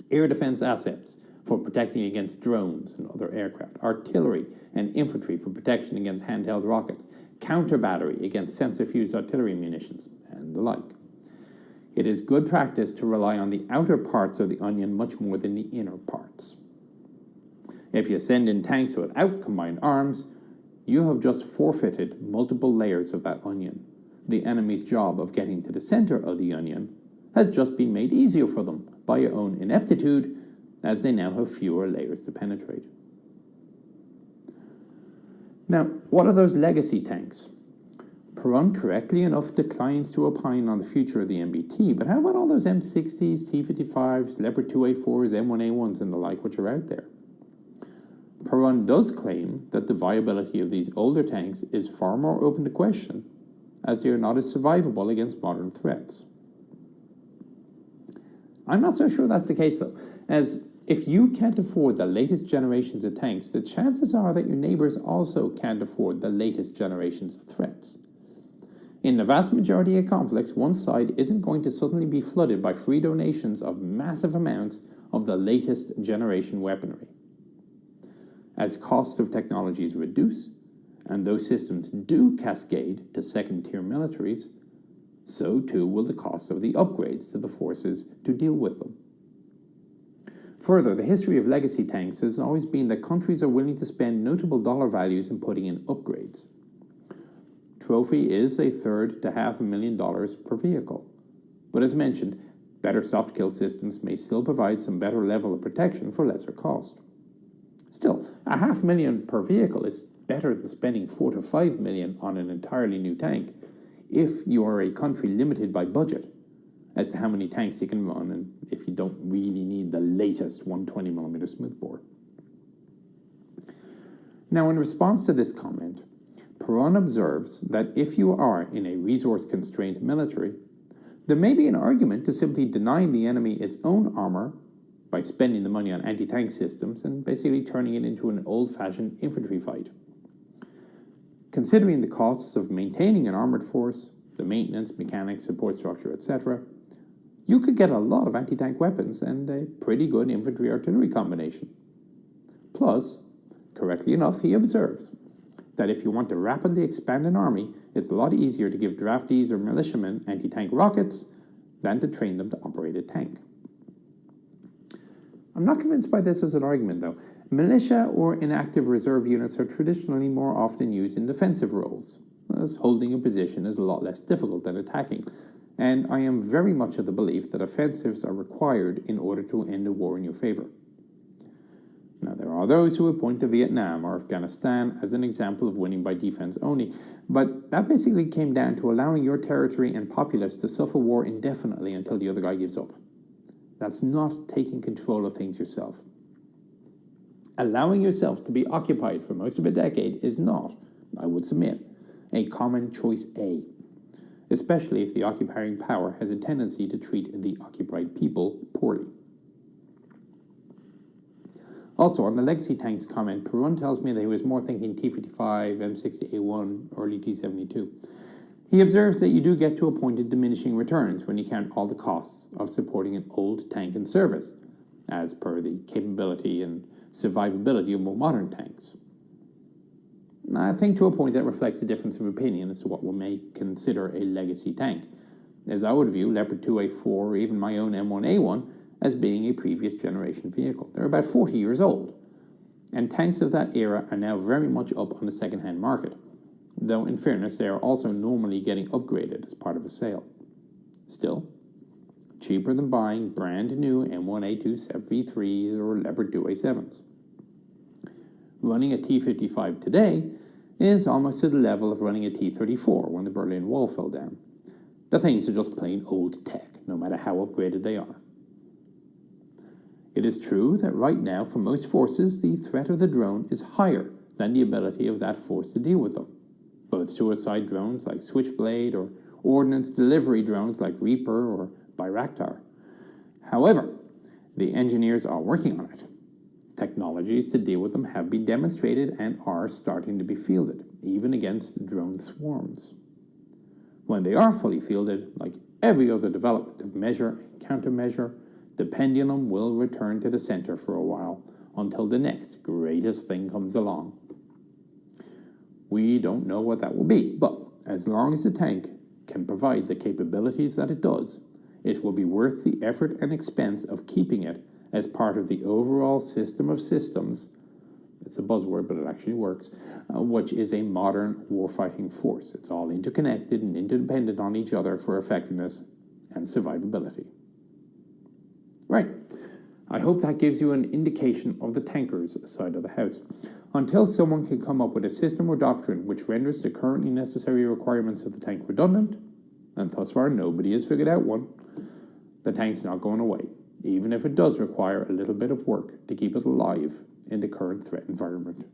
Air defense assets for protecting against drones and other aircraft, artillery and infantry for protection against handheld rockets, counter battery against sensor-fused artillery munitions, and the like. It is good practice to rely on the outer parts of the onion much more than the inner parts. If you send in tanks without combined arms, you have just forfeited multiple layers of that onion. The enemy's job of getting to the center of the onion has just been made easier for them by your own ineptitude, as they now have fewer layers to penetrate. Now, what are those legacy tanks? Perun correctly enough declines to opine on the future of the MBT, but how about all those M60s, T-55s, Leopard 2A4s, M1A1s, and the like which are out there? Perun does claim that the viability of these older tanks is far more open to question, as they are not as survivable against modern threats. I'm not so sure that's the case, though, as if you can't afford the latest generations of tanks, the chances are that your neighbors also can't afford the latest generations of threats. In the vast majority of conflicts, one side isn't going to suddenly be flooded by free donations of massive amounts of the latest generation weaponry. As costs of technologies reduce, and those systems do cascade to second-tier militaries, so too will the cost of the upgrades to the forces to deal with them. Further, the history of legacy tanks has always been that countries are willing to spend notable dollar values in putting in upgrades. Trophy is $1/3 to $500,000 per vehicle, but as mentioned, better soft kill systems may still provide some better level of protection for lesser cost. Still, $500,000 per vehicle is better than spending $4 to $5 million on an entirely new tank if you are a country limited by budget as to how many tanks you can run and if you don't really need the latest 120mm smoothbore. Now, in response to this comment, Perun observes that if you are in a resource-constrained military, there may be an argument to simply deny the enemy its own armor by spending the money on anti-tank systems and basically turning it into an old-fashioned infantry fight. Considering the costs of maintaining an armored force, the maintenance, mechanics, support structure, etc., you could get a lot of anti-tank weapons and a pretty good infantry-artillery combination. Plus, correctly enough, he observed that if you want to rapidly expand an army, it's a lot easier to give draftees or militiamen anti-tank rockets than to train them to operate a tank. I'm not convinced by this as an argument, though, Militia or inactive reserve units are traditionally more often used in defensive roles, as holding a position is a lot less difficult than attacking, and I am very much of the belief that offensives are required in order to end a war in your favor. Now, there are those who would point to Vietnam or Afghanistan as an example of winning by defense only, but that basically came down to allowing your territory and populace to suffer war indefinitely until the other guy gives up. That's not taking control of things yourself. Allowing yourself to be occupied for most of a decade is not, I would submit, a common choice A, especially if the occupying power has a tendency to treat the occupied people poorly. Also, on the legacy tanks comment, Perun tells me that he was more thinking T-55, M60A1, early T-72. He observes that you do get to a point of diminishing returns when you count all the costs of supporting an old tank in service, as per the capability and survivability of more modern tanks. I think to a point that reflects a difference of opinion as to what one may consider a legacy tank, as I would view Leopard 2A4 or even my own M1A1 as being a previous generation vehicle. They're about 40 years old, and tanks of that era are now very much up on the second-hand market, though in fairness they are also normally getting upgraded as part of a sale. Still, cheaper than buying brand new M1A2 V3s or Leopard 2A7s. Running a T-55 today is almost to the level of running a T-34 when the Berlin Wall fell down. The things are just plain old tech, no matter how upgraded they are. It is true that right now, for most forces, the threat of the drone is higher than the ability of that force to deal with them. Both suicide drones like Switchblade or ordnance delivery drones like Reaper or Bayraktar. However, the engineers are working on it. Technologies to deal with them have been demonstrated and are starting to be fielded, even against drone swarms. When they are fully fielded, like every other development of measure and countermeasure, the pendulum will return to the center for a while until the next greatest thing comes along. We don't know what that will be, but as long as the tank can provide the capabilities that it does, it will be worth the effort and expense of keeping it as part of the overall system of systems, it's a buzzword but it actually works, which is a modern warfighting force. It's all interconnected and interdependent on each other for effectiveness and survivability. Right. I hope that gives you an indication of the tankers side of the house. Until someone can come up with a system or doctrine which renders the currently necessary requirements of the tank redundant, and thus far nobody has figured out one, the tank's not going away, even if it does require a little bit of work to keep it alive in the current threat environment.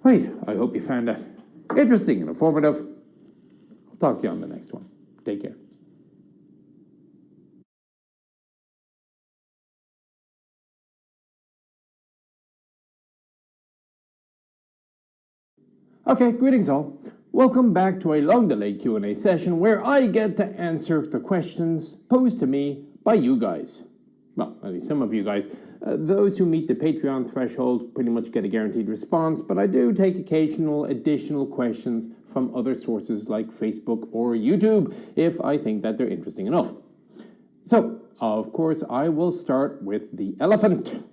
Right, I hope you found that interesting and informative. I'll talk to you on the next one. Take care. Okay, greetings all. Welcome back to a long-delayed Q&A session where I get to answer the questions posed to me by you guys. Well, at least some of you guys. Those who meet the Patreon threshold pretty much get a guaranteed response, but I do take occasional additional questions from other sources like Facebook or YouTube if I think that they're interesting enough. So, of course, I will start with the elephant.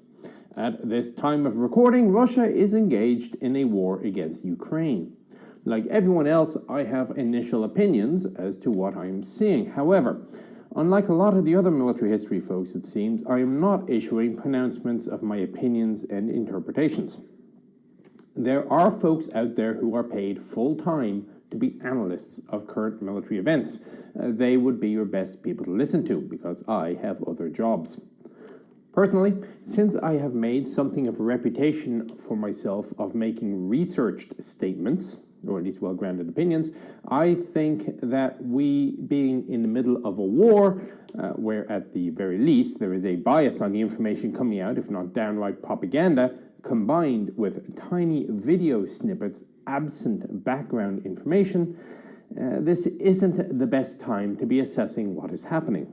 At this time of recording, Russia is engaged in a war against Ukraine. Like everyone else, I have initial opinions as to what I'm seeing. However, unlike a lot of the other military history folks, it seems, I am not issuing pronouncements of my opinions and interpretations. There are folks out there who are paid full-time to be analysts of current military events. They would be your best people to listen to because I have other jobs. Personally, since I have made something of a reputation for myself of making researched statements, or at least well-grounded opinions, I think that we being in the middle of a war, where at the very least there is a bias on the information coming out, if not downright propaganda, combined with tiny video snippets absent background information, this isn't the best time to be assessing what is happening.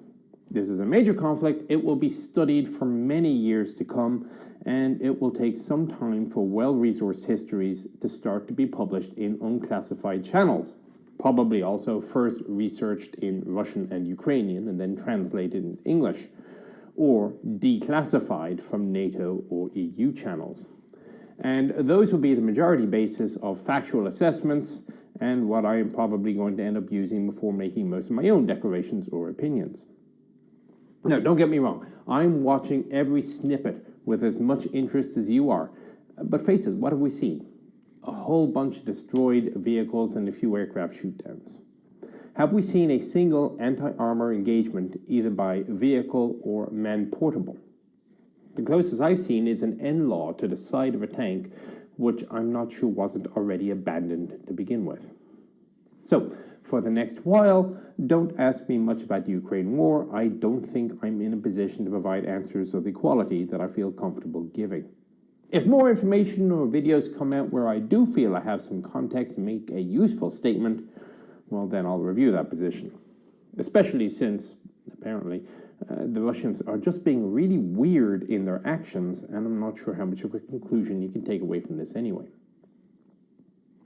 This is a major conflict. It will be studied for many years to come, and it will take some time for well-resourced histories to start to be published in unclassified channels, probably also first researched in Russian and Ukrainian and then translated in English. or declassified from NATO or EU channels. And those will be the majority basis of factual assessments and what I am probably going to end up using before making most of my own declarations or opinions. Now, don't get me wrong, I'm watching every snippet with as much interest as you are. But face it, what have we seen? A whole bunch of destroyed vehicles and a few aircraft shootdowns. Have we seen a single anti-armor engagement either by vehicle or man-portable? The closest I've seen is an NLAW to the side of a tank, which I'm not sure wasn't already abandoned to begin with. So, for the next while, don't ask me much about the Ukraine war. I don't think I'm in a position to provide answers of the quality that I feel comfortable giving. If more information or videos come out where I do feel I have some context to make a useful statement, well, then I'll review that position. Especially since, apparently, the Russians are just being really weird in their actions, and I'm not sure how much of a conclusion you can take away from this anyway.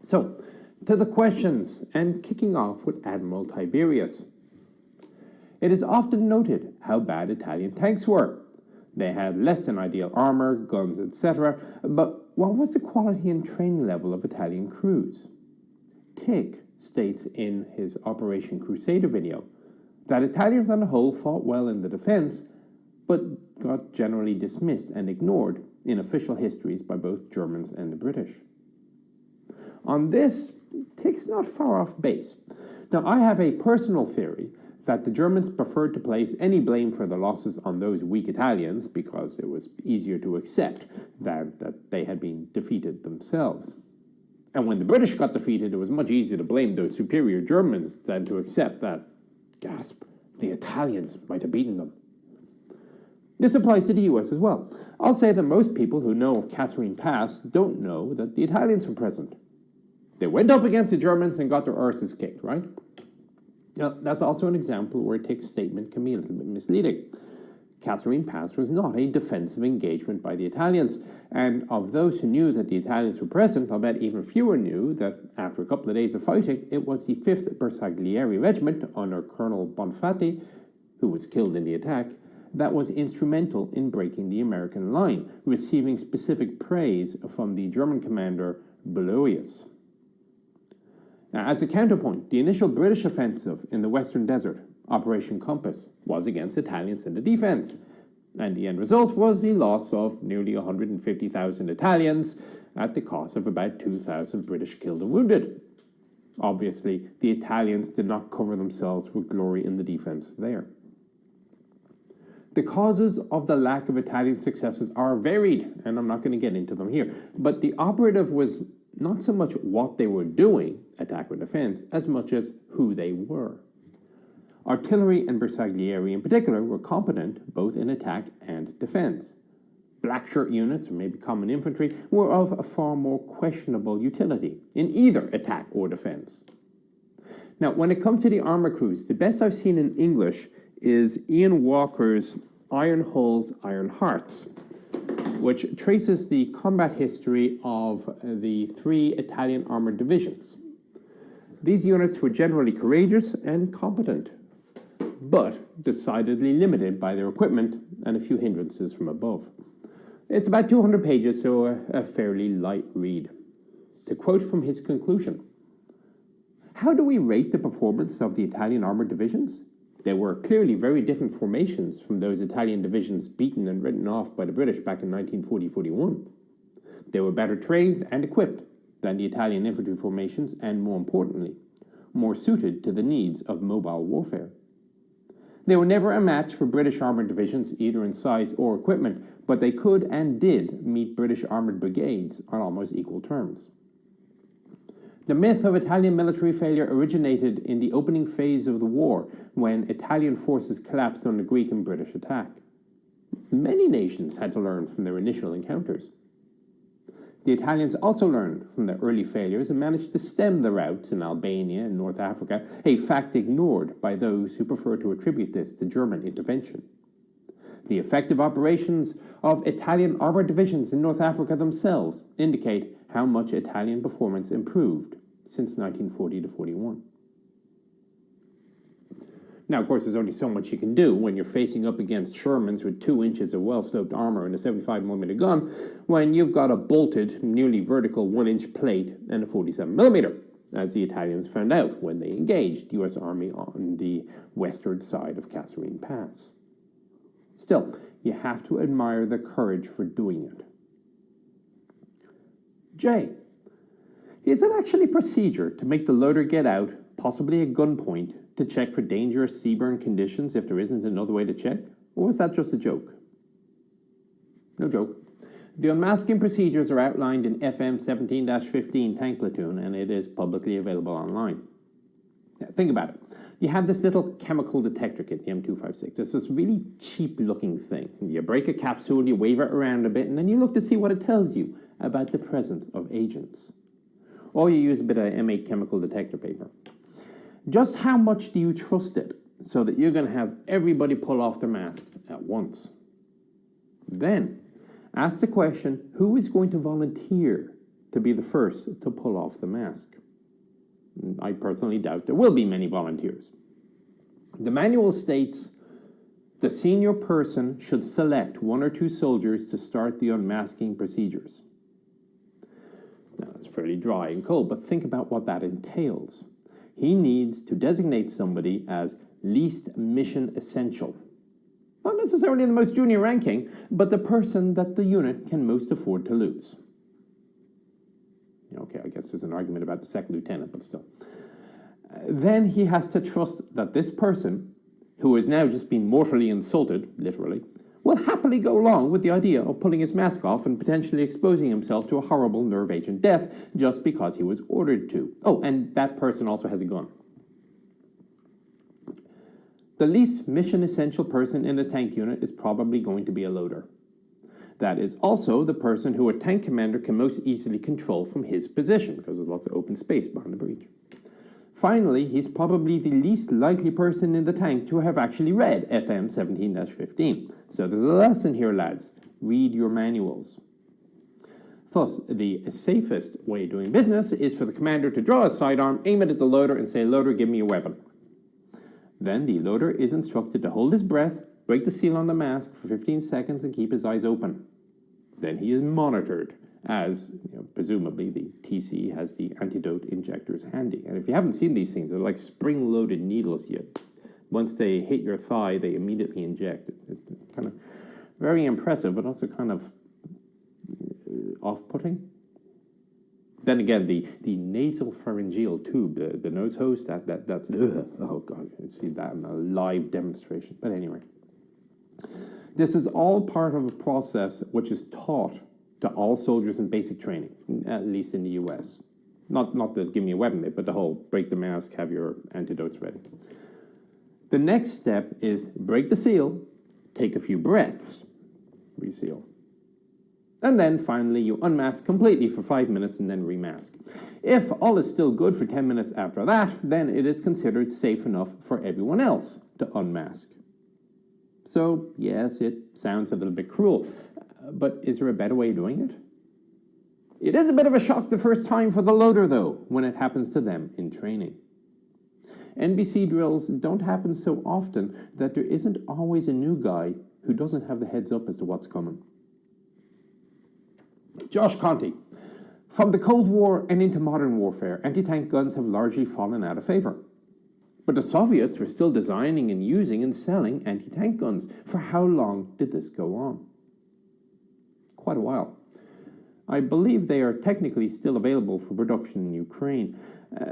So, to the questions, and kicking off with Admiral Tiberius. It is often noted how bad Italian tanks were. They had less than ideal armor, guns, etc., but what was the quality and training level of Italian crews? Tick states in his Operation Crusader video that Italians on the whole fought well in the defense, but got generally dismissed and ignored in official histories by both Germans and the British. On this, Tick's not far off base. Now, I have a personal theory that the Germans preferred to place any blame for the losses on those weak Italians because it was easier to accept than that they had been defeated themselves. And when the British got defeated, it was much easier to blame those superior Germans than to accept that, gasp, the Italians might have beaten them. This applies to the US as well. I'll say that most people who know of Catherine Pass don't know that the Italians were present. They went up against the Germans and got their arses kicked, right? Now, that's also an example where Tick's statement can be a little bit misleading. Catherine Pass was not a defensive engagement by the Italians, and of those who knew that the Italians were present, I'll bet even fewer knew that after a couple of days of fighting, it was the 5th Bersaglieri Regiment under Colonel Bonfatti, who was killed in the attack, that was instrumental in breaking the American line, receiving specific praise from the German commander Blerius. Now, as a counterpoint, the initial British offensive in the Western Desert, Operation Compass, was against Italians in the defense, and the end result was the loss of nearly 150,000 Italians at the cost of about 2,000 British killed and wounded. Obviously, the Italians did not cover themselves with glory in the defense there. The causes of the lack of Italian successes are varied, and I'm not going to get into them here, but the operative was not so much what they were doing, attack or defense, as much as who they were. Artillery and Bersaglieri in particular were competent both in attack and defense. Black shirt units, or maybe common infantry, were of a far more questionable utility in either attack or defense. Now, when it comes to the armor crews, the best I've seen in English is Ian Walker's Iron Hulls, Iron Hearts, which traces the combat history of the 3 Italian armored divisions. These units were generally courageous and competent, but decidedly limited by their equipment and a few hindrances from above. It's about 200 pages, so a fairly light read. To quote from his conclusion, "How do we rate the performance of the Italian armored divisions? They were clearly very different formations from those Italian divisions beaten and written off by the British back in 1940-41. They were better trained and equipped than the Italian infantry formations, and more importantly, more suited to the needs of mobile warfare. They were never a match for British armoured divisions, either in size or equipment, but they could and did meet British armoured brigades on almost equal terms. The myth of Italian military failure originated in the opening phase of the war, when Italian forces collapsed under Greek and British attack. Many nations had to learn from their initial encounters. The Italians also learned from their early failures and managed to stem the routes in Albania and North Africa, a fact ignored by those who prefer to attribute this to German intervention. The effective operations of Italian armored divisions in North Africa themselves indicate how much Italian performance improved since 1940-41. Now, of course, there's only so much you can do when you're facing up against Shermans with 2 inches of well-stoked armor and a 75mm gun, when you've got a bolted, nearly vertical 1-inch plate and a 47mm, as the Italians found out when they engaged the US Army on the western side of Kasserine Pass. Still, you have to admire the courage for doing it. J. Is it actually procedure to make the loader get out, possibly at gunpoint, to check for dangerous seaburn conditions if there isn't another way to check? Or was that just a joke? No joke. The unmasking procedures are outlined in FM 17-15 Tank Platoon, and it is publicly available online. Now, think about it. You have this little chemical detector kit, the M256. It's this really cheap-looking thing. You break a capsule, you wave it around a bit, and then you look to see what it tells you about the presence of agents. Or you use a bit of M8 chemical detector paper. Just how much do you trust it so that you're going to have everybody pull off their masks at once? Then, ask the question, who is going to volunteer to be the first to pull off the mask? I personally doubt there will be many volunteers. The manual states the senior person should select 1 or 2 soldiers to start the unmasking procedures. Now, it's fairly dry and cold, but think about what that entails. He needs to designate somebody as least mission essential. Not necessarily the most junior ranking, but the person that the unit can most afford to lose. Okay, I guess there's an argument about the second lieutenant, but still. Then he has to trust that this person, who has now just been mortally insulted, literally, will happily go along with the idea of pulling his mask off and potentially exposing himself to a horrible nerve agent death just because he was ordered to. Oh, and that person also has a gun. The least mission essential person in a tank unit is probably going to be a loader. That is also the person who a tank commander can most easily control from his position, because there's lots of open space behind the breach. Finally, he's probably the least likely person in the tank to have actually read FM 17-15. So there's a lesson here, lads. Read your manuals. Thus, the safest way of doing business is for the commander to draw a sidearm, aim it at the loader, and say, "Loader, give me a weapon." Then the loader is instructed to hold his breath, break the seal on the mask for 15 seconds, and keep his eyes open. Then he is monitored, as presumably the TC has the antidote injectors handy. And if you haven't seen these things, they're like spring-loaded needles. Once they hit your thigh, they immediately inject. It's kind of very impressive, but also kind of off-putting. Then again, the nasal pharyngeal tube, the nose hose, that's oh god, you see that in a live demonstration. But anyway, this is all part of a process which is taught to all soldiers in basic training, at least in the US. Not the give me a weapon bit, but the whole break the mask, have your antidotes ready. The next step is break the seal, take a few breaths, reseal. And then finally you unmask completely for 5 minutes and then remask. If all is still good for 10 minutes after that, then it is considered safe enough for everyone else to unmask. So, yes, it sounds a little bit cruel, but is there a better way of doing it? It is a bit of a shock the first time for the loader, though, when it happens to them in training. NBC drills don't happen so often that there isn't always a new guy who doesn't have the heads up as to what's coming. Josh Conti. From the Cold War and into modern warfare, anti-tank guns have largely fallen out of favor. But the Soviets were still designing and using and selling anti-tank guns. For how long did this go on? Quite a while. I believe they are technically still available for production in Ukraine.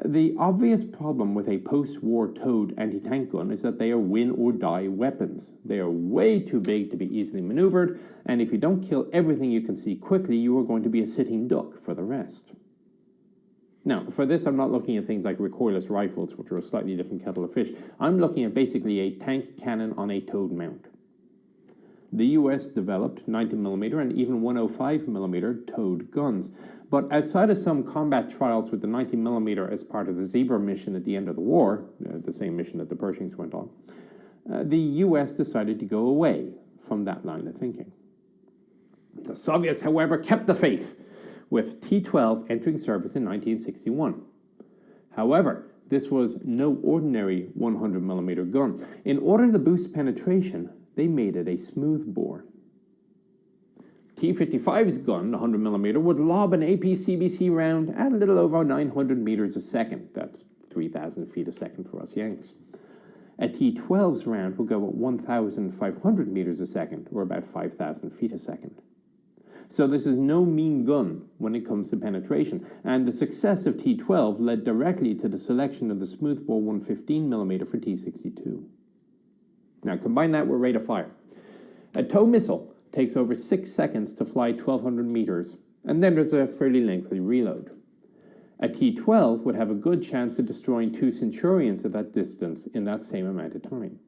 The obvious problem with a post-war towed anti-tank gun is that they are win-or-die weapons. They are way too big to be easily maneuvered, and if you don't kill everything you can see quickly, you are going to be a sitting duck for the rest. Now, for this, I'm not looking at things like recoilless rifles, which are a slightly different kettle of fish. I'm looking at basically a tank cannon on a towed mount. The US developed 90mm and even 105mm towed guns. But outside of some combat trials with the 90mm as part of the Zebra mission at the end of the war, the same mission that the Pershings went on, the US decided to go away from that line of thinking. The Soviets, however, kept the faith, with T-12 entering service in 1961. However, this was no ordinary 100mm gun. In order to boost penetration, they made it a smoothbore. T-55's gun, the 100mm, would lob an APCBC round at a little over 900 meters a second. That's 3,000 feet a second for us Yanks. A T-12's round will go at 1,500 meters a second, or about 5,000 feet a second. So this is no mean gun when it comes to penetration, and the success of T-12 led directly to the selection of the smoothbore 115mm for T-62. Now combine that with rate of fire. A TOW missile takes over 6 seconds to fly 1,200 meters, and then there's a fairly lengthy reload. A T-12 would have a good chance of destroying 2 Centurions at that distance in that same amount of time.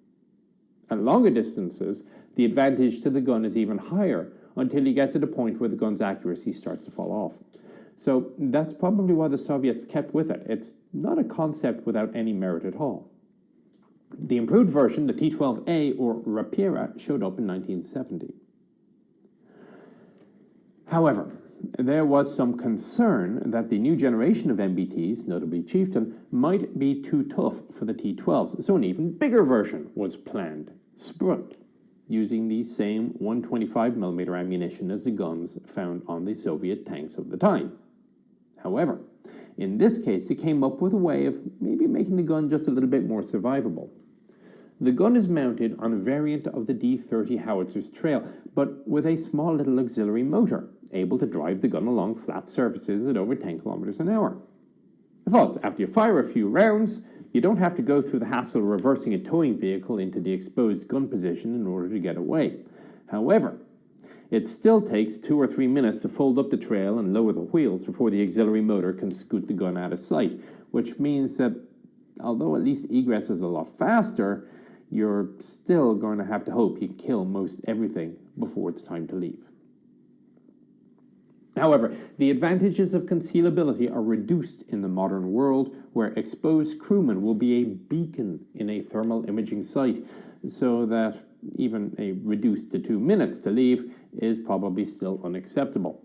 At longer distances, the advantage to the gun is even higher until you get to the point where the gun's accuracy starts to fall off. So that's probably why the Soviets kept with it. It's not a concept without any merit at all. The improved version, the T-12A or Rapira, showed up in 1970. However, there was some concern that the new generation of MBTs, notably Chieftain, might be too tough for the T-12s, so an even bigger version was planned, Sprut, using the same 125mm ammunition as the guns found on the Soviet tanks of the time. However, in this case, they came up with a way of maybe making the gun just a little bit more survivable. The gun is mounted on a variant of the D-30 Howitzer's trail, but with a small little auxiliary motor, able to drive the gun along flat surfaces at over 10 kilometers an hour. Thus, after you fire a few rounds, you don't have to go through the hassle of reversing a towing vehicle into the exposed gun position in order to get away. However, it still takes 2 or 3 minutes to fold up the trail and lower the wheels before the auxiliary motor can scoot the gun out of sight, which means that although at least egress is a lot faster, you're still going to have to hope you kill most everything before it's time to leave. However, the advantages of concealability are reduced in the modern world, where exposed crewmen will be a beacon in a thermal imaging site, so that even a reduced to 2 minutes to leave is probably still unacceptable.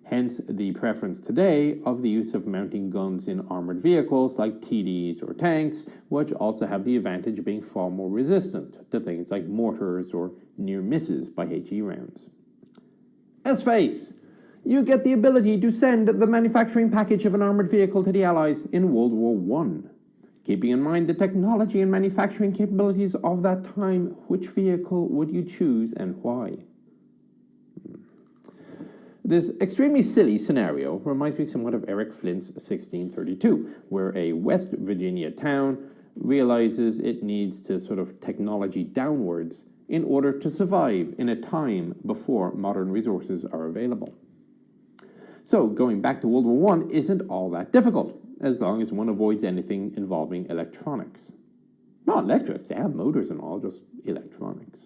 Hence the preference today of the use of mounting guns in armored vehicles like TDs or tanks, which also have the advantage of being far more resistant to things like mortars or near misses by HE rounds. S-Face! You get the ability to send the manufacturing package of an armored vehicle to the Allies in World War I. Keeping in mind the technology and manufacturing capabilities of that time, which vehicle would you choose and why? This extremely silly scenario reminds me somewhat of Eric Flint's 1632, where a West Virginia town realizes it needs to sort of technology downwards in order to survive in a time before modern resources are available. So going back to World War I isn't all that difficult, as long as one avoids anything involving electronics. Not electrics, they have motors and all, just electronics.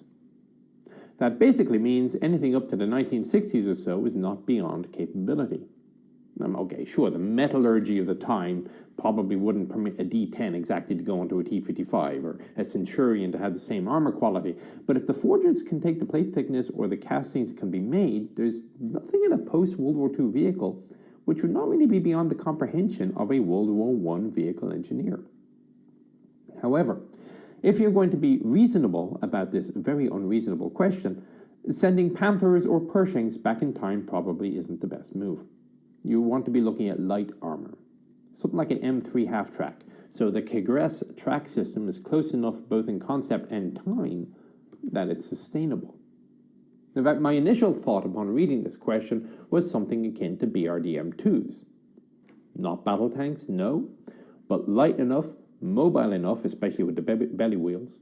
That basically means anything up to the 1960s or so is not beyond capability. Okay, sure, the metallurgy of the time probably wouldn't permit a D-10 exactly to go onto a T-55 or a Centurion to have the same armor quality, but if the forges can take the plate thickness or the castings can be made, there's nothing in a post-World War II vehicle which would not really be beyond the comprehension of a World War I vehicle engineer. However, if you're going to be reasonable about this very unreasonable question, sending Panthers or Pershings back in time probably isn't the best move. You want to be looking at light armor, something like an M3 half-track, so the Kegress track system is close enough both in concept and time that it's sustainable. In fact, my initial thought upon reading this question was something akin to BRDM-2s. Not battle tanks, no, but light enough, mobile enough, especially with the belly wheels,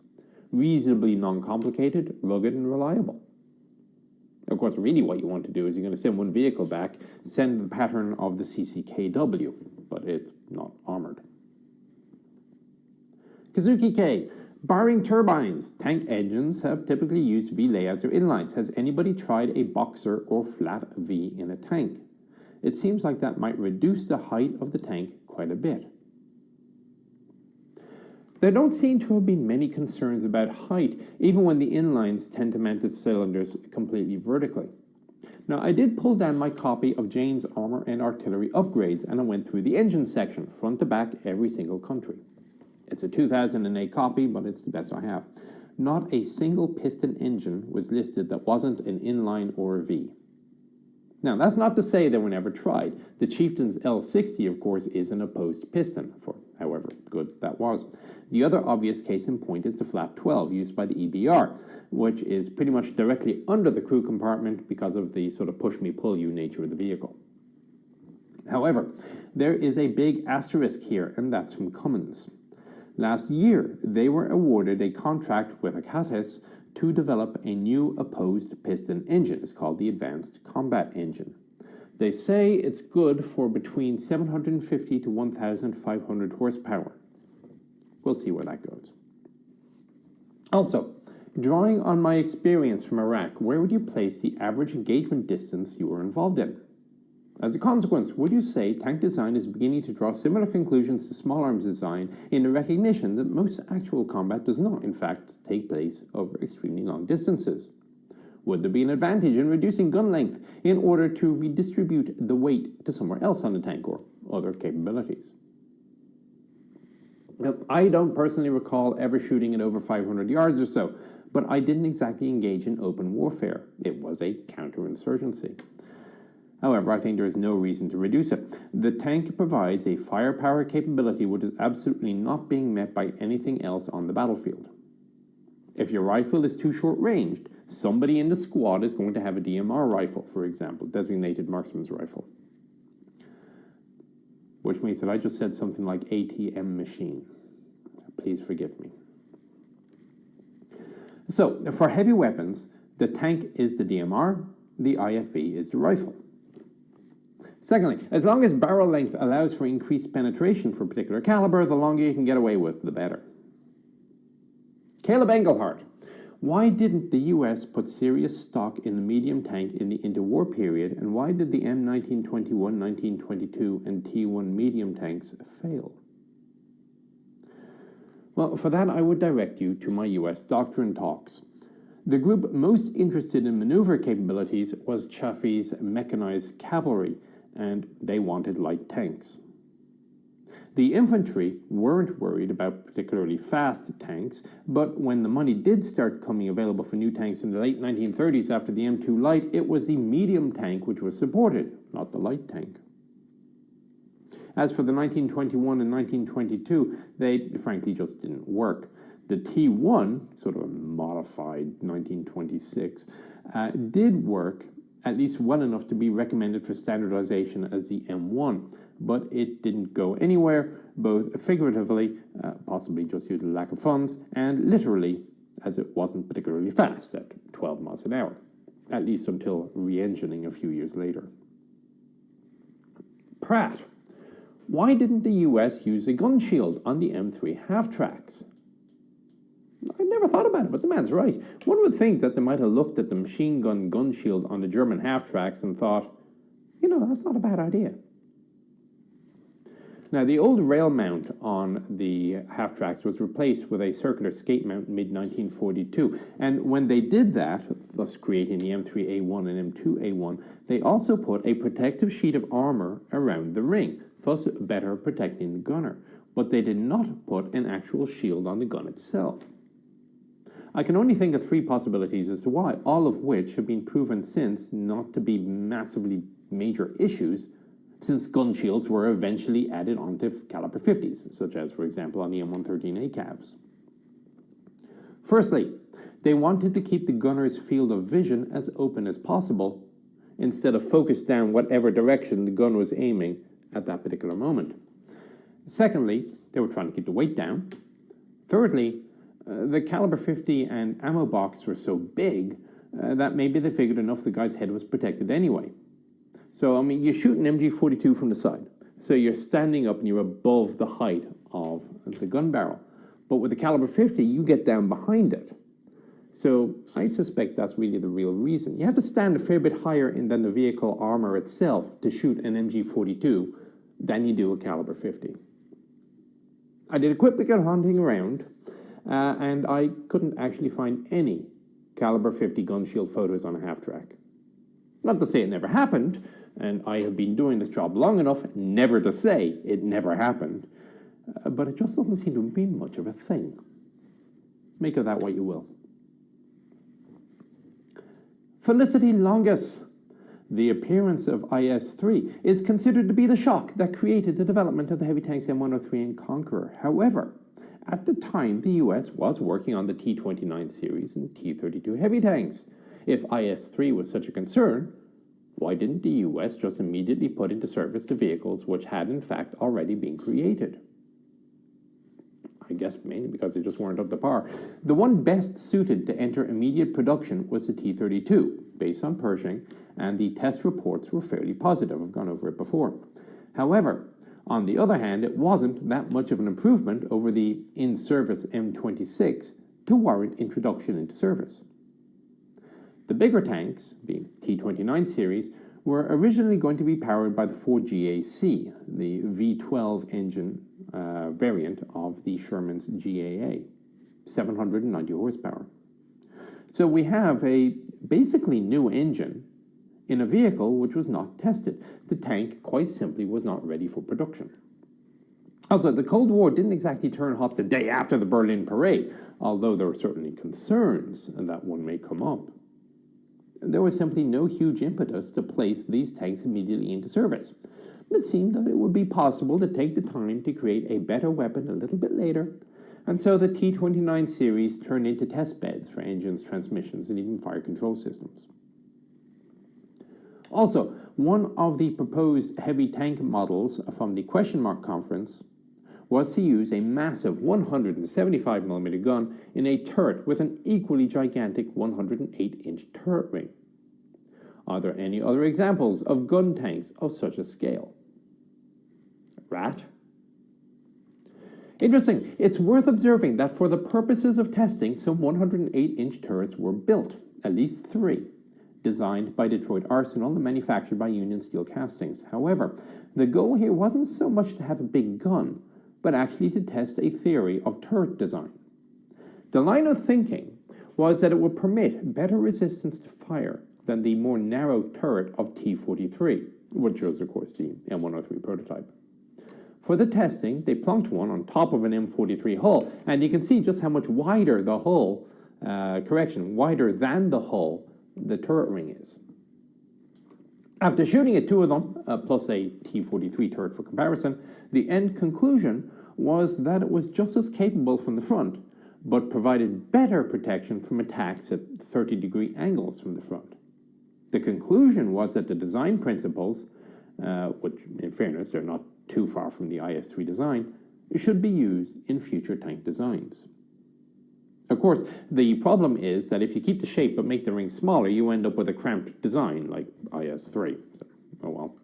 reasonably non-complicated, rugged, and reliable. Of course, really what you want to do is you're going to send one vehicle back, send the pattern of the CCKW, but it's not armored. Kazuki K. Barring turbines, tank engines have typically used V layouts or inlines. Has anybody tried a boxer or flat V in a tank? It seems like that might reduce the height of the tank quite a bit. There don't seem to have been many concerns about height, even when the inlines tend to mount its cylinders completely vertically. Now, I did pull down my copy of Jane's Armor and Artillery Upgrades, and I went through the engine section, front to back, every single country. It's a 2008 copy, but it's the best I have. Not a single piston engine was listed that wasn't an inline or a V. Now, that's not to say they were never tried. The Chieftain's L60, of course, is an opposed piston, for however good that was. The other obvious case in point is the flap 12 used by the EBR, which is pretty much directly under the crew compartment because of the sort of push-me-pull-you nature of the vehicle. However, there is a big asterisk here, and that's from Cummins. Last year, they were awarded a contract with Acatis to develop a new opposed piston engine. It's called the Advanced Combat Engine. They say it's good for between 750 to 1,500 horsepower. We'll see where that goes. Also, drawing on my experience from Iraq, where would you place the average engagement distance you were involved in? As a consequence, would you say tank design is beginning to draw similar conclusions to small arms design in the recognition that most actual combat does not, in fact, take place over extremely long distances? Would there be an advantage in reducing gun length in order to redistribute the weight to somewhere else on the tank or other capabilities? Now, I don't personally recall ever shooting at over 500 yards or so, but I didn't exactly engage in open warfare. It was a counterinsurgency. However, I think there is no reason to reduce it. The tank provides a firepower capability which is absolutely not being met by anything else on the battlefield. If your rifle is too short-ranged, somebody in the squad is going to have a DMR rifle, for example, designated marksman's rifle. Which means that I just said something like ATM machine. Please forgive me. So, for heavy weapons, the tank is the DMR, the IFV is the rifle. Secondly, as long as barrel length allows for increased penetration for a particular caliber, the longer you can get away with, the better. Caleb Engelhardt, why didn't the US put serious stock in the medium tank in the interwar period, and why did the M1921, 1922, and T1 medium tanks fail? Well, for that I would direct you to my US doctrine talks. The group most interested in maneuver capabilities was Chaffee's mechanized cavalry, and they wanted light tanks. The infantry weren't worried about particularly fast tanks, but when the money did start coming available for new tanks in the late 1930s after the M2 Light, it was the medium tank which was supported, not the light tank. As for the 1921 and 1922, they frankly just didn't work. The T1, sort of a modified 1926, did work at least well enough to be recommended for standardization as the M1, but it didn't go anywhere, both figuratively, possibly just due to the lack of funds, and literally, as it wasn't particularly fast at 12 miles an hour, at least until re-engineering a few years later. Pratt, why didn't the US use a gun shield on the M3 half-tracks? I never thought about it, but the man's right. One would think that they might have looked at the machine gun shield on the German half-tracks and thought, you know, that's not a bad idea. Now, the old rail mount on the half-tracks was replaced with a circular skate mount in mid-1942. And when they did that, thus creating the M3A1 and M2A1, they also put a protective sheet of armor around the ring, thus better protecting the gunner. But they did not put an actual shield on the gun itself. I can only think of three possibilities as to why, all of which have been proven since not to be massively major issues, since gun shields were eventually added onto caliber 50s, such as, for example, on the M113A calves. Firstly, they wanted to keep the gunner's field of vision as open as possible, instead of focused down whatever direction the gun was aiming at that particular moment. Secondly, they were trying to keep the weight down. Thirdly, the caliber 50 and ammo box were so big that maybe they figured enough the guy's head was protected anyway. So, I mean, you shoot an MG42 from the side. So you're standing up and you're above the height of the gun barrel. But with the caliber 50, you get down behind it. So I suspect that's really the real reason. You have to stand a fair bit higher than the vehicle armor itself to shoot an MG42 than you do a caliber 50. I did a quick bit of hunting around, and I couldn't actually find any caliber 50 gun shield photos on a half-track. Not to say it never happened, and I have been doing this job long enough never to say it never happened, but it just doesn't seem to have been much of a thing. Make of that what you will. Felicity Longus. The appearance of IS-3 is considered to be the shock that created the development of the heavy tanks M103 and Conqueror. However, at the time, the US was working on the T-29 series and T-32 heavy tanks. If IS-3 was such a concern, why didn't the US just immediately put into service the vehicles which had in fact already been created? I guess mainly because they just weren't up to par. The one best suited to enter immediate production was the T-32, based on Pershing, and the test reports were fairly positive. I've gone over it before. However, on the other hand, it wasn't that much of an improvement over the in-service M26 to warrant introduction into service. The bigger tanks, the T-29 series, were originally going to be powered by the Ford GAC, the V12 engine variant of the Sherman's GAA, 790 horsepower. So we have a basically new engine in a vehicle which was not tested. The tank, quite simply, was not ready for production. Also, the Cold War didn't exactly turn hot the day after the Berlin Parade, although there were certainly concerns that one may come up. There was simply no huge impetus to place these tanks immediately into service. It seemed that it would be possible to take the time to create a better weapon a little bit later, and so the T-29 series turned into test beds for engines, transmissions, and even fire control systems. Also, one of the proposed heavy tank models from the Question Mark Conference was to use a massive 175mm gun in a turret with an equally gigantic 108-inch turret ring. Are there any other examples of gun tanks of such a scale? Rat? Interesting. It's worth observing that for the purposes of testing, some 108-inch turrets were built, at least 3, designed by Detroit Arsenal and manufactured by Union Steel Castings. However, the goal here wasn't so much to have a big gun, but actually to test a theory of turret design. The line of thinking was that it would permit better resistance to fire than the more narrow turret of T-43, which was, of course, the M103 prototype. For the testing, they plunked one on top of an M43 hull, and you can see just how much wider the hull, wider than the hull, the turret ring is. After shooting at 2 of them, plus a T-43 turret for comparison, the end conclusion was that it was just as capable from the front, but provided better protection from attacks at 30-degree angles from the front. The conclusion was that the design principles, which in fairness they're not too far from the IS-3 design, should be used in future tank designs. Of course, the problem is that if you keep the shape but make the ring smaller, you end up with a cramped design like IS-3. So, oh well.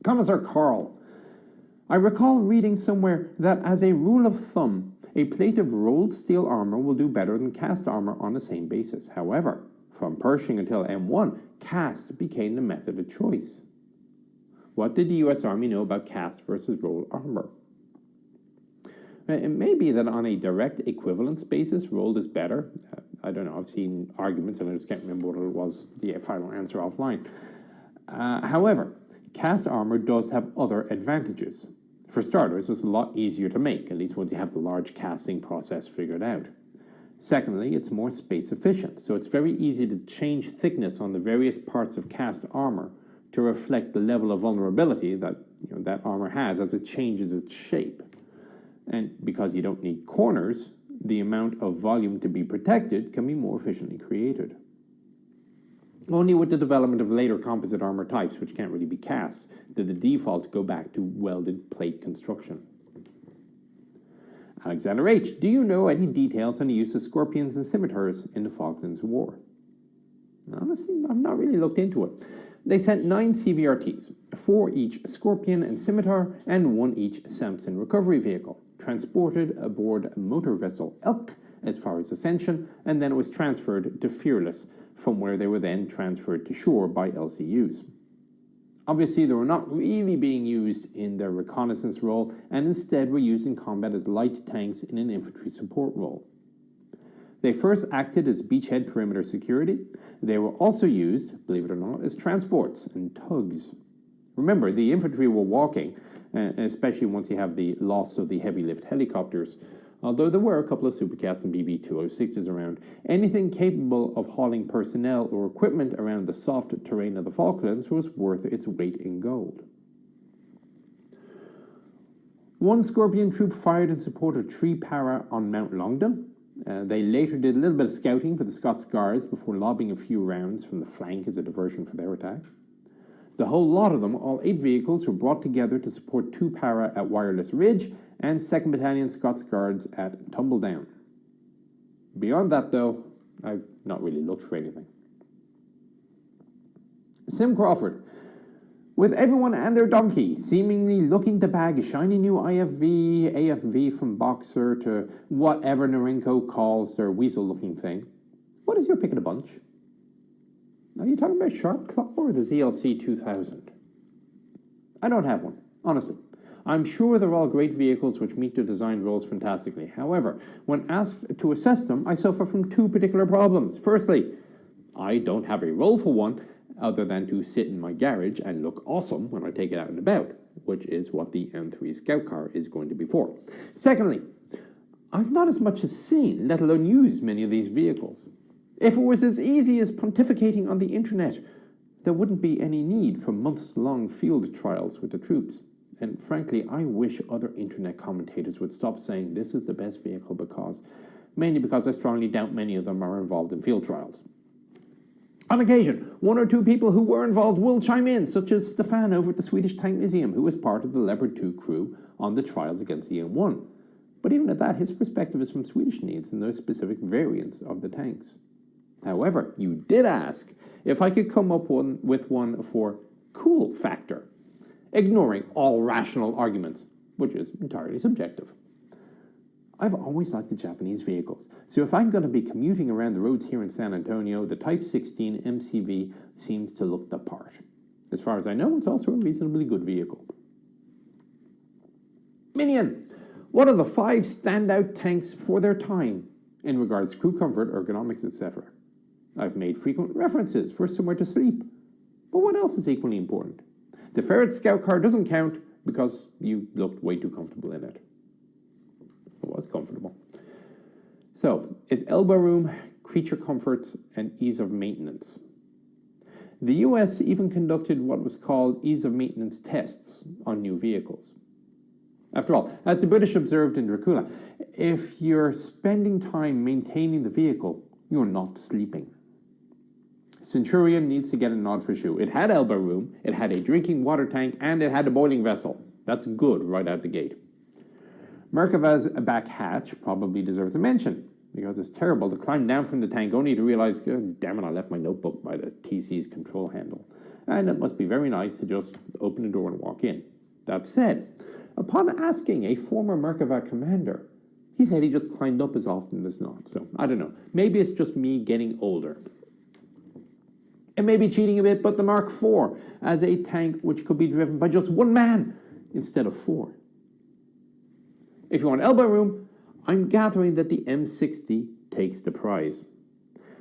Commissar Carl. I recall reading somewhere that as a rule of thumb, a plate of rolled steel armor will do better than cast armor on the same basis. However, from Pershing until M1, cast became the method of choice. What did the US Army know about cast versus rolled armor? It may be that on a direct equivalence basis, rolled is better. I don't know, I've seen arguments and I just can't remember what it was, the final answer offline. However, cast armor does have other advantages. For starters, it's a lot easier to make, at least once you have the large casting process figured out. Secondly, it's more space efficient, so it's very easy to change thickness on the various parts of cast armor to reflect the level of vulnerability that that armor has as it changes its shape. And because you don't need corners, the amount of volume to be protected can be more efficiently created. Only with the development of later composite armor types, which can't really be cast, did the default go back to welded plate construction. Alexander H., do you know any details on the use of scorpions and scimitars in the Falklands War? Honestly, I've not really looked into it. They sent 9 CVRTs, 4 each Scorpion and Scimitar, and 1 each Samson recovery vehicle, transported aboard motor vessel Elk as far as Ascension, and then it was transferred to Fearless, from where they were then transferred to shore by LCUs. Obviously, they were not really being used in their reconnaissance role, and instead were used in combat as light tanks in an infantry support role. They first acted as beachhead perimeter security. They were also used, believe it or not, as transports and tugs. Remember, the infantry were walking, especially once you have the loss of the heavy lift helicopters. Although there were a couple of Supercats and BB-206s around, anything capable of hauling personnel or equipment around the soft terrain of the Falklands was worth its weight in gold. One Scorpion troop fired in support of Tree Para on Mount Longdon. They later did a little bit of scouting for the Scots Guards before lobbing a few rounds from the flank as a diversion for their attack. The whole lot of them, all 8 vehicles, were brought together to support 2 Para at Wireless Ridge and 2nd Battalion Scots Guards at Tumbledown. Beyond that, though, I've not really looked for anything. Sim Crawford. With everyone and their donkey seemingly looking to bag a shiny new IFV, AFV from Boxer to whatever Norinco calls their weasel-looking thing, what is your pick of the bunch? Are you talking about Sharp Claw or the ZLC 2000? I don't have one, honestly. I'm sure they're all great vehicles which meet their design roles fantastically. However, when asked to assess them, I suffer from 2 particular problems. Firstly, I don't have a role for one, other than to sit in my garage and look awesome when I take it out and about, which is what the M3 Scout Car is going to be for. Secondly, I've not as much as seen, let alone used, many of these vehicles. If it was as easy as pontificating on the internet, there wouldn't be any need for months-long field trials with the troops. And frankly, I wish other internet commentators would stop saying this is the best vehicle mainly because I strongly doubt many of them are involved in field trials. On occasion, 1 or 2 people who were involved will chime in, such as Stefan over at the Swedish Tank Museum, who was part of the Leopard 2 crew on the trials against the M1. But even at that, his perspective is from Swedish needs and those specific variants of the tanks. However, you did ask if I could come up with one for cool factor, ignoring all rational arguments, which is entirely subjective. I've always liked the Japanese vehicles, so if I'm going to be commuting around the roads here in San Antonio, the Type 16 MCV seems to look the part. As far as I know, it's also a reasonably good vehicle. Minion, what are the 5 standout tanks for their time in regards to crew comfort, ergonomics, etc.? I've made frequent references for somewhere to sleep, but what else is equally important? The Ferret Scout Car doesn't count because you looked way too comfortable in it. It was comfortable. So, it's elbow room, creature comforts, and ease of maintenance. The US even conducted what was called ease of maintenance tests on new vehicles. After all, as the British observed in Dracula, if you're spending time maintaining the vehicle, you're not sleeping. Centurion needs to get a nod for shoe. It had elbow room, it had a drinking water tank, and it had a boiling vessel. That's good right out the gate. Merkava's back hatch probably deserves a mention, because it's terrible to climb down from the tank only to realize, God damn it, I left my notebook by the TC's control handle. And it must be very nice to just open the door and walk in. That said, upon asking a former Merkava commander, he said he just climbed up as often as not. So, I don't know. Maybe it's just me getting older. It may be cheating a bit, but the Mark IV as a tank which could be driven by just 1 man instead of 4. If you want elbow room, I'm gathering that the M60 takes the prize.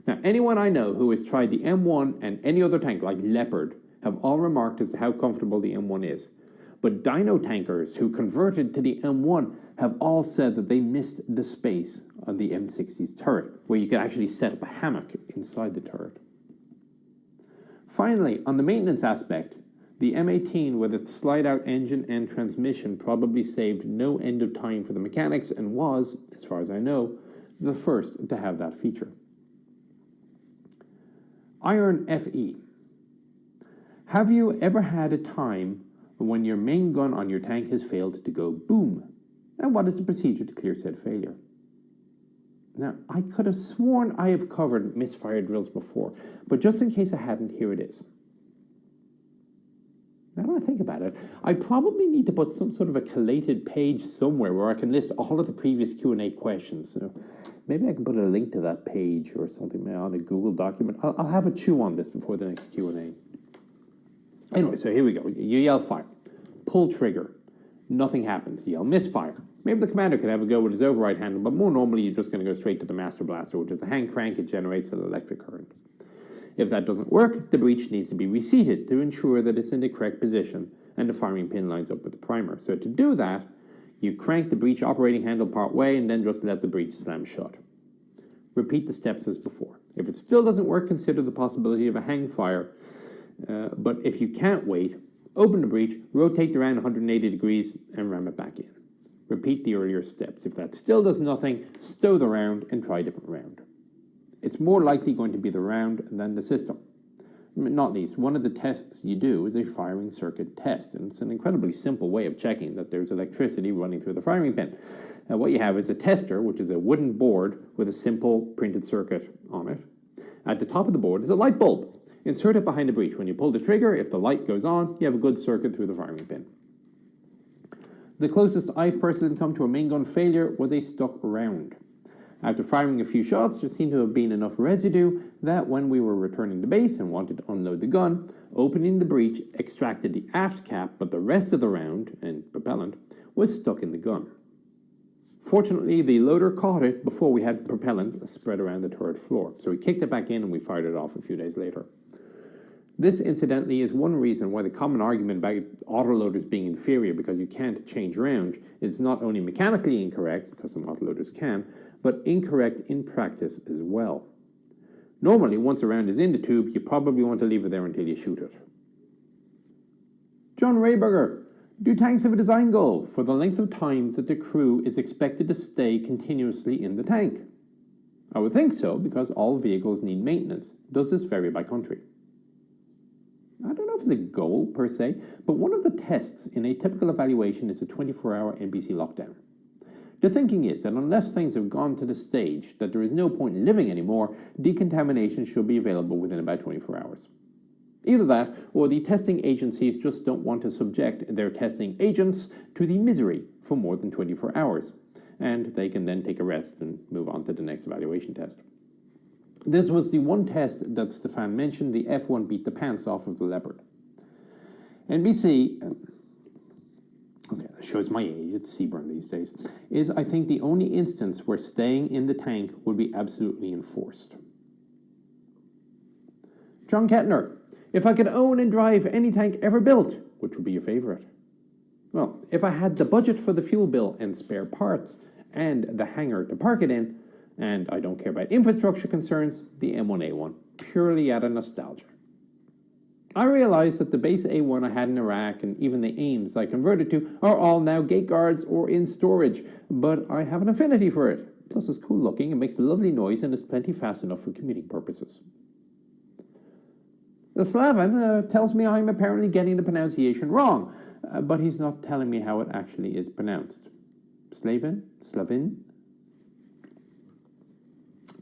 Now, anyone I know who has tried the M1 and any other tank like Leopard have all remarked as to how comfortable the M1 is. But dyno tankers who converted to the M1 have all said that they missed the space on the M60's turret, where you could actually set up a hammock inside the turret. Finally, on the maintenance aspect, the M18 with its slide-out engine and transmission probably saved no end of time for the mechanics and was, as far as I know, the first to have that feature. Iron FE. Have you ever had a time when your main gun on your tank has failed to go boom? And what is the procedure to clear said failure? Now, I could have sworn I have covered misfire drills before, but just in case I hadn't, here it is. Now that I think about it, I probably need to put some sort of a collated page somewhere where I can list all of the previous Q&A questions. So maybe I can put a link to that page or something on a Google document. I'll have a chew on this before the next Q&A. Anyway, so here we go. You yell fire. Pull trigger. Nothing happens. You yell misfire. Maybe the commander could have a go with his override handle, but more normally you're just going to go straight to the master blaster, which is a hand crank. It generates an electric current. If that doesn't work, the breech needs to be reseated to ensure that it's in the correct position and the firing pin lines up with the primer. So to do that, you crank the breech operating handle part way and then just let the breech slam shut. Repeat the steps as before. If it still doesn't work, consider the possibility of a hang fire. But if you can't wait, open the breech, rotate the round 180 degrees, and ram it back in. Repeat the earlier steps. If that still does nothing, stow the round and try a different round. It's more likely going to be the round than the system. Not least, one of the tests you do is a firing circuit test, and it's an incredibly simple way of checking that there's electricity running through the firing pin. What you have is a tester, which is a wooden board with a simple printed circuit on it. At the top of the board is a light bulb. Insert it behind the breech. When you pull the trigger, if the light goes on, you have a good circuit through the firing pin. The closest I've personally come to a main gun failure was a stuck round. After firing a few shots, there seemed to have been enough residue that when we were returning to base and wanted to unload the gun, opening the breech extracted the aft cap, but the rest of the round and propellant was stuck in the gun. Fortunately, the loader caught it before we had propellant spread around the turret floor, so we kicked it back in and we fired it off a few days later. This, incidentally, is one reason why the common argument about autoloaders being inferior because you can't change round is not only mechanically incorrect, because some autoloaders can, but incorrect in practice as well. Normally, once a round is in the tube, you probably want to leave it there until you shoot it. John Rayburger, do tanks have a design goal for the length of time that the crew is expected to stay continuously in the tank? I would think so, because all vehicles need maintenance. Does this vary by country? I don't know if it's a goal per se, but one of the tests in a typical evaluation is a 24-hour NBC lockdown. The thinking is that unless things have gone to the stage that there is no point in living anymore, decontamination should be available within about 24 hours. Either that, or the testing agencies just don't want to subject their testing agents to the misery for more than 24 hours, and they can then take a rest and move on to the next evaluation test. This was the one test that Stefan mentioned. The F1 beat the pants off of the Leopard. NBC, okay, that shows my age, it's Seaburn these days, is, I think, the only instance where staying in the tank would be absolutely enforced. John Kettner, if I could own and drive any tank ever built, which would be your favorite? Well, if I had the budget for the fuel bill and spare parts, and the hangar to park it in, and I don't care about infrastructure concerns, the M1A1, purely out of nostalgia. I realize that the base A1 I had in Iraq and even the AIMs I converted to are all now gate guards or in storage, but I have an affinity for it. Plus it's cool looking, it makes a lovely noise, and is plenty fast enough for commuting purposes. The Slaven tells me I'm apparently getting the pronunciation wrong, but he's not telling me how it actually is pronounced. Slavin?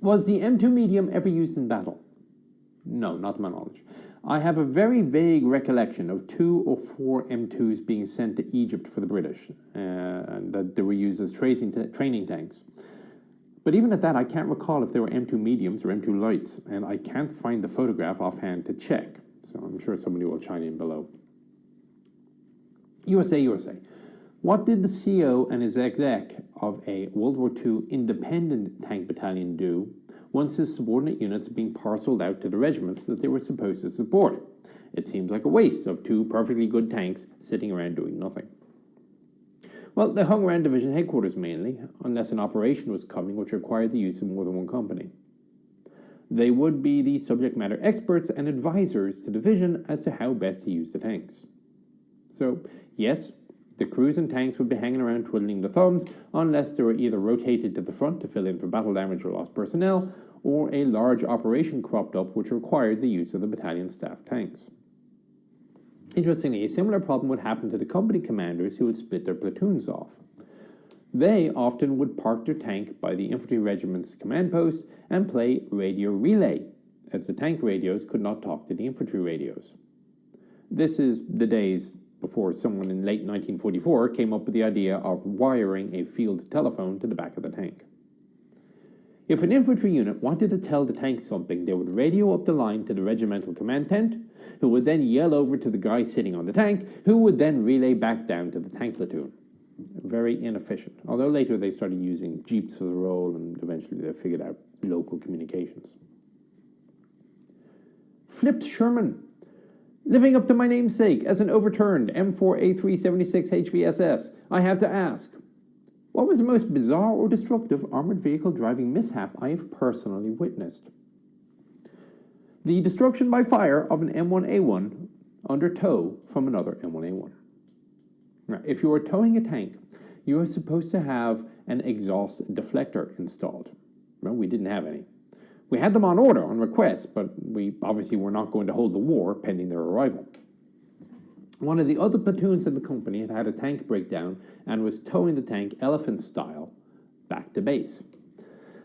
Was the M2 medium ever used in battle? No, not to my knowledge. I have a very vague recollection of 2 or 4 M2s being sent to Egypt for the British, and that they were used as training tanks. But even at that, I can't recall if they were M2 mediums or M2 lights, and I can't find the photograph offhand to check, so I'm sure somebody will chime in below. USA. What did the CO and his exec of a World War II independent tank battalion do once his subordinate units had been parceled out to the regiments that they were supposed to support? It seems like a waste of 2 perfectly good tanks sitting around doing nothing. Well, they hung around division headquarters mainly, unless an operation was coming which required the use of more than one company. They would be the subject matter experts and advisors to division as to how best to use the tanks. So, yes, the crews and tanks would be hanging around twiddling their thumbs unless they were either rotated to the front to fill in for battle damage or lost personnel, or a large operation cropped up which required the use of the battalion staff tanks. Interestingly, a similar problem would happen to the company commanders who would split their platoons off. They often would park their tank by the infantry regiment's command post and play radio relay, as the tank radios could not talk to the infantry radios. This is the days before someone in late 1944 came up with the idea of wiring a field telephone to the back of the tank. If an infantry unit wanted to tell the tank something, they would radio up the line to the regimental command tent, who would then yell over to the guy sitting on the tank, who would then relay back down to the tank platoon. Very inefficient, although later they started using jeeps for the role, and eventually they figured out local communications. Flipped Sherman. Living up to my namesake as an overturned M4A376 HVSS, I have to ask, what was the most bizarre or destructive armored vehicle driving mishap I have personally witnessed? The destruction by fire of an M1A1 under tow from another M1A1. Now, if you are towing a tank, you are supposed to have an exhaust deflector installed. Well, we didn't have any. We had them on order, on request, but we obviously were not going to hold the war pending their arrival. One of the other platoons in the company had had a tank breakdown and was towing the tank elephant style back to base.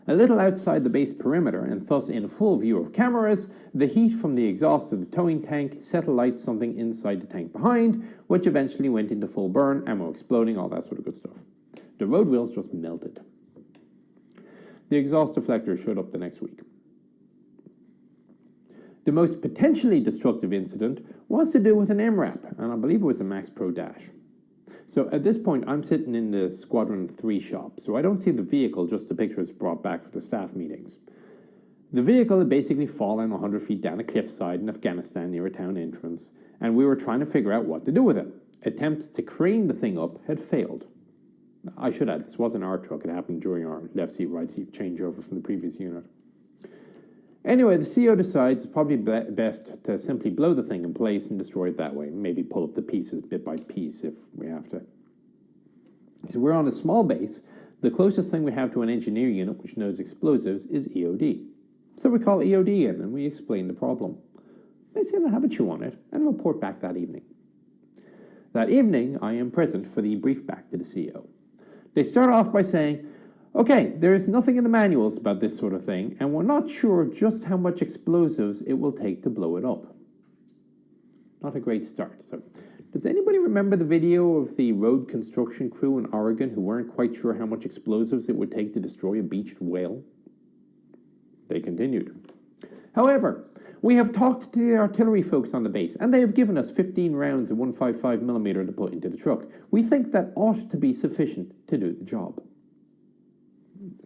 A little outside the base perimeter, and thus in full view of cameras, the heat from the exhaust of the towing tank set alight something inside the tank behind, which eventually went into full burn, ammo exploding, all that sort of good stuff. The road wheels just melted. The exhaust deflector showed up the next week. The most potentially destructive incident was to do with an MRAP, and I believe it was a Max Pro Dash. So at this point, I'm sitting in the Squadron 3 shop, so I don't see the vehicle, just the pictures brought back for the staff meetings. The vehicle had basically fallen 100 feet down a cliffside in Afghanistan near a town entrance, and we were trying to figure out what to do with it. Attempts to crane the thing up had failed. I should add, this wasn't our truck, it happened during our left seat, right seat changeover from the previous unit. Anyway, the CO decides it's probably best to simply blow the thing in place and destroy it that way. Maybe pull up the pieces bit by piece if we have to. So we're on a small base. The closest thing we have to an engineer unit which knows explosives is EOD. So we call EOD in and we explain the problem. They said I'll have a chew on it and report back that evening. That evening, I am present for the brief back to the CO. They start off by saying, okay, there is nothing in the manuals about this sort of thing, and we're not sure just how much explosives it will take to blow it up. Not a great start. So, does anybody remember the video of the road construction crew in Oregon who weren't quite sure how much explosives it would take to destroy a beached whale? They continued. However, we have talked to the artillery folks on the base, and they have given us 15 rounds of 155mm to put into the truck. We think that ought to be sufficient to do the job.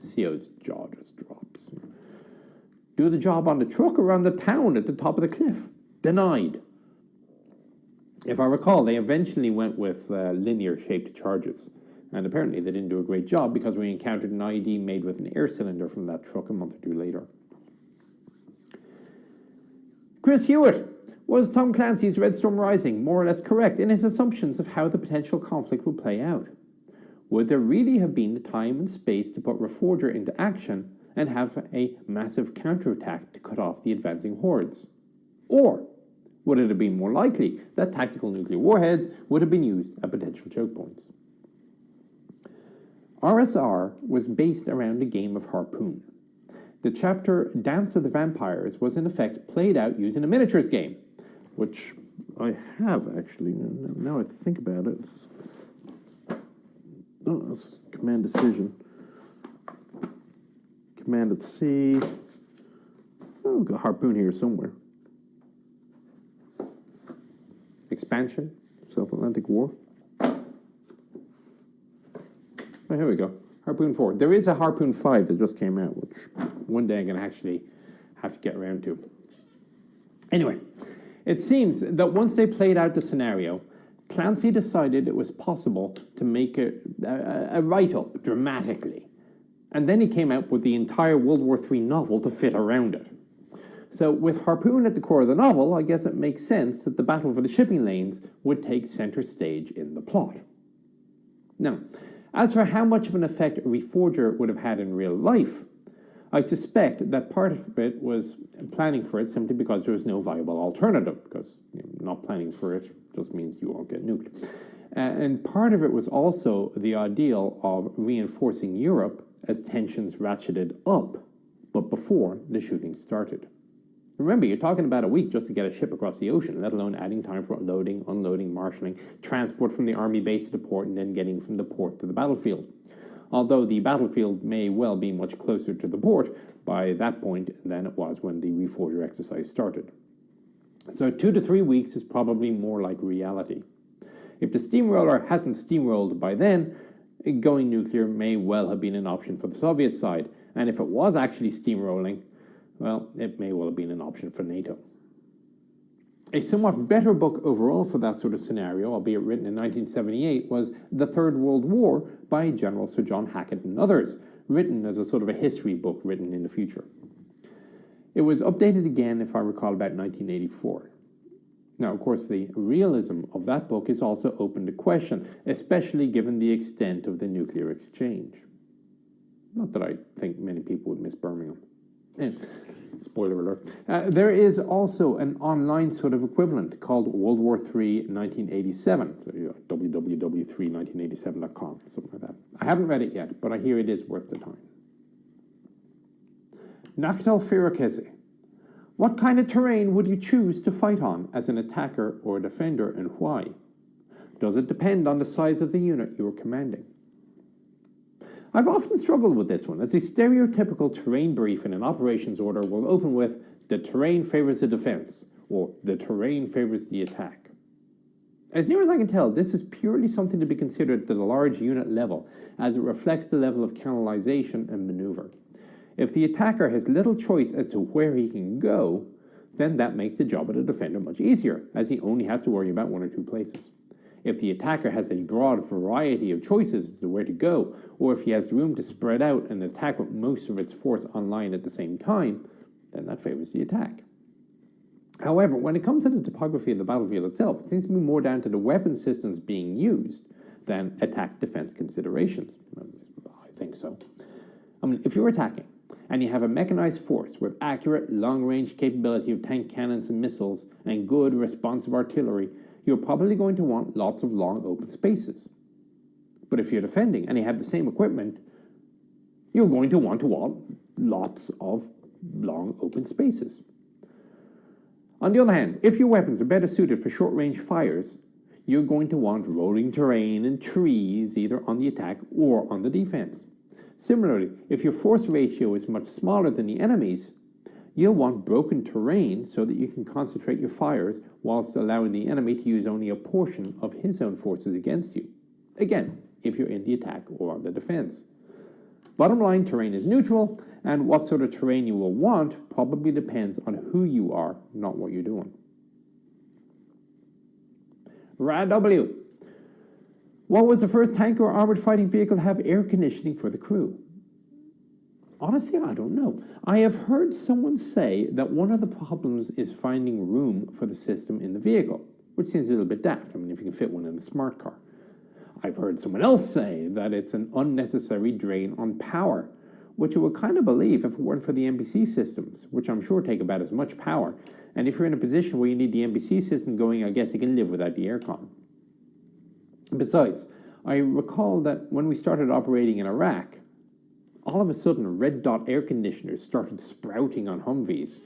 CO's jaw just drops. Do the job on the truck or on the town at the top of the cliff? Denied. If I recall, they eventually went with linear-shaped charges. And apparently they didn't do a great job because we encountered an IED made with an air cylinder from that truck a month or two later. Chris Hewitt, was Tom Clancy's Red Storm Rising more or less correct in his assumptions of how the potential conflict would play out? Would there really have been the time and space to put Reforger into action and have a massive counterattack to cut off the advancing hordes? Or would it have been more likely that tactical nuclear warheads would have been used at potential choke points? RSR was based around a game of Harpoon. The chapter Dance of the Vampires was in effect played out using a miniatures game, which I have actually, now I think about it. Oh, that's Command Decision. Command at C. Oh, we've got Harpoon here somewhere. Expansion, South Atlantic War. Oh, here we go. Harpoon 4. There is a Harpoon 5 that just came out, which one day I'm going to actually have to get around to. Anyway, it seems that once they played out the scenario, Clancy decided it was possible to make a write-up dramatically. And then he came out with the entire World War III novel to fit around it. So with Harpoon at the core of the novel, I guess it makes sense that the battle for the shipping lanes would take center stage in the plot. Now, as for how much of an effect Reforger would have had in real life, I suspect that part of it was planning for it simply because there was no viable alternative, because not planning for it just means you won't get nuked. And part of it was also the ideal of reinforcing Europe as tensions ratcheted up, but before the shooting started. Remember, you're talking about a week just to get a ship across the ocean, let alone adding time for loading, unloading, marshalling, transport from the army base to the port, and then getting from the port to the battlefield. Although the battlefield may well be much closer to the port by that point than it was when the Reforger exercise started. So 2 to 3 weeks is probably more like reality. If the steamroller hasn't steamrolled by then, going nuclear may well have been an option for the Soviet side, and if it was actually steamrolling, well, it may well have been an option for NATO. A somewhat better book overall for that sort of scenario, albeit written in 1978, was The Third World War by General Sir John Hackett and others, written as a sort of a history book written in the future. It was updated again, if I recall, about 1984. Now, of course, the realism of that book is also open to question, especially given the extent of the nuclear exchange. Not that I think many people would miss Birmingham. And, spoiler alert. There is also an online sort of equivalent called World War III 1987, so, www.31987.com, something like that. I haven't read it yet, but I hear it is worth the time. Naktal Firakese. What kind of terrain would you choose to fight on as an attacker or a defender, and why? Does it depend on the size of the unit you are commanding? I've often struggled with this one, as a stereotypical terrain brief in an operations order will open with, the terrain favors the defense, or the terrain favors the attack. As near as I can tell, this is purely something to be considered at the large unit level, as it reflects the level of canalization and maneuver. If the attacker has little choice as to where he can go, then that makes the job of the defender much easier, as he only has to worry about one or two places. If the attacker has a broad variety of choices as to where to go, or if he has room to spread out and attack with most of its force online at the same time, then that favors the attack. However, when it comes to the topography of the battlefield itself, it seems to be more down to the weapon systems being used than attack-defense considerations. I think so. I mean, if you're attacking, and you have a mechanized force with accurate, long-range capability of tank cannons and missiles, and good, responsive artillery, you're probably going to want lots of long, open spaces. But if you're defending, and you have the same equipment, you're going to want lots of long, open spaces. On the other hand, if your weapons are better suited for short-range fires, you're going to want rolling terrain and trees, either on the attack or on the defense. Similarly, if your force ratio is much smaller than the enemy's, you'll want broken terrain so that you can concentrate your fires whilst allowing the enemy to use only a portion of his own forces against you. Again, if you're in the attack or on the defense. Bottom line, terrain is neutral, and what sort of terrain you will want probably depends on who you are, not what you're doing. Rad W. What was the first tank or armored fighting vehicle to have air conditioning for the crew? Honestly, I don't know. I have heard someone say that one of the problems is finding room for the system in the vehicle, which seems a little bit daft. I mean, if you can fit one in a smart car. I've heard someone else say that it's an unnecessary drain on power, which I would kind of believe if it weren't for the NBC systems, which I'm sure take about as much power. And if you're in a position where you need the NBC system going, I guess you can live without the aircon. Besides, I recall that when we started operating in Iraq, all of a sudden red dot air conditioners started sprouting on Humvees.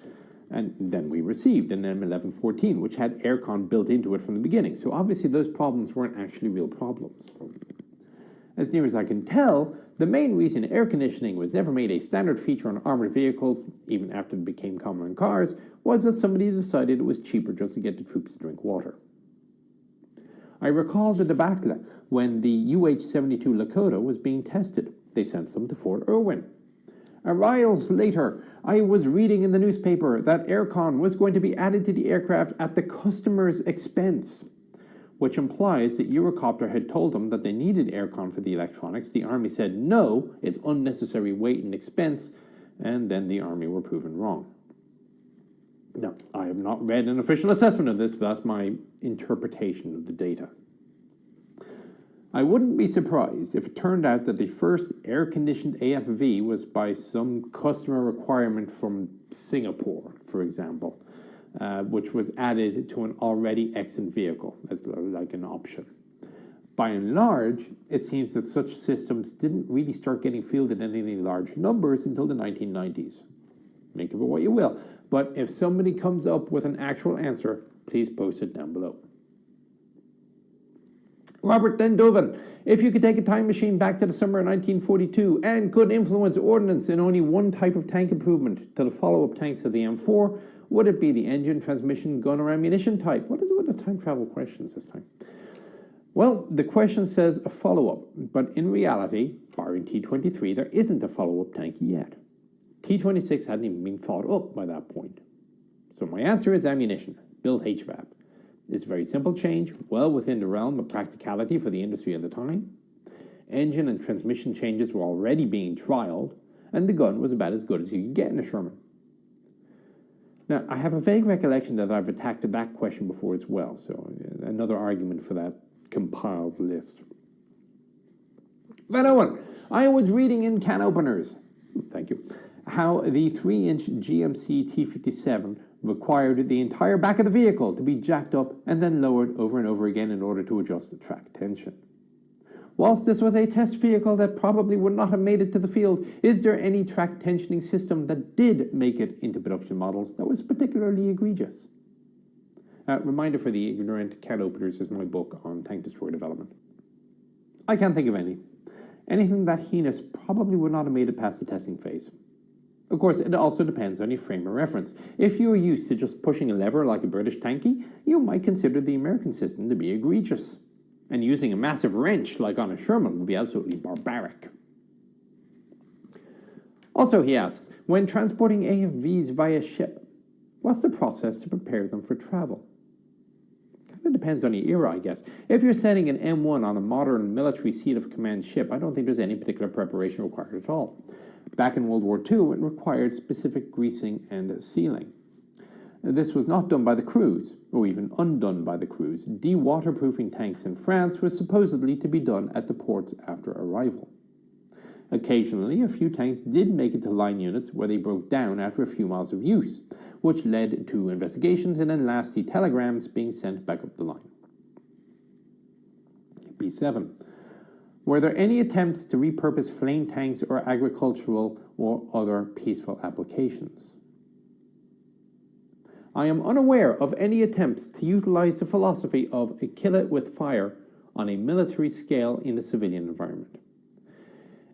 And then we received an M1114, which had aircon built into it from the beginning. So obviously those problems weren't actually real problems. As near as I can tell, the main reason air conditioning was never made a standard feature on armored vehicles, even after it became common in cars, was that somebody decided it was cheaper just to get the troops to drink water. I recall the debacle when the UH-72 Lakota was being tested. They sent some to Fort Irwin. A whiles later, I was reading in the newspaper that aircon was going to be added to the aircraft at the customer's expense, which implies that Eurocopter had told them that they needed aircon for the electronics. The Army said, no, it's unnecessary weight and expense, and then the Army were proven wrong. Now, I have not read an official assessment of this, but that's my interpretation of the data. I wouldn't be surprised if it turned out that the first air-conditioned AFV was by some customer requirement from Singapore, for example, which was added to an already excellent vehicle as like an option. By and large, it seems that such systems didn't really start getting fielded in any large numbers until the 1990s. Make of it what you will, but if somebody comes up with an actual answer, please post it down below. Robert Dendoven, if you could take a time machine back to the summer of 1942 and could influence ordnance in only one type of tank improvement to the follow-up tanks of the M4, would it be the engine, transmission, gun, or ammunition type? What is it with the time travel questions this time? Well, the question says a follow-up, but in reality, barring T-23, there isn't a follow-up tank yet. T-26 hadn't even been thought up by that point. So my answer is ammunition. build HVAP. It's a very simple change, well within the realm of practicality for the industry at the time. Engine and transmission changes were already being trialed, and the gun was about as good as you could get in a Sherman. Now, I have a vague recollection that I've attacked that question before as well, so another argument for that compiled list. Van Owen, I was reading in Can Openers, thank you, how the 3-inch GMC T57 required the entire back of the vehicle to be jacked up and then lowered over and over again in order to adjust the track tension. Whilst this was a test vehicle that probably would not have made it to the field, is there any track tensioning system that did make it into production models that was particularly egregious? Reminder for the ignorant, Can Openers is my book on tank destroyer development. I can't think of any. Anything that heinous probably would not have made it past the testing phase. Of course, it also depends on your frame of reference. If you're used to just pushing a lever like a British tanky, you might consider the American system to be egregious. And using a massive wrench like on a Sherman would be absolutely barbaric. Also, he asks, when transporting AFVs via ship, what's the process to prepare them for travel? Kind of depends on your era, I guess. If you're sending an M1 on a modern military seat of command ship, I don't think there's any particular preparation required at all. Back in World War II, it required specific greasing and sealing. This was not done by the crews, or even undone by the crews. De-waterproofing tanks in France was supposedly to be done at the ports after arrival. Occasionally, a few tanks did make it to line units where they broke down after a few miles of use, which led to investigations and then lastly telegrams being sent back up the line. B7. Were there any attempts to repurpose flame tanks or agricultural or other peaceful applications? I am unaware of any attempts to utilize the philosophy of a kill it with fire on a military scale in the civilian environment.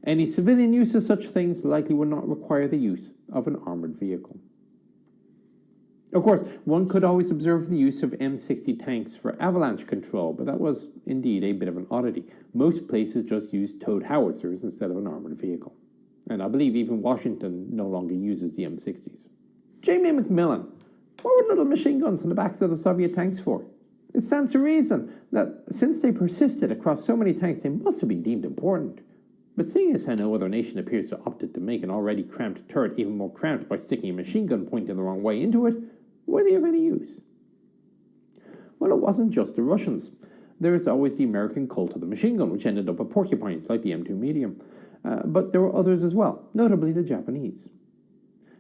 Any civilian use of such things likely would not require the use of an armored vehicle. Of course, one could always observe the use of M60 tanks for avalanche control, but that was indeed a bit of an oddity. Most places just use towed howitzers instead of an armored vehicle. And I believe even Washington no longer uses the M60s. Jamie McMillan, what were little machine guns on the backs of the Soviet tanks for? It stands to reason that since they persisted across so many tanks, they must have been deemed important. But seeing as how no other nation appears to have opted to make an already cramped turret even more cramped by sticking a machine gun pointing the wrong way into it, were they of any use? Well, it wasn't just the Russians. There is always the American cult of the machine gun, which ended up at porcupines like the M2 Medium. But there were others as well, notably the Japanese.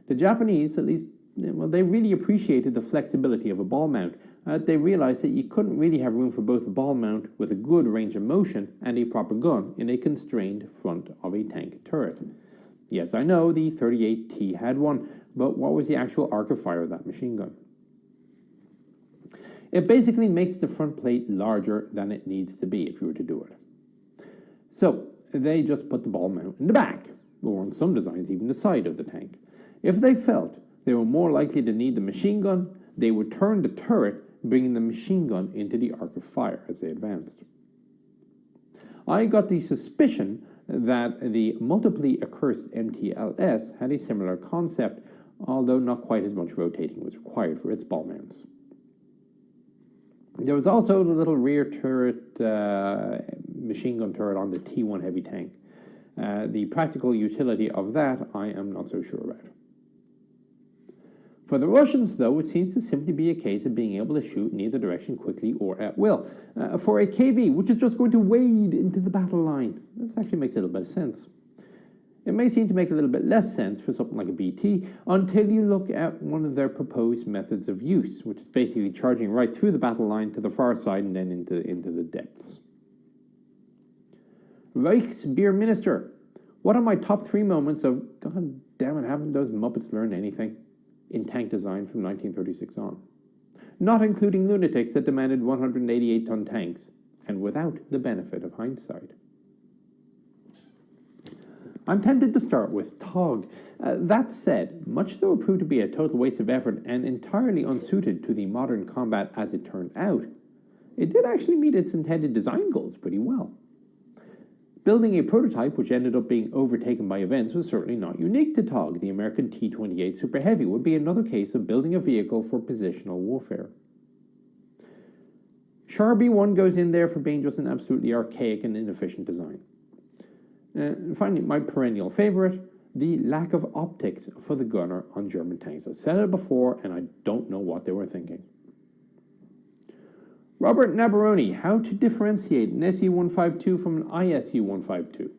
The Japanese, at least, well, they really appreciated the flexibility of a ball mount. They realized that you couldn't really have room for both a ball mount with a good range of motion and a proper gun in a constrained front of a tank turret. Yes, I know the 38T had one, but what was the actual arc of fire of that machine gun? It basically makes the front plate larger than it needs to be if you were to do it. So they just put the ball mount in the back, or on some designs even the side of the tank. If they felt they were more likely to need the machine gun, they would turn the turret, bringing the machine gun into the arc of fire as they advanced. I got the suspicion that the multiply accursed MTLS had a similar concept, although not quite as much rotating was required for its ball mounts. There was also the little rear turret, machine gun turret on the T1 heavy tank. The practical utility of that I am not so sure about. For the Russians, though, it seems to simply be a case of being able to shoot in either direction quickly or at will. For a KV, which is just going to wade into the battle line, this actually makes a little bit of sense. It may seem to make a little bit less sense for something like a BT until you look at one of their proposed methods of use, which is basically charging right through the battle line to the far side and then into the depths. Reichsbeerminister, what are my top 3 moments of, God damn it, haven't those Muppets learned anything? In tank design from 1936 on, not including lunatics that demanded 188-ton tanks, and without the benefit of hindsight. I'm tempted to start with TOG. That said, much though it proved to be a total waste of effort and entirely unsuited to the modern combat as it turned out, it did actually meet its intended design goals pretty well. Building a prototype which ended up being overtaken by events was certainly not unique to TOG. The American T-28 Super Heavy would be another case of building a vehicle for positional warfare. Sure, B1 goes in there for being just an absolutely archaic and inefficient design. And finally, my perennial favorite, the lack of optics for the gunner on German tanks. I've said it before, and I don't know what they were thinking. Robert Nabaroni, how to differentiate an SU-152 from an ISU-152?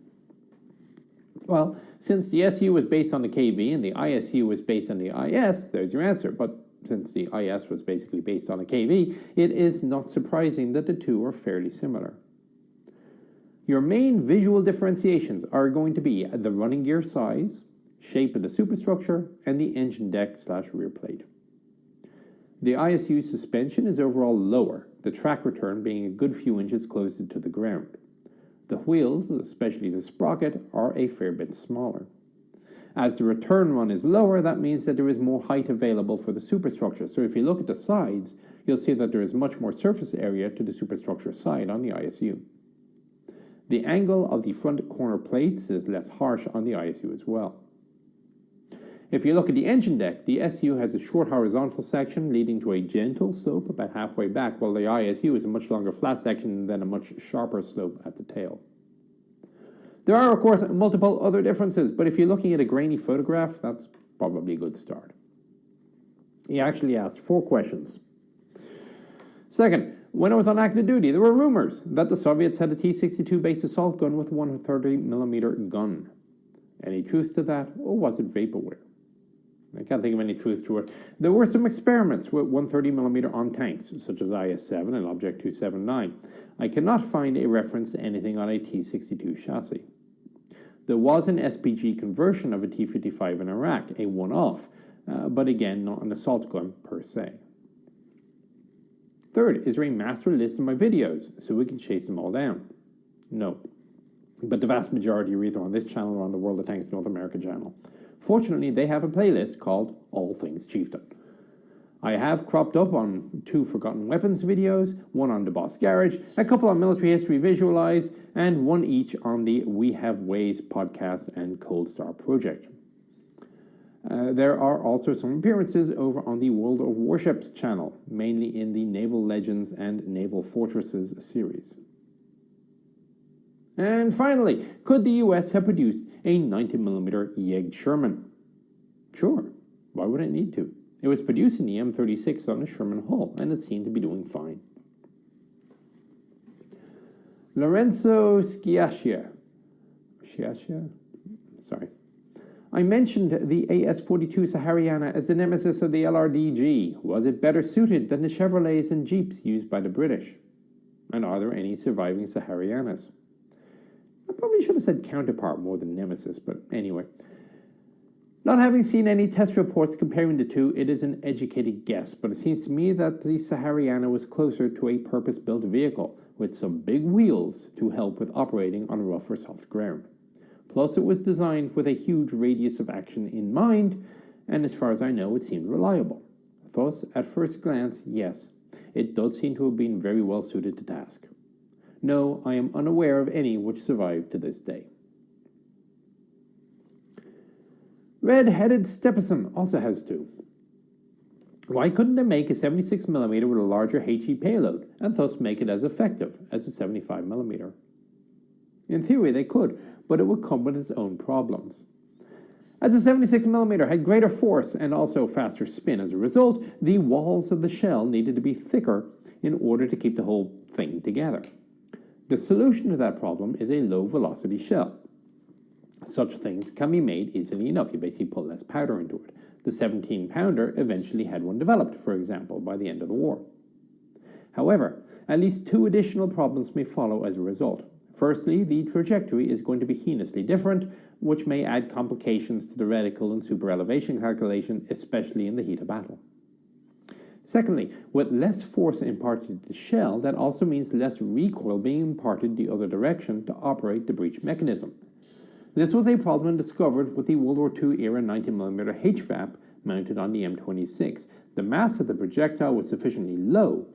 Well, since the SU was based on the KV and the ISU was based on the IS, there's your answer. But since the IS was basically based on a KV, it is not surprising that the two are fairly similar. Your main visual differentiations are going to be the running gear size, shape of the superstructure, and the engine deck/rear plate. The ISU suspension is overall lower, the track return being a good few inches closer to the ground. The wheels, especially the sprocket, are a fair bit smaller. As the return run is lower, that means that there is more height available for the superstructure. So if you look at the sides, you'll see that there is much more surface area to the superstructure side on the ISU. The angle of the front corner plates is less harsh on the ISU as well. If you look at the engine deck, the SU has a short horizontal section leading to a gentle slope about halfway back, while the ISU is a much longer flat section and then a much sharper slope at the tail. There are, of course, multiple other differences, but if you're looking at a grainy photograph, that's probably a good start. He actually asked 4 questions. Second, when I was on active duty, there were rumors that the Soviets had a T-62-based assault gun with a 130mm gun. Any truth to that, or was it vaporware? I can't think of any truth to it. There were some experiments with 130mm on tanks, such as IS-7 and Object 279. I cannot find a reference to anything on a T-62 chassis. There was an SPG conversion of a T-55 in Iraq, a one-off, but again, not an assault gun per se. Third, is there a master list of my videos so we can chase them all down? No. But the vast majority are either on this channel or on the World of Tanks North America channel. Fortunately, they have a playlist called All Things Chieftain. I have cropped up on 2 Forgotten Weapons videos, 1 on the Boss Garage, a couple on Military History Visualized, and 1 each on the We Have Ways podcast and Cold Star project. There are also some appearances over on the World of Warships channel, mainly in the Naval Legends and Naval Fortresses series. And finally, could the US have produced a 90mm Yeg Sherman? Sure, why would it need to? It was producing the M36 on a Sherman hull, and it seemed to be doing fine. Lorenzo Schiaccia. Sorry. I mentioned the AS-42 Sahariana as the nemesis of the LRDG. Was it better suited than the Chevrolets and Jeeps used by the British? And are there any surviving Saharianas? I probably should have said counterpart more than nemesis, but anyway. Not having seen any test reports comparing the two, it is an educated guess, but it seems to me that the Sahariana was closer to a purpose-built vehicle with some big wheels to help with operating on rough or soft ground. Plus, it was designed with a huge radius of action in mind, and as far as I know, it seemed reliable. Thus, at first glance, yes, it does seem to have been very well suited to task. No, I am unaware of any which survive to this day. Red-Headed Stephenson also has 2. Why couldn't they make a 76mm with a larger HE payload, and thus make it as effective as a 75mm? In theory, they could, but it would come with its own problems. As a 76mm had greater force and also faster spin as a result, the walls of the shell needed to be thicker in order to keep the whole thing together. The solution to that problem is a low-velocity shell. Such things can be made easily enough. You basically put less powder into it. The 17-pounder eventually had one developed, for example, by the end of the war. However, at least 2 additional problems may follow as a result. Firstly, the trajectory is going to be heinously different, which may add complications to the reticle and super elevation calculation, especially in the heat of battle. Secondly, with less force imparted to the shell, that also means less recoil being imparted the other direction to operate the breech mechanism. This was a problem discovered with the World War II era 90mm HVAP mounted on the M26. The mass of the projectile was sufficiently low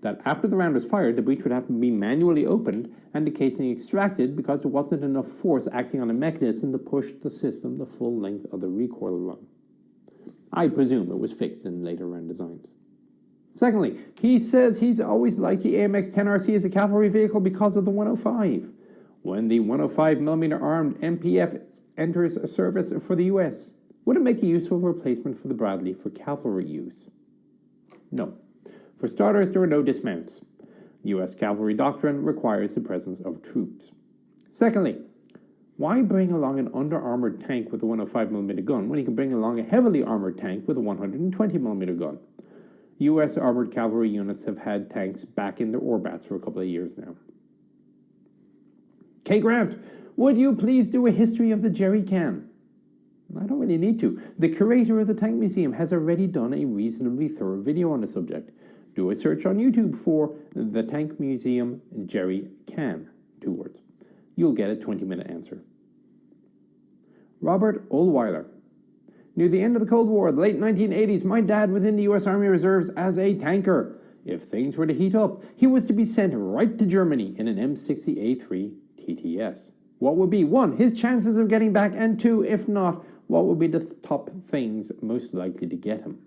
that after the round was fired, the breech would have to be manually opened and the casing extracted because there wasn't enough force acting on the mechanism to push the system the full length of the recoil run. I presume it was fixed in later round designs. Secondly, he says he's always liked the AMX 10RC as a cavalry vehicle because of the 105. When the 105mm armed MPF enters service for the US, would it make a useful replacement for the Bradley for cavalry use? No. For starters, there are no dismounts. US cavalry doctrine requires the presence of troops. Secondly, why bring along an under-armored tank with a 105mm gun when you can bring along a heavily armored tank with a 120mm gun? US armored cavalry units have had tanks back in their orbats for a couple of years now. K. Grant, would you please do a history of the jerry can? I don't really need to. The curator of the Tank Museum has already done a reasonably thorough video on the subject. Do a search on YouTube for the Tank Museum jerry can, 2 words. You'll get a 20-minute answer. Robert Ohlweiler. Near the end of the Cold War, the late 1980s, my dad was in the US Army Reserves as a tanker. If things were to heat up, he was to be sent right to Germany in an M60A3 TTS. What would be, 1, his chances of getting back, and 2, if not, what would be the top things most likely to get him?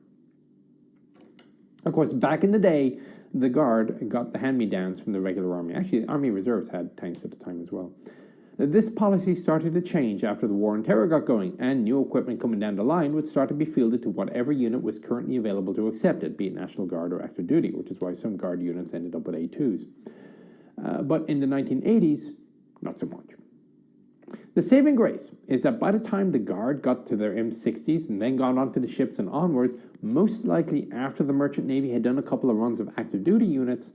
Of course, back in the day, the Guard got the hand-me-downs from the regular Army. Actually, Army Reserves had tanks at the time as well. This policy started to change after the War on Terror got going, and new equipment coming down the line would start to be fielded to whatever unit was currently available to accept it, be it National Guard or active duty, which is why some Guard units ended up with A2s. But in the 1980s, not so much. The saving grace is that by the time the Guard got to their M60s and then gone onto the ships and onwards, most likely after the Merchant Navy had done a couple of runs of active duty units,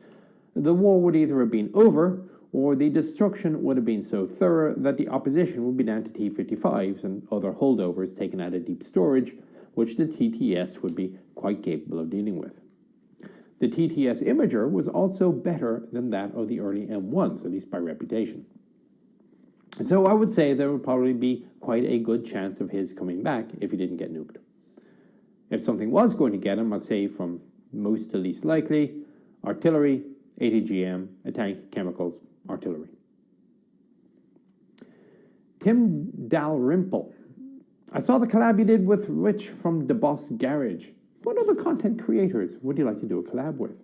the war would either have been over or the destruction would have been so thorough that the opposition would be down to T-55s and other holdovers taken out of deep storage, which the TTS would be quite capable of dealing with. The TTS Imager was also better than that of the early M1s, at least by reputation. So I would say there would probably be quite a good chance of his coming back if he didn't get nuked. If something was going to get him, I'd say from most to least likely, artillery, ATGM, a tank, chemicals, artillery. Tim Dalrymple. I saw the collab you did with Rich from the Boss Garage. What other content creators would you like to do a collab with?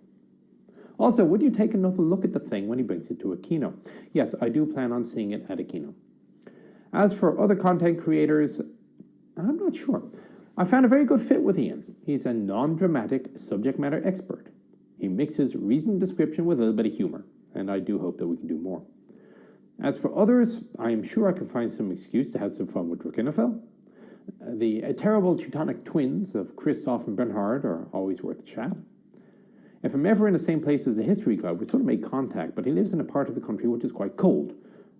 Also, would you take another look at the thing when he brings it to a kino? Yes, I do plan on seeing it at a kino. As for other content creators, I'm not sure. I found a very good fit with Ian. He's a non-dramatic subject matter expert. He mixes reasoned description with a little bit of humor, and I do hope that we can do more. As for others, I am sure I can find some excuse to have some fun with Drakenfell. The terrible Teutonic twins of Christoph and Bernhard are always worth a chat. If I'm ever in the same place as the History Club, we sort of make contact, but he lives in a part of the country which is quite cold,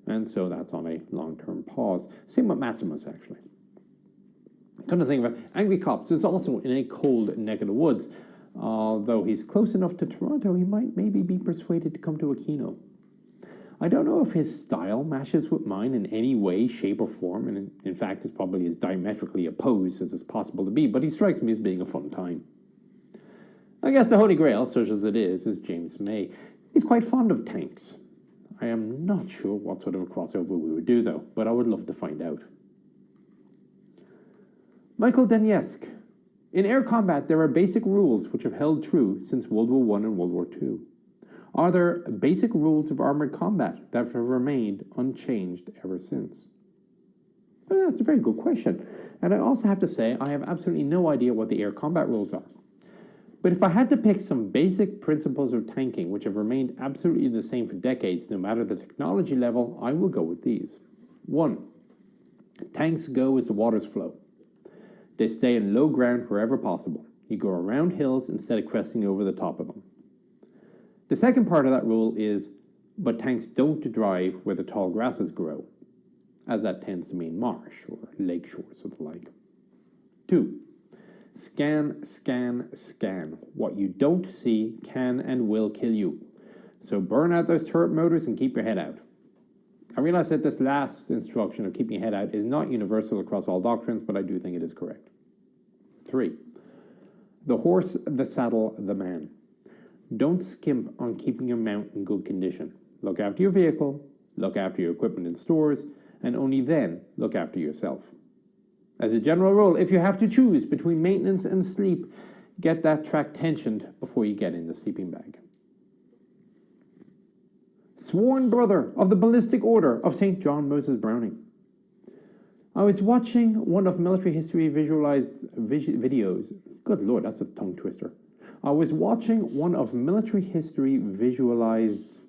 and so that's on a long-term pause. Same with Maximus, actually. Come to think about it, Angry Cops is also in a cold neck of the woods. Although he's close enough to Toronto, he might maybe be persuaded to come to a kino. I don't know if his style matches with mine in any way, shape, or form, and in fact is probably as diametrically opposed as it's possible to be, but he strikes me as being a fun time. I guess the Holy Grail, such as it is James May. He's quite fond of tanks. I am not sure what sort of a crossover we would do, though, but I would love to find out. Michael Daniesk. In air combat, there are basic rules which have held true since World War I and World War II. Are there basic rules of armored combat that have remained unchanged ever since? Well, that's a very good question. And I also have to say, I have absolutely no idea what the air combat rules are. But if I had to pick some basic principles of tanking which have remained absolutely the same for decades, no matter the technology level, I will go with these. 1. Tanks go as the waters flow. They stay in low ground wherever possible. You go around hills instead of cresting over the top of them. The second part of that rule is, but tanks don't drive where the tall grasses grow, as that tends to mean marsh or lake shores or the like. 2. Scan, scan, scan. What you don't see can and will kill you. So burn out those turret motors and keep your head out. I realize that this last instruction of keeping your head out is not universal across all doctrines, but I do think it is correct. 3. The horse, the saddle, the man. Don't skimp on keeping your mount in good condition. Look after your vehicle, look after your equipment in stores, and only then look after yourself. As a general rule, if you have to choose between maintenance and sleep, Get that track tensioned before you get in the sleeping bag. Sworn brother of the Ballistic Order of St. John Moses Browning. I was watching one of military history visualized videos. Good Lord, that's a tongue twister. I was watching one of military history visualized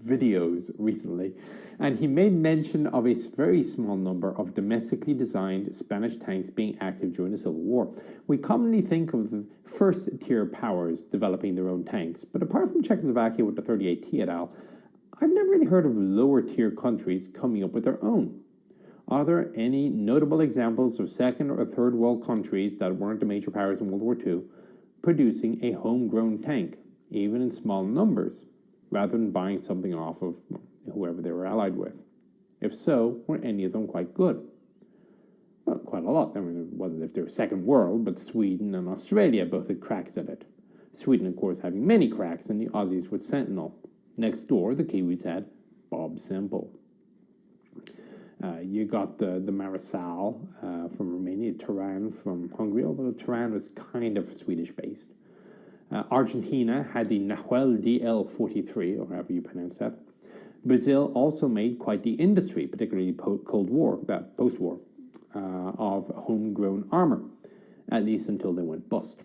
videos recently, and he made mention of a very small number of domestically designed Spanish tanks being active during the Civil War. We commonly think of the first-tier powers developing their own tanks, but apart from Czechoslovakia with the 38T et al., I've never really heard of lower-tier countries coming up with their own. Are there any notable examples of second or third world countries that weren't the major powers in World War II producing a homegrown tank, even in small numbers, rather than buying something off of whoever they were allied with? If so, were any of them quite good? Well, quite a lot. I mean, it wasn't if they were second world, but Sweden and Australia both had cracks at it. Sweden, of course, having many cracks, and the Aussies with Sentinel. Next door, the Kiwis had Bob Simple. You got the Marisal from Romania, Turan from Hungary, although Turan was kind of Swedish-based. Argentina had the Nahuel DL-43, or however you pronounce that. Brazil also made quite the industry, particularly post-war, of homegrown armor, at least until they went bust.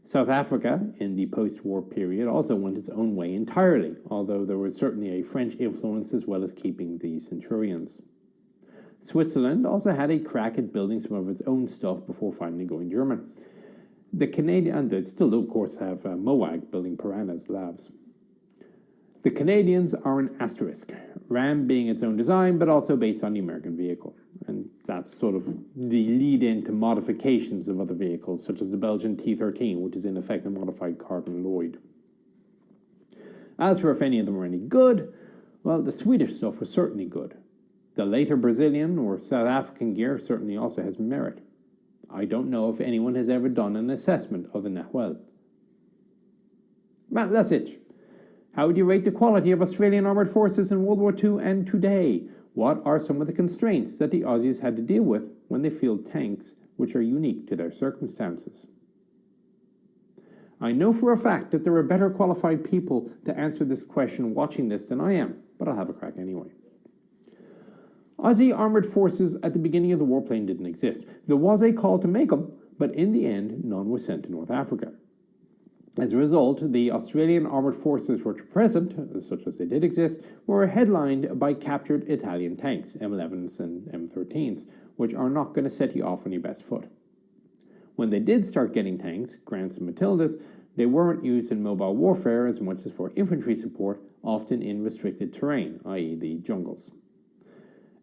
South Africa, in the post-war period, also went its own way entirely, although there was certainly a French influence as well as keeping the Centurions. Switzerland also had a crack at building some of its own stuff before finally going German. The Canadians, and still of course have MOAG building Piranha's labs. The Canadians are an asterisk, Ram being its own design, but also based on the American vehicle. And that's sort of the lead-in to modifications of other vehicles, such as the Belgian T-13, which is in effect a modified Carbon Lloyd. As for if any of them were any good, well, the Swedish stuff was certainly good. The later Brazilian or South African gear certainly also has merit. I don't know if anyone has ever done an assessment of the Nahuel. Matt Lesich, how would you rate the quality of Australian armoured forces in World War II and today? What are some of the constraints that the Aussies had to deal with when they field tanks which are unique to their circumstances? I know for a fact that there are better qualified people to answer this question watching this than I am, but I'll have a crack anyway. Aussie armoured forces at the beginning of the warplane didn't exist. There was a call to make them, but in the end, none were sent to North Africa. As a result, the Australian armoured forces which were present, such as they did exist, were headlined by captured Italian tanks, M11s and M13s, which are not going to set you off on your best foot. When they did start getting tanks, Grants and Matildas, they weren't used in mobile warfare as much as for infantry support, often in restricted terrain, i.e. the jungles.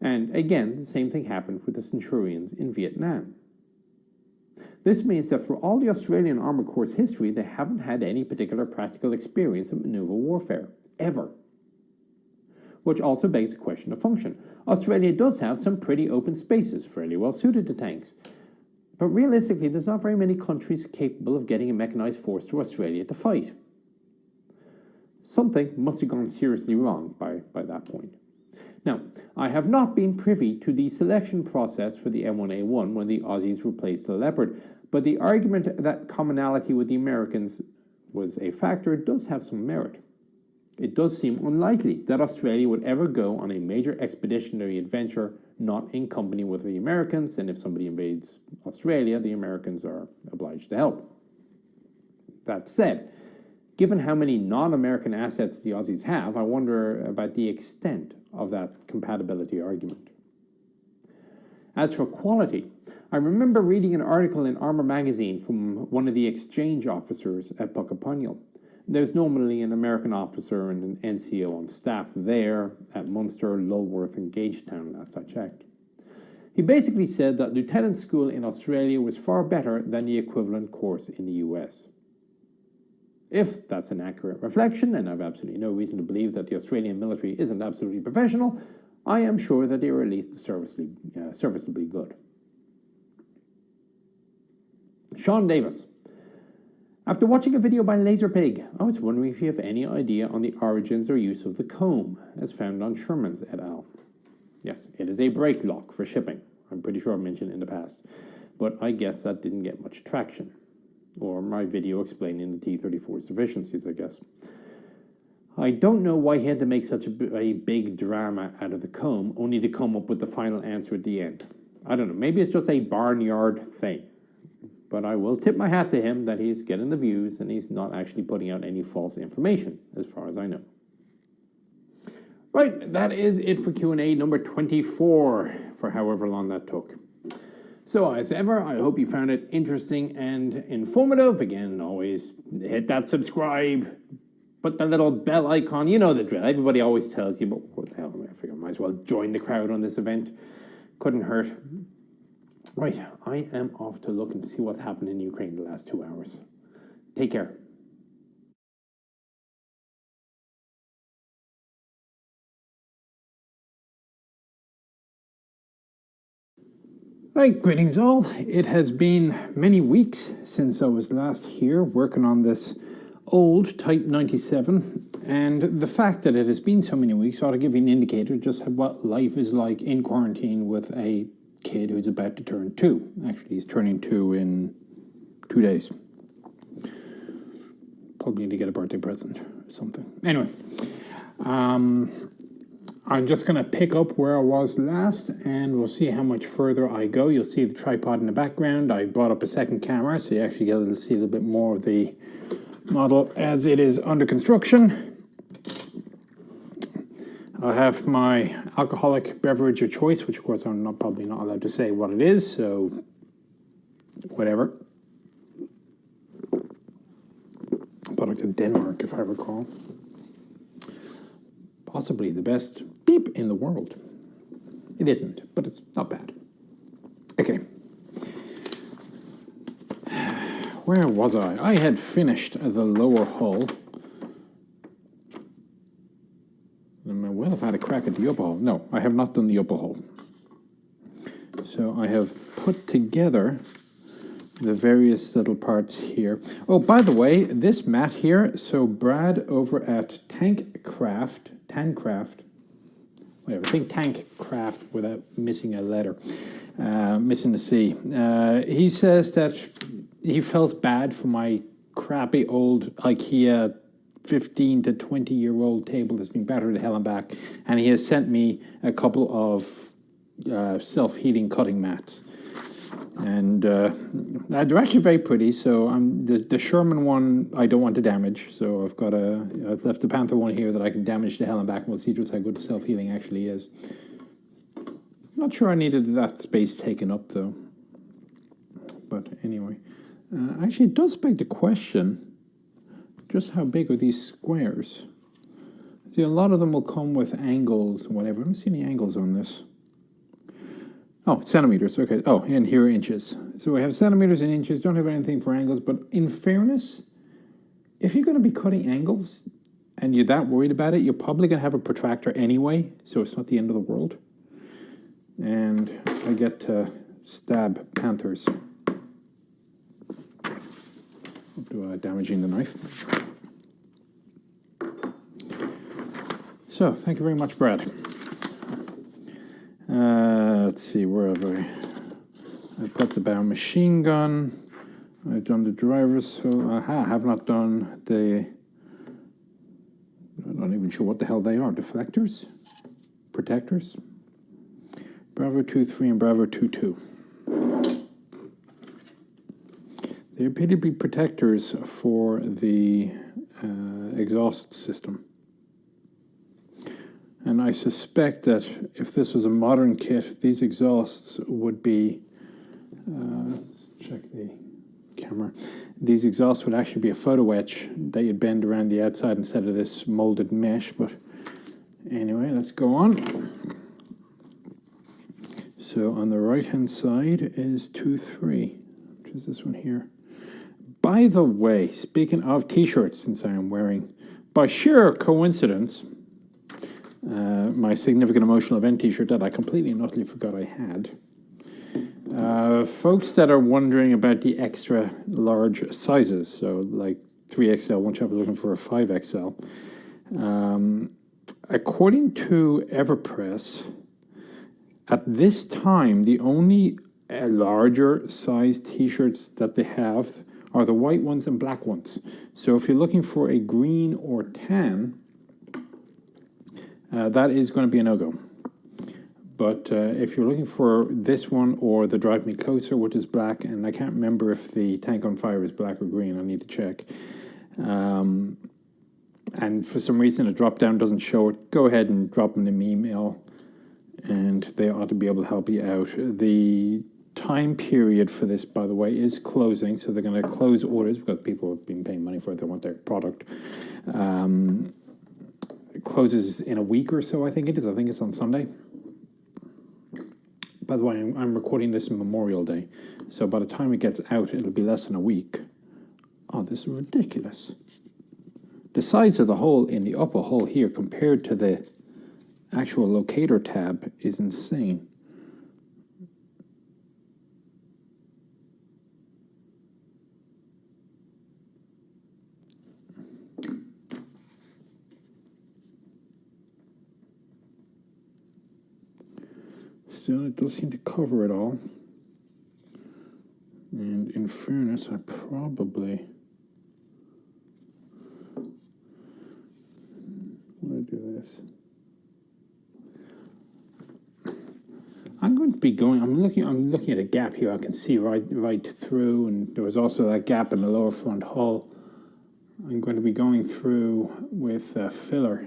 And again, the same thing happened with the Centurions in Vietnam. This means that for all the Australian Armored Corps' history, they haven't had any particular practical experience in maneuver warfare, ever. Which also begs the question of function. Australia does have some pretty open spaces, fairly well suited to tanks. But realistically, there's not very many countries capable of getting a mechanized force to Australia to fight. Something must have gone seriously wrong by that point. Now, I have not been privy to the selection process for the M1A1 when the Aussies replaced the Leopard, but the argument that commonality with the Americans was a factor does have some merit. It does seem unlikely that Australia would ever go on a major expeditionary adventure not in company with the Americans, and if somebody invades Australia, the Americans are obliged to help. That said, given how many non-American assets the Aussies have, I wonder about the extent of that compatibility argument. As for quality, I remember reading an article in Armour magazine from one of the exchange officers at Puckapunyal. There's normally an American officer and an NCO on staff there at Munster, Lulworth and Gagetown, last I checked. He basically said that lieutenant school in Australia was far better than the equivalent course in the US. If that's an accurate reflection, and I've absolutely no reason to believe that the Australian military isn't absolutely professional, I am sure that they are at least serviceably good. Sean Davis. After watching a video by Laserpig, I was wondering if you have any idea on the origins or use of the comb, as found on Sherman's et al. Yes, it is a brake lock for shipping. I'm pretty sure I've mentioned it in the past, but I guess that didn't get much traction. or my video explaining the T-34's deficiencies, I guess. I don't know why he had to make such a big drama out of the comb, only to come up with the final answer at the end. I don't know, maybe it's just a barnyard thing. But I will tip my hat to him that he's getting the views and he's not actually putting out any false information, as far as I know. Right, that is it for Q&A number 24, for however long that took. So, as ever, I hope you found it interesting and informative. Again, always hit that subscribe, put the little bell icon. You know the drill. Everybody always tells you, but what the hell, I figure I might as well join the crowd on this event. Couldn't hurt. Right, I am off to look and see what's happened in Ukraine the last 2 hours. Take care. Right, greetings all. It has been many weeks since I was last here working on this old Type 97, and the fact that it has been so many weeks ought to give you an indicator just what life is like in quarantine with a kid who's about to turn 2. Actually, he's turning 2 in 2 days. Probably need to get a birthday present or something. Anyway, I'm just going to pick up where I was last, and we'll see how much further I go. You'll see the tripod in the background. I brought up a second camera, so you actually get to see a little bit more of the model as it is under construction. I have my alcoholic beverage of choice, which of course I'm probably not allowed to say what it is, so whatever. Product of Denmark, if I recall. Possibly the best beep in the world. It isn't, but it's not bad. Okay. Where was I? I had finished the lower hull. I may well have had a crack at the upper hull. No, I have not done the upper hull. So I have put together the various little parts here. Oh, by the way, this mat here, so Brad over at Tankcraft, whatever, think Tankcraft without missing a letter, missing a C. He says that he felt bad for my crappy old IKEA 15 to 20-year-old table that's been battered to hell and back, and he has sent me a couple of self-heating cutting mats. And they're actually very pretty. So the Sherman one I don't want to damage. So I've left the Panther one here that I can damage to hell and back. And we'll see just how good self-healing actually is. Not sure I needed that space taken up though. But anyway, actually it does beg the question: just how big are these squares? See, a lot of them will come with angles, whatever. I don't see any angles on this. Oh, centimeters, okay. Oh, and here are inches. So we have centimeters and inches, don't have anything for angles, but in fairness, if you're going to be cutting angles and you're that worried about it, you're probably going to have a protractor anyway, so it's not the end of the world. And I get to stab panthers. Up to damaging the knife. So, thank you very much, Brad. Let's see, where have I put the bow machine gun. I've done the driver's, so I have not done the, I'm not even sure what the hell they are. Deflectors? Protectors? Bravo 2-3 and Bravo 2-2. They appear to be protectors for the exhaust system. And I suspect that if this was a modern kit, these exhausts would be, let's check the camera, these exhausts would actually be a photo etch that you'd bend around the outside instead of this molded mesh. But anyway, let's go on. So on the right hand side is 2-3, which is this one here. By the way, speaking of t-shirts, since I am wearing, by sheer coincidence, my significant emotional event t-shirt that I completely and utterly forgot I had. Folks that are wondering about the extra large sizes, so like 3XL, one chap was looking for a 5XL. According to Everpress, at this time, the only larger size t-shirts that they have are the white ones and black ones. So if you're looking for a green or tan, that is going to be a no-go. But if you're looking for this one or the Drive Me Closer, which is black, and I can't remember if the Tank on Fire is black or green, I need to check. And for some reason a drop-down doesn't show it, go ahead and drop them an email, and they ought to be able to help you out. The time period for this, by the way, is closing, so they're going to close orders because people have been paying money for it, they want their product. It closes in a week or so, I think it is. I think it's on Sunday. By the way, I'm recording this on Memorial Day, so by the time it gets out, it'll be less than a week. Oh, this is ridiculous. The size of the hole in the upper hole here compared to the actual locator tab is insane. Still, it does seem to cover it all. And in fairness, I probably want to do this. I'm going to be going. I'm looking at a gap here. I can see right through, and there was also that gap in the lower front hull. I'm going to be going through with filler,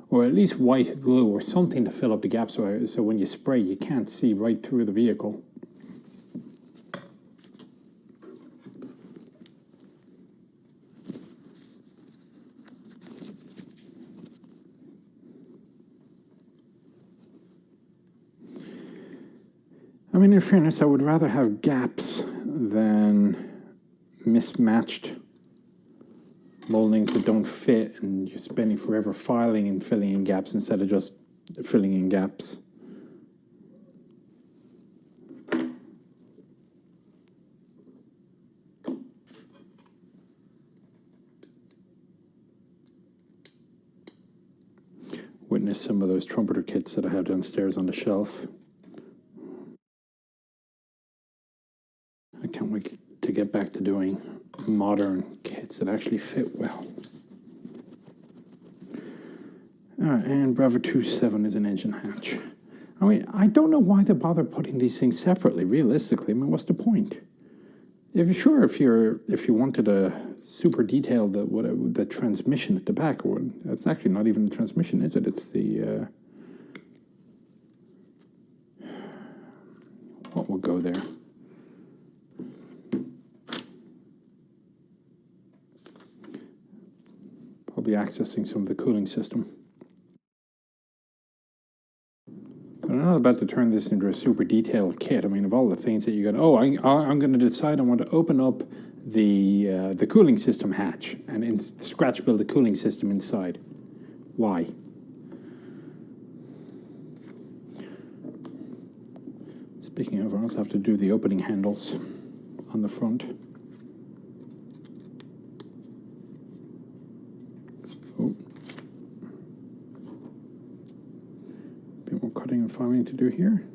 or at least white glue or something to fill up the gap, so when you spray, you can't see right through the vehicle. I mean, in fairness, I would rather have gaps than mismatched moldings that don't fit and you're spending forever filing and filling in gaps instead of just filling in gaps. Witness some of those trumpeter kits that I have downstairs on the shelf. I can't wait to get back to doing modern kits that actually fit well. And Bravo 27 is an engine hatch. I mean, I don't know why they bother putting these things separately, realistically. I mean, what's the point? If you wanted a super detailed the transmission at the back, or that's actually not even the transmission, is it? It's the what will go there? Probably accessing some of the cooling system. But I'm not about to turn this into a super detailed kit. I mean, of all the things that you got, I'm going to decide I want to open up the cooling system hatch and scratch build the cooling system inside. Why? Speaking of, I also have to do the opening handles on the front. Oh. Bit more cutting and filing to do here.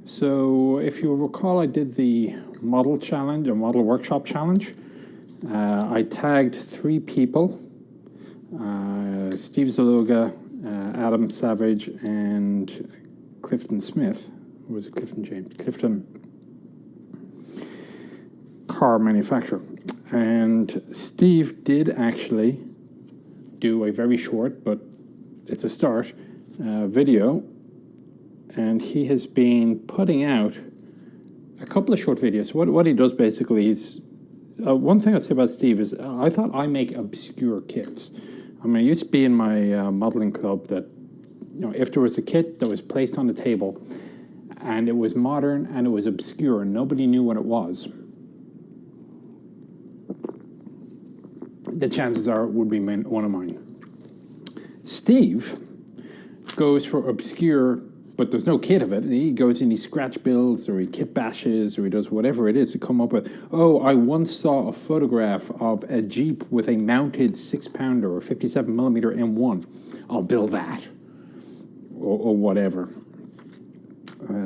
So if you recall, I did the model challenge, or model workshop challenge. I tagged 3 people, Steve Zaluga, Adam Savage, and Clifton Smith. Or was it Clifton James? Clifton car manufacturer. And Steve did actually do a very short, but it's a start, video. And he has been putting out a couple of short videos. What he does basically is, one thing I'd say about Steve is, I thought I make obscure kits. I mean, I used to be in my modeling club that, if there was a kit that was placed on the table and it was modern and it was obscure and nobody knew what it was, the chances are it would be one of mine. Steve goes for obscure but there's no kit of it. He goes and he scratch builds or he kit bashes or he does whatever it is to come up with, oh, I once saw a photograph of a Jeep with a mounted 6-pounder or 57mm M1. I'll build that or whatever.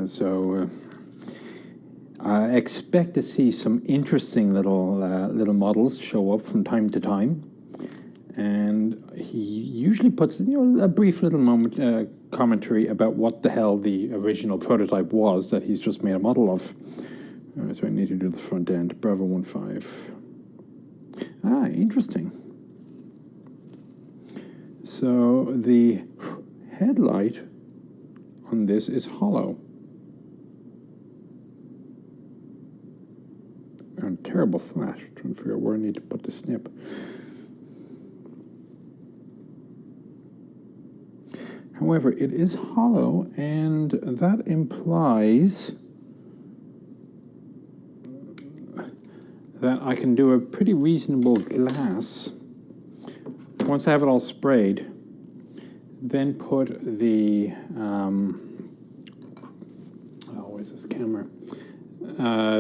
So I expect to see some interesting little models show up from time to time. And he usually puts, a brief little moment commentary about what the hell the original prototype was that he's just made a model of. So I need to do the front end. Bravo 15. Ah, interesting. So the headlight on this is hollow. And terrible flash. Trying to figure out where I need to put the snip. However, it is hollow, and that implies that I can do a pretty reasonable glass. Once I have it all sprayed, then put the, where's this camera?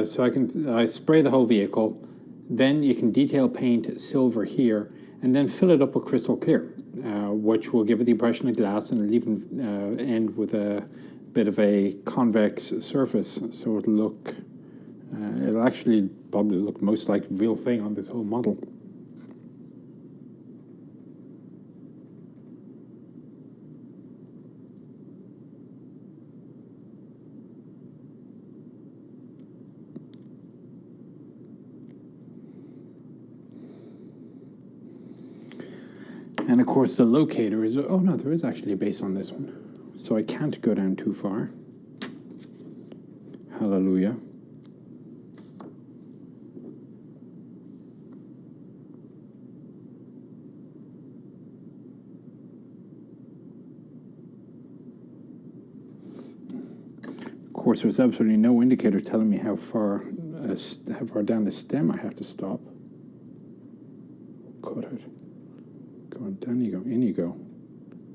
So I spray the whole vehicle, then you can detail paint silver here, and then fill it up with crystal clear. Which will give it the impression of glass, and it'll even end with a bit of a convex surface. So it'll actually probably look most like the real thing on this whole model. And of course the locator is, oh no, there is actually a base on this one. So I can't go down too far. Hallelujah. Of course, there's absolutely no indicator telling me how far down the stem I have to stop. Cut it. Go on, down you go, in you go.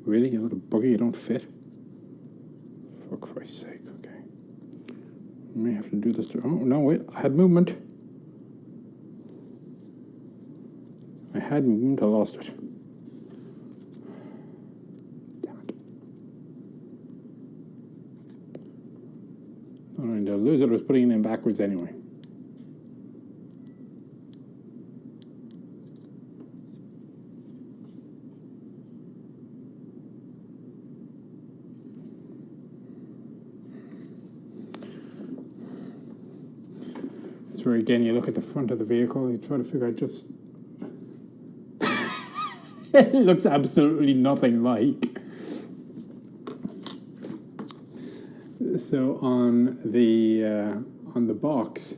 Really, you little bugger, you don't fit? For Christ's sake, okay. I may have to do this. Oh, no, wait, I had movement. I had movement, I lost it. Damn it. Not only did I lose it, I was putting it in backwards anyway. Where again you look at the front of the vehicle, you try to figure out just it looks absolutely nothing like. So on the box,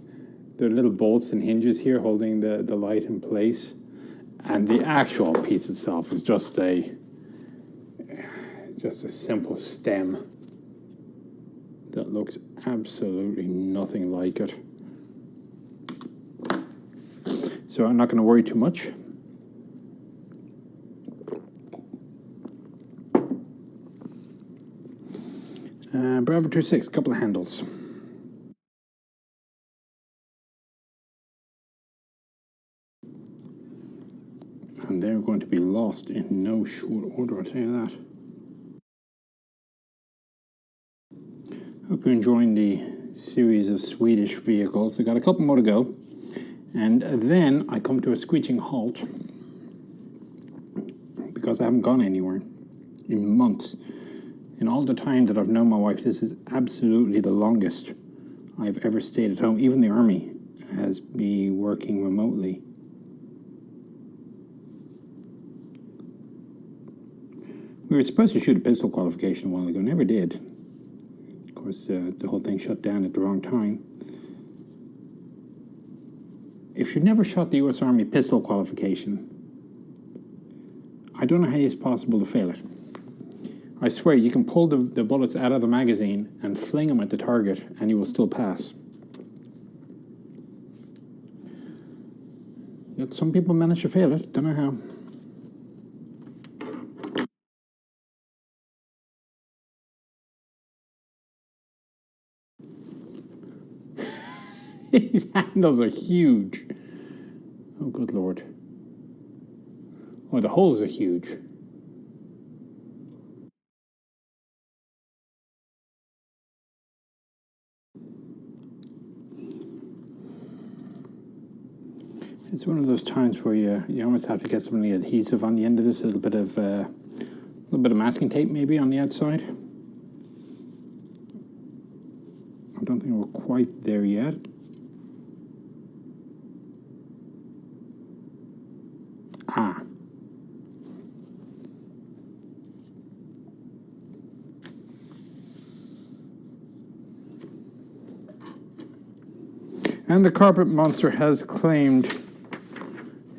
there are little bolts and hinges here holding the light in place, and the actual piece itself is just a simple stem that looks absolutely nothing like it. So I'm not going to worry too much. Bravo 26, a couple of handles. And they're going to be lost in no short order, I'll tell you that. Hope you're enjoying the series of Swedish vehicles. I've got a couple more to go. And then I come to a screeching halt because I haven't gone anywhere in months. In all the time that I've known my wife, this is absolutely the longest I've ever stayed at home. Even the army has me working remotely. We were supposed to shoot a pistol qualification a while ago, never did. Of course, the whole thing shut down at the wrong time. If you've never shot the US Army pistol qualification, I don't know how it's possible to fail it. I swear, you can pull the bullets out of the magazine and fling them at the target, and you will still pass. Yet some people manage to fail it, don't know how. These handles are huge. Oh, good lord. Oh, the holes are huge. It's one of those times where you almost have to get some of the adhesive on the end of this, a little bit of masking tape maybe on the outside. I don't think we're quite there yet. Ah. And the carpet monster has claimed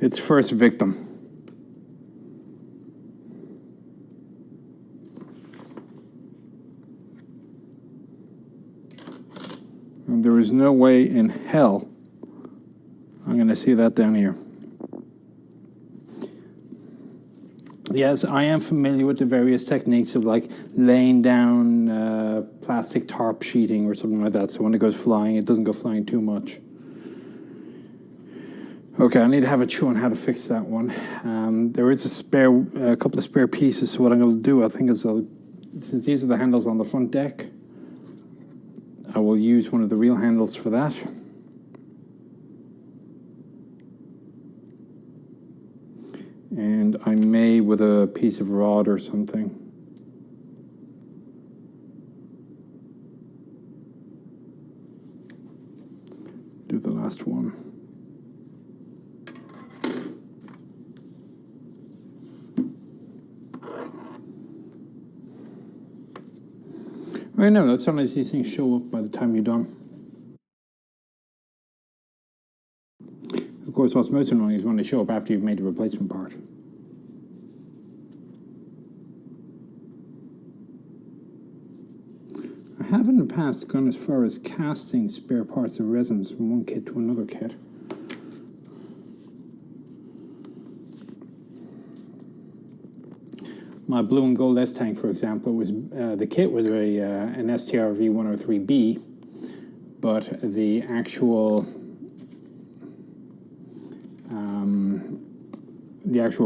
its first victim. And there is no way in hell I'm going to see that down here. Yes, I am familiar with the various techniques of like laying down plastic tarp sheeting or something like that, so when it goes flying, it doesn't go flying too much. Okay, I need to have a chew on how to fix that one. There is a couple of spare pieces, so what I'm going to do, I think, is since these are the handles on the front deck, I will use one of the real handles for that. And I may with a piece of rod or something. Do the last one. I know, that's sometimes these things show up by the time you're done. Of course, what's most annoying is when they show up after you've made the replacement part. I have in the past gone as far as casting spare parts and resins from one kit to another kit. My blue and gold S-Tank, for example, was the kit was an STRV 103B, but the actual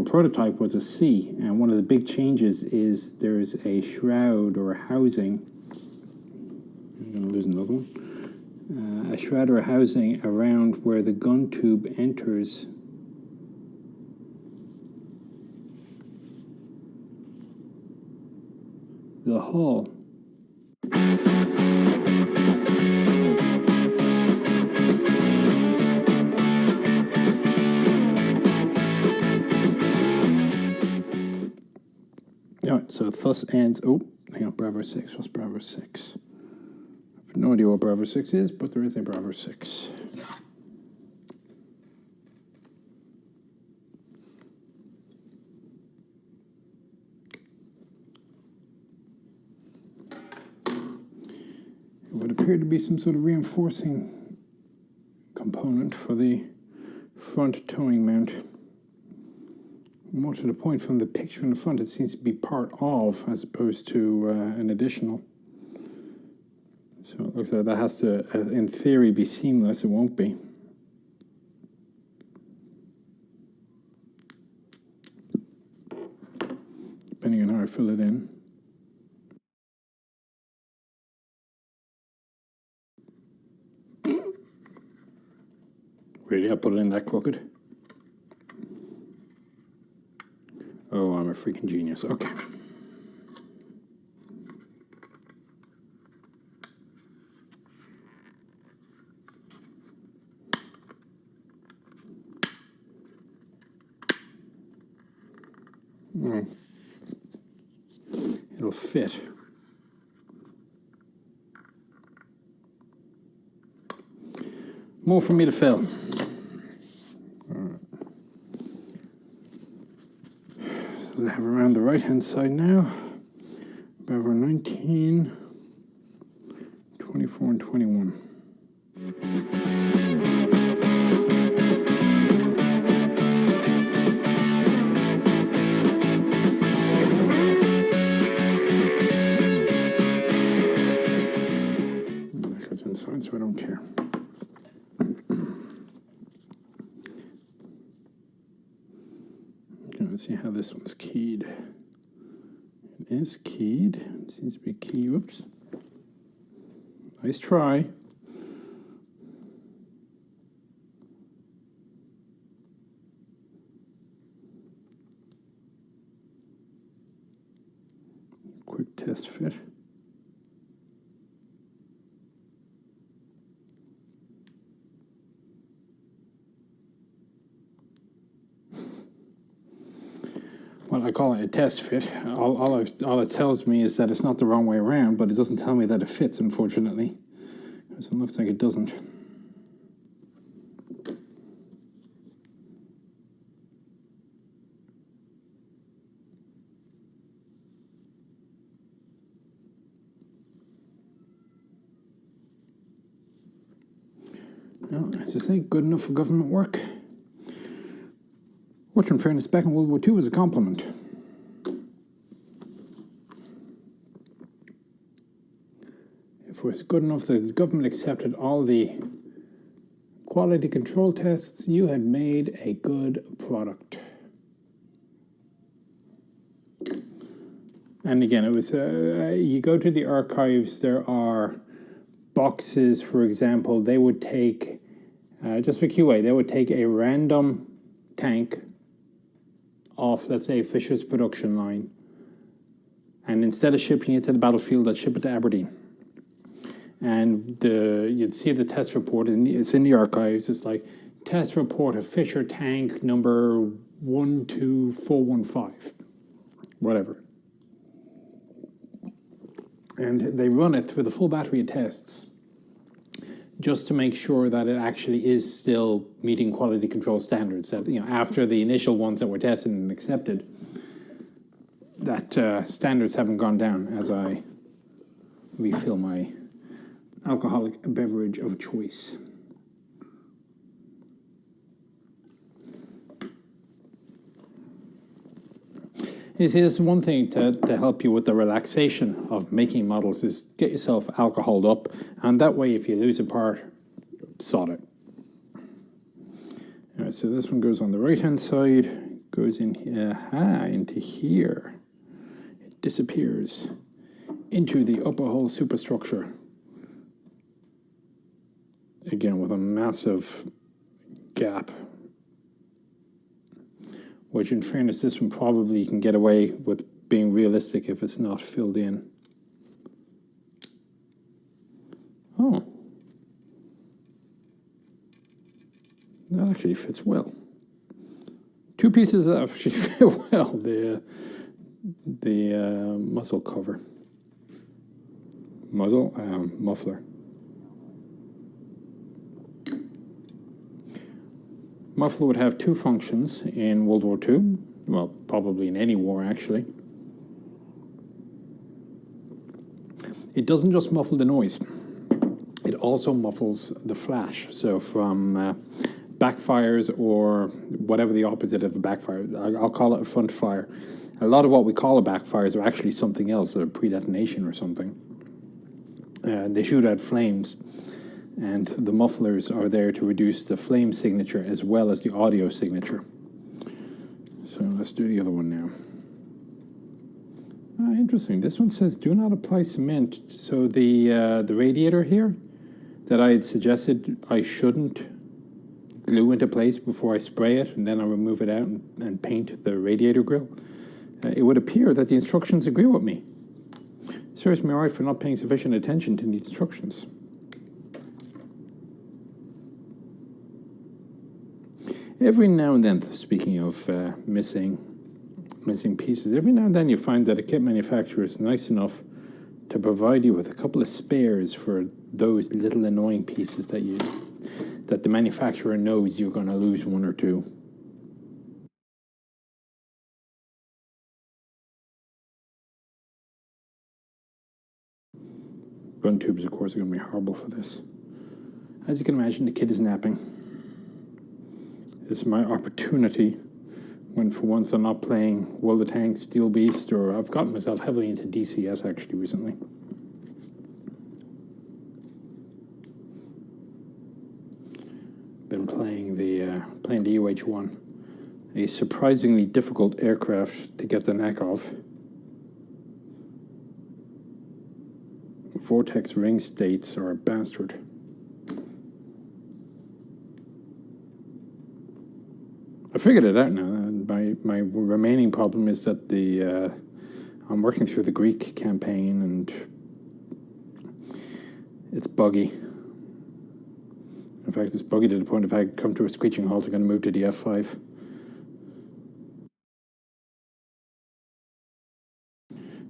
prototype was a C, and one of the big changes is there's a shroud or a housing. I'm going to lose another one. A shroud or a housing around where the gun tube enters the hull. Alright, so thus ends. Oh, hang on, Bravo 6. What's Bravo 6? I have no idea what Bravo 6 is, but there is a Bravo 6. It would appear to be some sort of reinforcing component for the front towing mount. More to the point, from the picture in the front, it seems to be part of, as opposed to an additional. So it looks like that has to, in theory, be seamless. It won't be. Depending on how I fill it in. Really, I put it in that crooked? Oh, I'm a freaking genius. Okay. It'll fit. More for me to fill. So I have around the right hand side now. Bravo 19, 24, and 21. That goes inside, so I don't care. Let's see how this one's keyed. It is keyed. It seems to be key. Whoops. Nice try. Quick test fit. Well, I call it a test fit. All it tells me is that it's not the wrong way around, but it doesn't tell me that it fits, unfortunately. Because it looks like it doesn't. Well, as I say, good enough for government work. Which, in fairness, back in World War II was a compliment. If it was good enough that the government accepted all the quality control tests, you had made a good product. And again, it was you go to the archives, there are boxes, for example, they would take, just for QA, they would take a random tank off, let's say, Fisher's production line, and instead of shipping it to the battlefield, they'd ship it to Aberdeen. And you'd see the test report, and it's in the archives. It's like, test report of Fisher tank number 12415, whatever. And they run it through the full battery of tests just to make sure that it actually is still meeting quality control standards. That, you know, after the initial ones that were tested and accepted, that standards haven't gone down as I refill my alcoholic beverage of choice. You see, this is one thing to help you with the relaxation of making models is get yourself alcoholed up, and that way if you lose a part, sod it. All right, so this one goes on the right-hand side, goes in into here. It disappears into the upper hull superstructure. Again, with a massive gap. Which, in fairness, this one probably can get away with being realistic if it's not filled in. Oh. That actually fits well. Two pieces that actually fit well. The muzzle cover. Muffler. Muffler would have two functions in World War II, well, probably in any war, actually. It doesn't just muffle the noise. It also muffles the flash. So from backfires or whatever the opposite of a backfire, I'll call it a front fire. A lot of what we call a backfires are actually something else, a pre-detonation or something. They shoot out flames. And the mufflers are there to reduce the flame signature as well as the audio signature. So let's do the other one now. Interesting. This one says do not apply cement. So the radiator here that I had suggested I shouldn't glue into place before I spray it and then I remove it out and paint the radiator grill. It would appear that the instructions agree with me. Serves me right for not paying sufficient attention to the instructions. Every now and then, speaking of missing pieces, every now and then you find that a kit manufacturer is nice enough to provide you with a couple of spares for those little annoying pieces that the manufacturer knows you're going to lose one or two. Gun tubes, of course, are going to be horrible for this. As you can imagine, the kid is napping. This is my opportunity when, for once, I'm not playing World of Tanks, Steel Beast, or I've gotten myself heavily into DCS actually recently. Been playing the UH1, a surprisingly difficult aircraft to get the neck of. Vortex ring states are a bastard. I figured it out now. My remaining problem is that I'm working through the Greek campaign and it's buggy. In fact, it's buggy to the point if I come to a screeching halt, I'm going to move to the F5.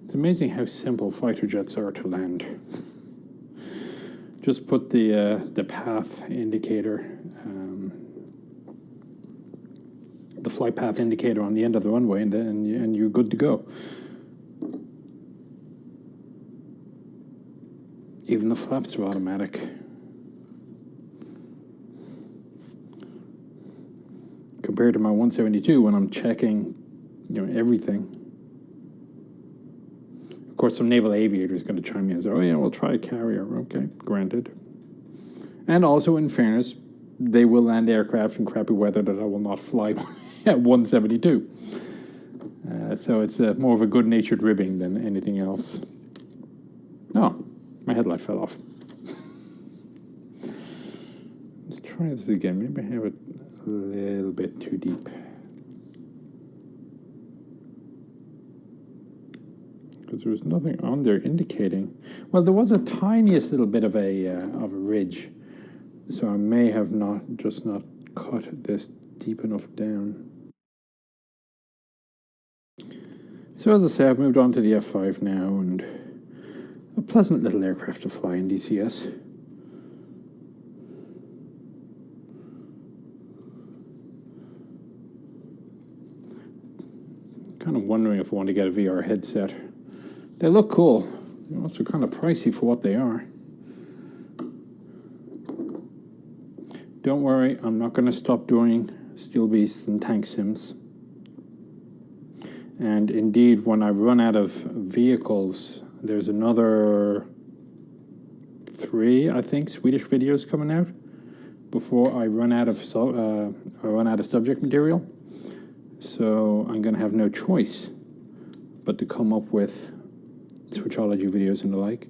It's amazing how simple fighter jets are to land. Just put the path indicator, the flight path indicator on the end of the runway, and you're good to go. Even the flaps are automatic. Compared to my 172, when I'm checking, everything. Of course, some naval aviator is going to chime in and say, "Oh yeah, we'll try a carrier." Okay, granted. And also, in fairness, they will land aircraft in crappy weather that I will not fly at 172. So it's more of a good-natured ribbing than anything else. Oh, my headlight fell off. Let's try this again. Maybe I have it a little bit too deep. Because there was nothing on there indicating. Well, there was a tiniest little bit of a ridge, so I may have not cut this deep enough down. So as I say, I've moved on to the F5 now, and a pleasant little aircraft to fly in DCS. Kind of wondering if I want to get a VR headset. They look cool. They're also kind of pricey for what they are. Don't worry, I'm not going to stop doing Steel Beasts and tank sims. And indeed, when I run out of vehicles, there's another 3, I think, Swedish videos coming out before I run out of subject material. So I'm going to have no choice but to come up with switchology videos and the like.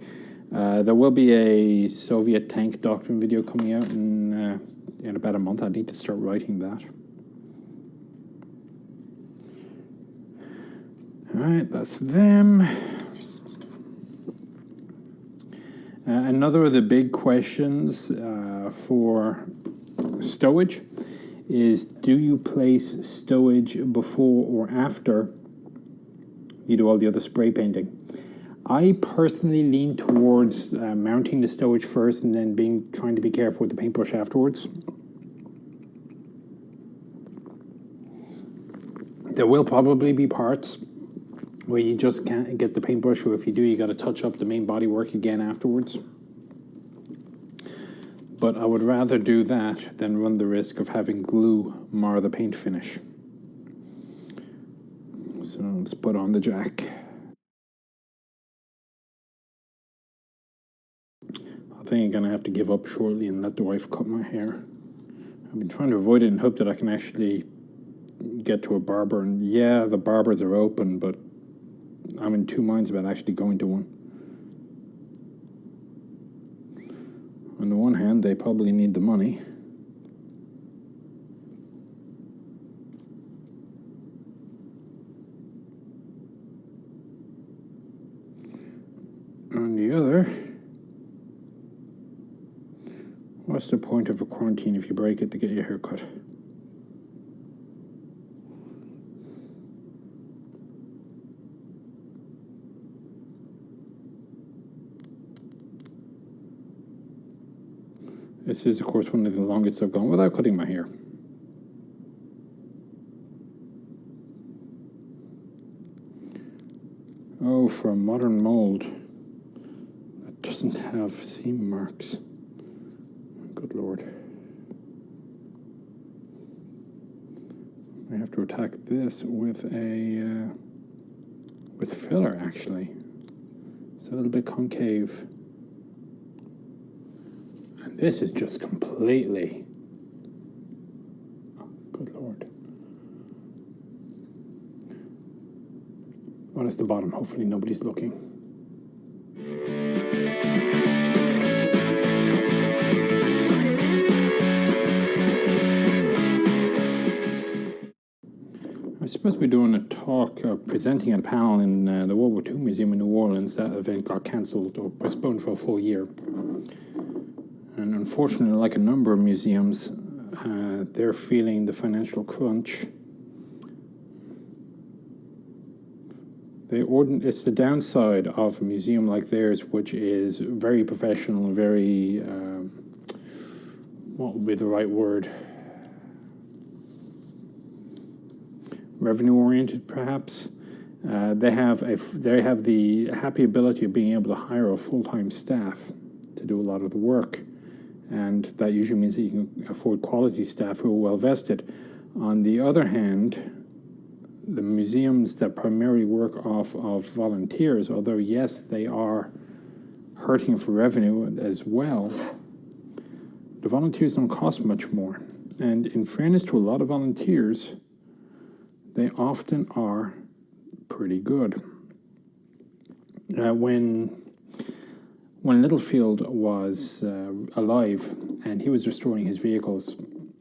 There will be a Soviet tank doctrine video coming out in about a month. I need to start writing that. Alright, that's them. Another of the big questions for stowage is, do you place stowage before or after you do all the other spray painting? I personally lean towards mounting the stowage first and then trying to be careful with the paintbrush afterwards. There will probably be parts where you just can't get the paintbrush, or if you do, you got to touch up the main bodywork again afterwards. But I would rather do that than run the risk of having glue mar the paint finish. So let's put on the jack. I think I'm going to have to give up shortly and let the wife cut my hair. I've been trying to avoid it in hope that I can actually get to a barber. And yeah, the barbers are open, but I'm in 2 minds about actually going to one. On the one hand, they probably need the money. On the other, what's the point of a quarantine if you break it to get your hair cut? This is, of course, one of the longest I've gone without cutting my hair. Oh, for a modern mold that doesn't have seam marks. Good Lord. I have to attack this with filler, actually. It's a little bit concave. And this is just completely... Oh, good Lord. Well, that's the bottom. Hopefully nobody's looking. I was supposed to be doing a talk, presenting at a panel in the World War II Museum in New Orleans. That event got cancelled or postponed for a full year. And unfortunately, like a number of museums, they're feeling the financial crunch. It's the downside of a museum like theirs, which is very professional and very, what would be the right word? Revenue-oriented, perhaps. They have the happy ability of being able to hire a full-time staff to do a lot of the work, and that usually means that you can afford quality staff who are well vested. On the other hand, the museums that primarily work off of volunteers, although yes, they are hurting for revenue as well, the volunteers don't cost much more. And in fairness to a lot of volunteers, they often are pretty good. When Littlefield was alive and he was restoring his vehicles,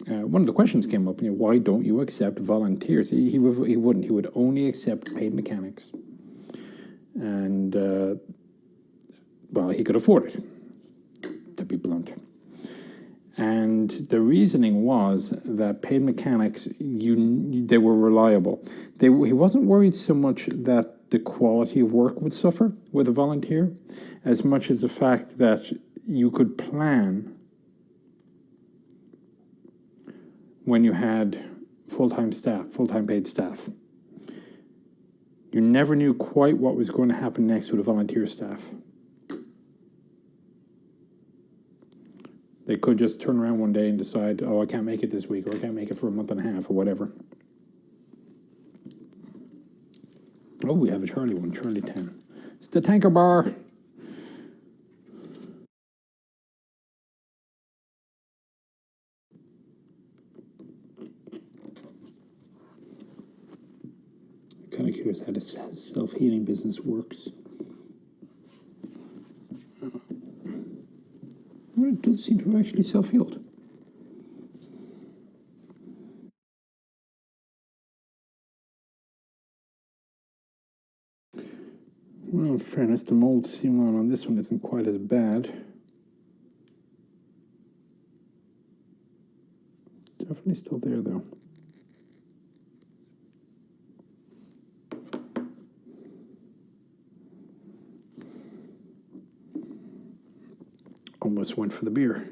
one of the questions came up, why don't you accept volunteers? He wouldn't. He would only accept paid mechanics. And, well, he could afford it, to be blunt. And the reasoning was that paid mechanics, they were reliable. He wasn't worried so much that the quality of work would suffer with a volunteer, as much as the fact that you could plan when you had full-time staff, full-time paid staff. You never knew quite what was going to happen next with a volunteer staff. They could just turn around one day and decide, oh, I can't make it this week, or I can't make it for a month and a half, or whatever. Oh, we have a Charlie one, Charlie 10. It's the tanker bar. Kind of curious how this self-healing business works. Well, it does seem to have actually self-healed. Well, in fairness, the mold seam line on this one isn't quite as bad. Definitely still there, though. Almost went for the beer.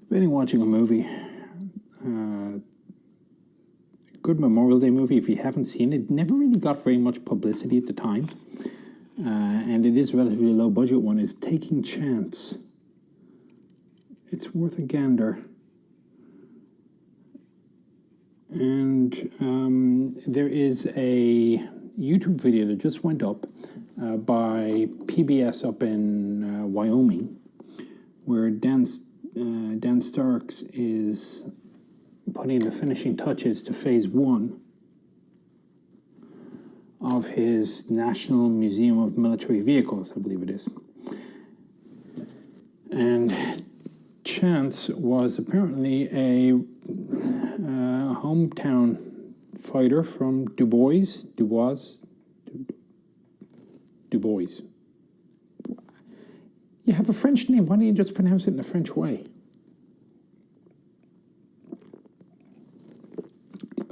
Been watching a movie. Good Memorial Day movie. If you haven't seen it, never really got very much publicity at the time. And it is a relatively low budget one, is Taking Chance. It's worth a gander. And there is a YouTube video that just went up by PBS up in Wyoming, where Dan Starks is putting the finishing touches to phase 1 of his National Museum of Military Vehicles, I believe it is. And Chance was apparently a hometown fighter from Du Bois. You have a French name. Why don't you just pronounce it in the French way?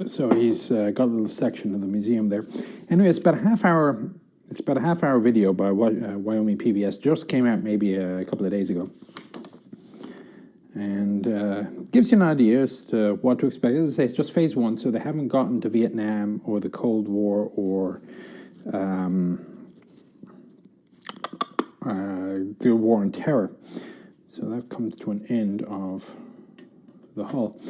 So he's got a little section of the museum there. Anyway, it's about a half hour. It's about a half-hour video by Wyoming PBS. Just came out maybe a couple of days ago, and gives you an idea as to what to expect. As I say, it's just phase 1, so they haven't gotten to Vietnam or the Cold War or the War on Terror. So that comes to an end of the hull.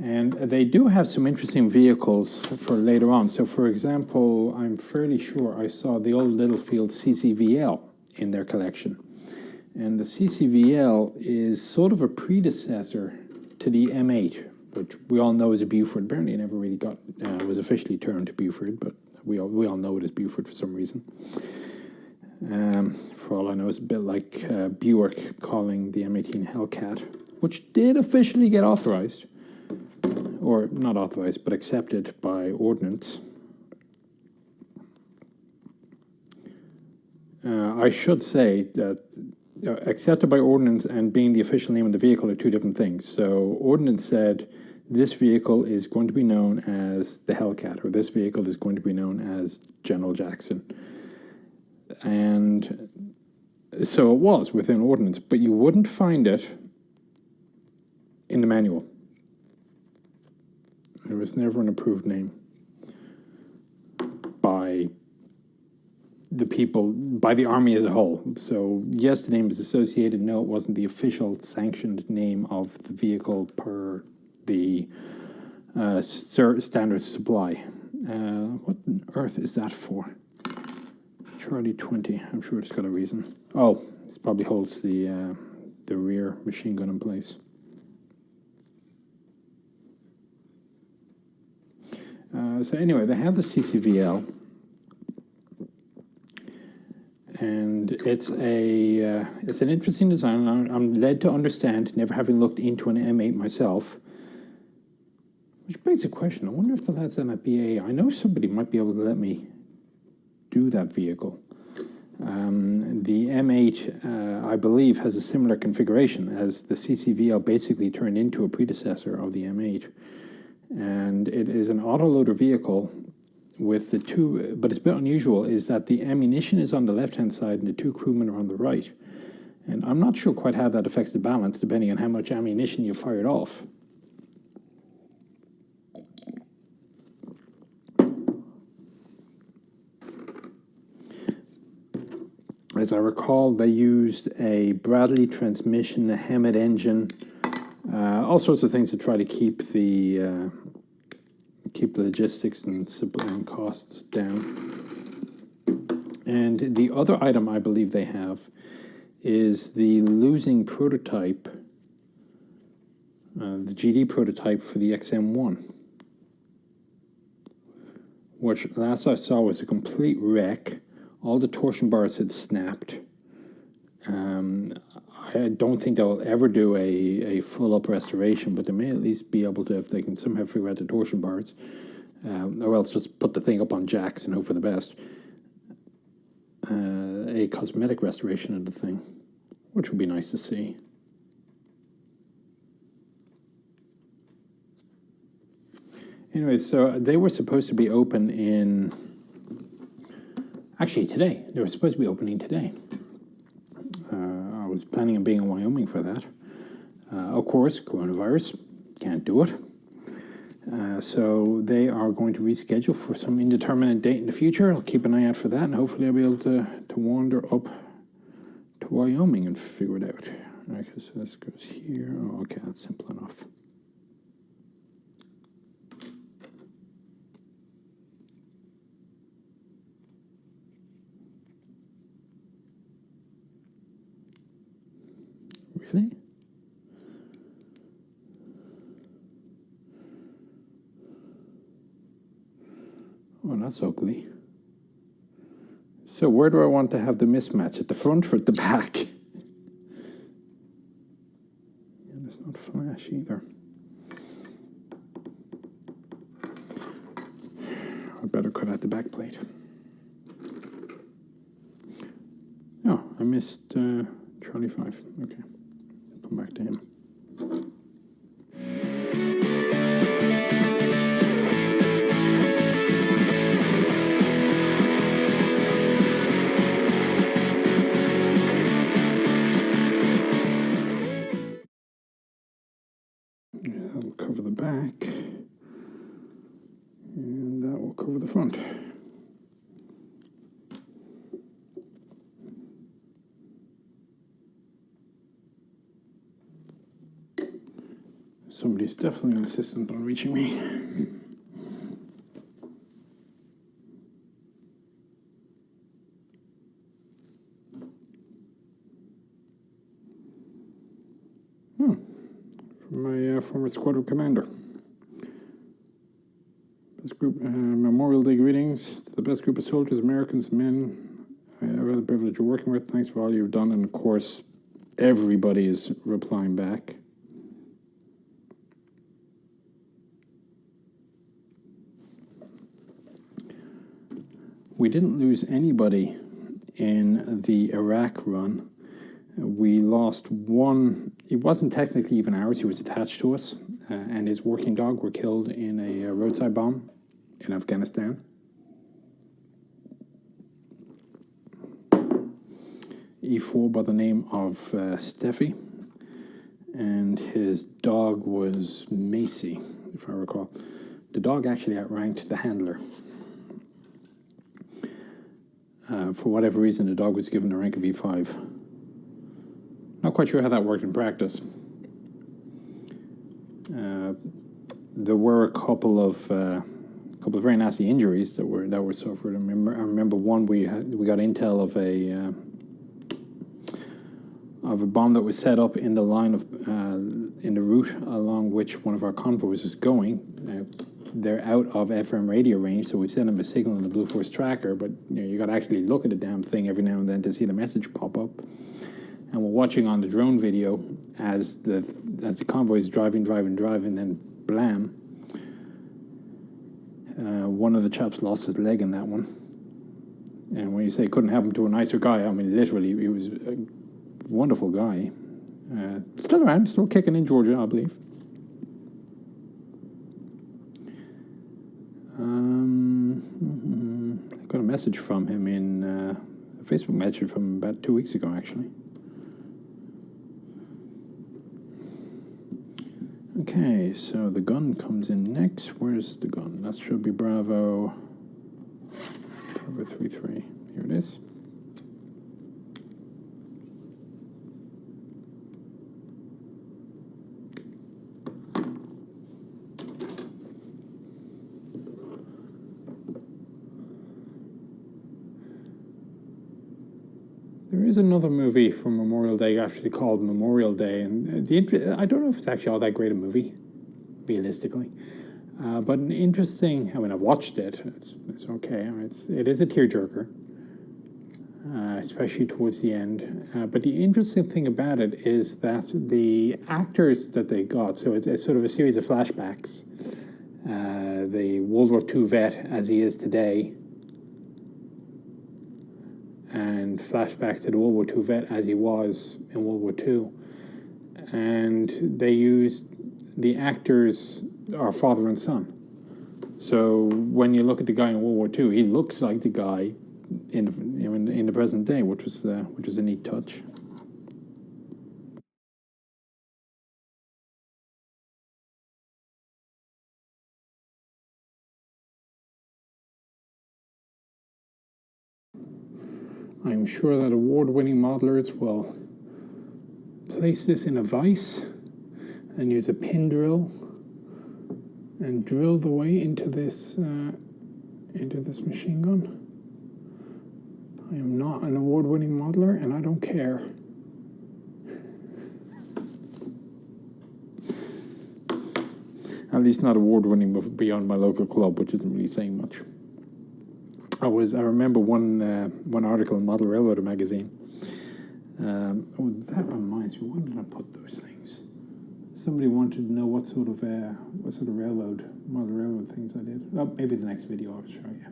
And they do have some interesting vehicles for later on. So, for example, I'm fairly sure I saw the old Littlefield CCVL in their collection. And the CCVL is sort of a predecessor to the M8, which we all know is a Buford. Apparently, it never really was officially termed Buford, but we all know it as Buford for some reason. For all I know, it's a bit like Buick calling the M18 Hellcat, which did officially get authorized, or not authorized, but accepted by ordnance. I should say that accepted by ordnance and being the official name of the vehicle are two different things. So ordnance said this vehicle is going to be known as the Hellcat, or this vehicle is going to be known as General Jackson. And so it was within ordnance, but you wouldn't find it in the manual. There was never an approved name by the people, by the Army as a whole. So yes, the name is associated. No, it wasn't the official sanctioned name of the vehicle per the standard supply. What on earth is that for? Charlie 20. I'm sure it's got a reason. Oh, this probably holds the rear machine gun in place. So anyway, they have the CCVL, and it's an interesting design. I'm led to understand, never having looked into an M8 myself, which begs the question. I wonder if the lads at BA, I know somebody might be able to let me do that vehicle. The M8, I believe, has a similar configuration as the CCVL basically turned into a predecessor of the M8. And it is an autoloader vehicle with the two, but it's a bit unusual, is that the ammunition is on the left-hand side and the two crewmen are on the right. And I'm not sure quite how that affects the balance, depending on how much ammunition you fired off. As I recall, they used a Bradley transmission, a Hammett engine, all sorts of things to try to keep the logistics and costs down. And the other item I believe they have is the losing prototype, the GD prototype for the XM1, which last I saw was a complete wreck. All the torsion bars had snapped. I don't think they'll ever do a full-up restoration, but they may at least be able to, if they can somehow figure out the torsion bars, or else just put the thing up on jacks and hope for the best. A cosmetic restoration of the thing, which would be nice to see. Anyway, so they were supposed to be open in... Actually, today. They were supposed to be opening today. I was planning on being in Wyoming for that. Of course, coronavirus, can't do it. So they are going to reschedule for some indeterminate date in the future. I'll keep an eye out for that, and hopefully I'll be able to wander up to Wyoming and figure it out. Okay, so this goes here. Oh, okay, that's simple enough. Really? Oh, that's ugly. So where do I want to have the mismatch? At the front or at the back? Yeah, that's not flash either. I better cut out the back plate. Oh, I missed Charlie 5. Okay. Come back to him. That'll cover the back, and that will cover the front. Somebody's definitely insistent on reaching me. from my former squadron commander. Best group, Memorial Day greetings to the best group of soldiers, Americans, men I've had the privilege of working with. Thanks for all you've done. And of course, everybody is replying back. We didn't lose anybody in the Iraq run. We lost one. It wasn't technically even ours. He was attached to us, and his working dog were killed in a roadside bomb in Afghanistan. E4 by the name of Steffi, and his dog was Macy, if I recall. The dog actually outranked the handler. For whatever reason, the dog was given the rank of E5. Not quite sure how that worked in practice. There were a couple of very nasty injuries that were suffered. I remember one we got intel of a bomb that was set up in the line of in the route along which one of our convoys was going. They're out of FM radio range, so we sent them a signal in the Blue Force tracker, but you got to actually look at the damn thing every now and then to see the message pop up. And we're watching on the drone video as the convoy is driving, then blam. One of the chaps lost his leg in that one. And when you say couldn't happen to a nicer guy, I mean literally, he was a wonderful guy. Still around, still kicking in Georgia, I believe. I got a message from him a Facebook message from about 2 weeks ago, actually. Okay, so the gun comes in next. Where's the gun? That should be Bravo 33. Here it is. There is another movie from Memorial Day actually called Memorial Day, and I don't know if it's actually all that great a movie, realistically. But an interesting. I mean, I watched it. It's okay. I mean, it is a tearjerker, especially towards the end. But the interesting thing about it is that the actors that they got. So it's sort of a series of flashbacks. The World War II vet as he is today, and flashbacks to the World War II vet as he was in World War II. And they used the actors are father and son. So when you look at the guy in World War II, he looks like the guy in the present day, which was a neat touch. I'm sure that award-winning modelers will place this in a vise and use a pin drill and drill the way into this machine gun. I am not an award-winning modeler, and I don't care. At least not award-winning beyond my local club, which isn't really saying much. I remember one article in Model Railroader magazine. That reminds me. Where did I put those things? Somebody wanted to know what sort of model railroad things I did. Oh, maybe the next video I'll show you.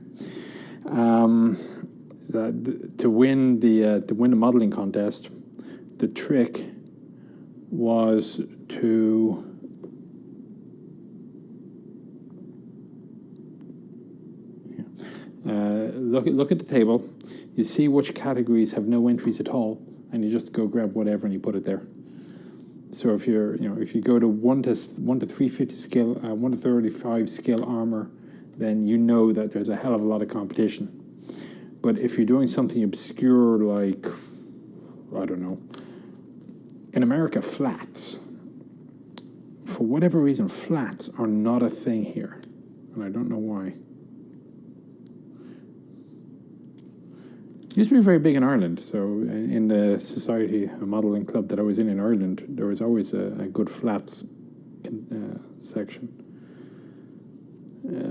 To win the modeling contest, the trick was to look at the table. You see which categories have no entries at all, and you just go grab whatever and you put it there. So if you go to 1 to 350 scale, 1 to 35 scale armor, then you know that there's a hell of a lot of competition. But if you're doing something obscure like, I don't know, in America, flats. For whatever reason, flats are not a thing here, and I don't know why. It used to be very big in Ireland. So in the society, a modelling club that I was in Ireland, there was always a good flats section.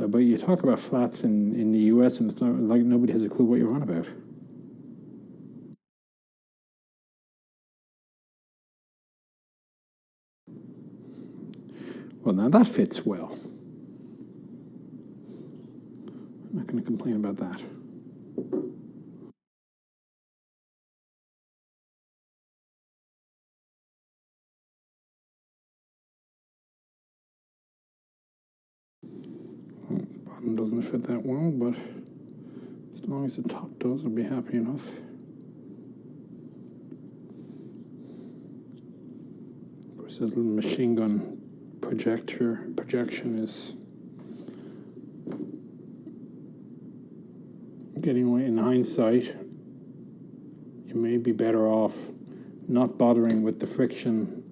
But you talk about flats in the US, and it's not like nobody has a clue what you're on about. Well, now that fits well. I'm not going to complain about that. Well, the bottom doesn't fit that well, but as long as the top does, I'll be happy enough. Of course, this little machine gun projection is getting away. In hindsight, you may be better off not bothering with the friction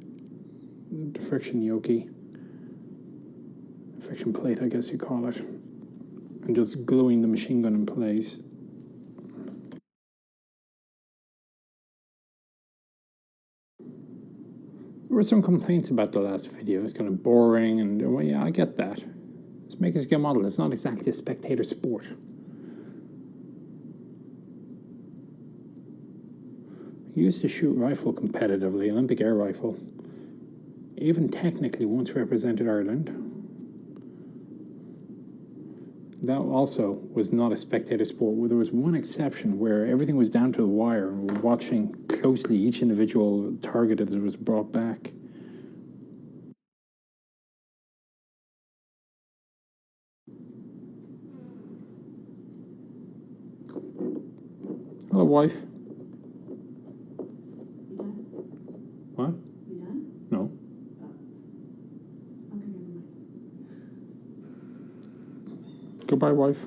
yoke, friction plate, I guess you call it, and just gluing the machine gun in place. There were some complaints about the last video. It's kind of boring, and well, yeah, I get that. It's making a scale model. It's not exactly a spectator sport. I used to shoot rifle competitively, Olympic air rifle. Even technically once represented Ireland. That also was not a spectator sport. Where there was one exception where everything was down to the wire, and we were watching closely each individual target as it was brought back. Hello, wife. What? You done? No. Okay, never mind. Goodbye, wife.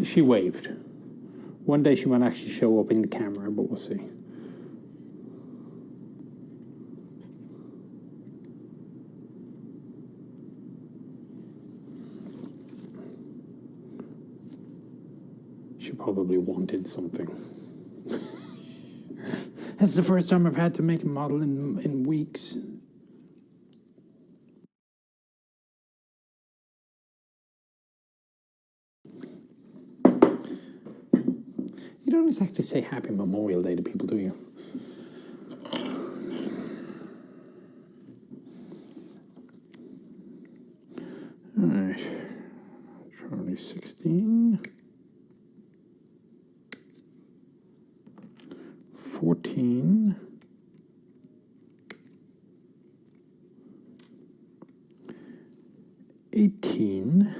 She waved. One day she might actually show up in the camera, but we'll see. She probably wanted something. That's the first time I've had to make a model in weeks. You don't exactly say Happy Memorial Day to people, do you? All right. Charlie 16. 14. 18.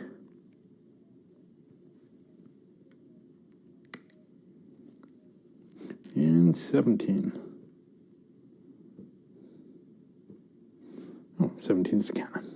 And 17. Oh, 17 is the cannon.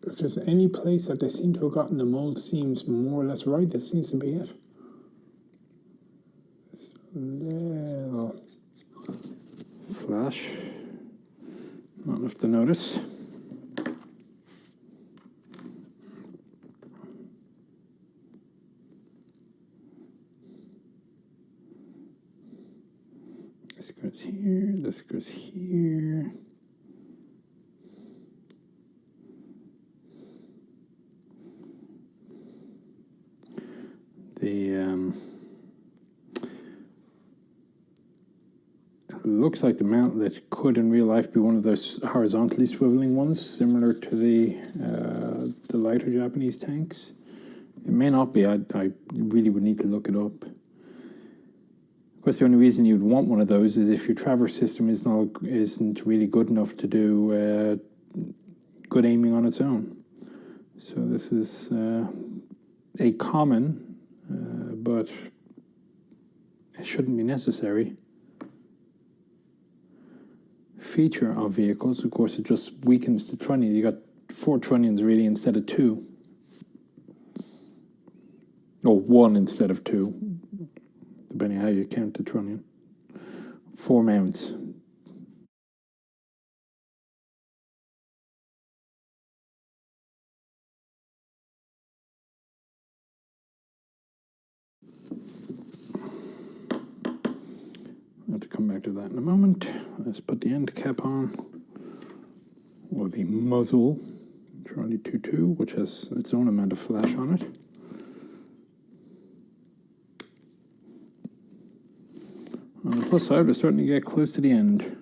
If there's any place that they seem to have gotten the mold seams more or less right, that seems to be it. This little flash. Not enough to notice. This goes here, this goes here. Looks like the mountlet could in real life be one of those horizontally swiveling ones, similar to the lighter Japanese tanks. It may not be. I really would need to look it up. Of course, the only reason you'd want one of those is if your traverse system isn't really good enough to do good aiming on its own. So this is a common, but it shouldn't be necessary, feature of vehicles. Of course, it just weakens the trunnion. You got 4 trunnions really instead of 2. Or 1 instead of 2, depending how you count the trunnion. 4 mounts. I'll have to come back to that in a moment. Let's put the end cap on, or the muzzle, Charlie 22, which has its own amount of flash on it. On the plus side, we're starting to get close to the end.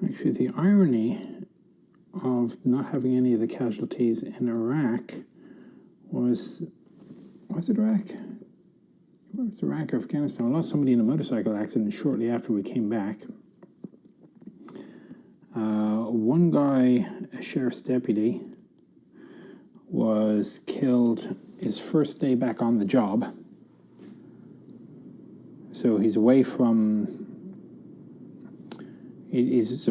Actually, the irony of not having any of the casualties in Iraq was it Iraq? It was Iraq or Afghanistan. I lost somebody in a motorcycle accident shortly after we came back. One guy, a sheriff's deputy, was killed his first day back on the job. So he's away from. He's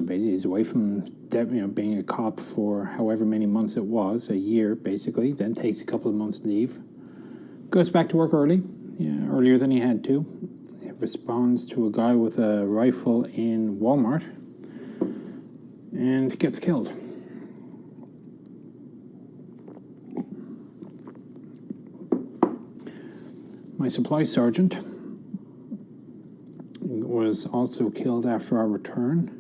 away from being a cop for however many months it was, a year basically, then takes a couple of months leave, goes back to work early, earlier than he had to, responds to a guy with a rifle in Walmart, and gets killed. My supply sergeant was also killed after our return.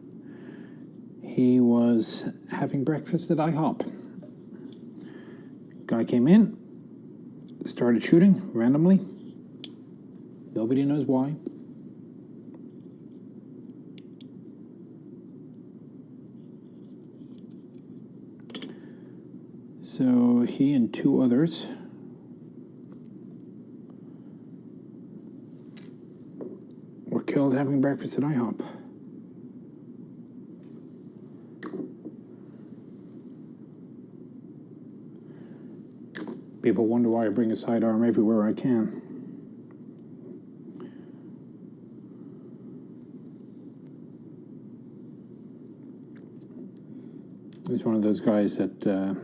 He was having breakfast at IHOP. Guy came in, started shooting randomly. Nobody knows why. So he and 2 others were killed having breakfast at IHOP. People wonder why I bring a sidearm everywhere I can. He's one of those guys that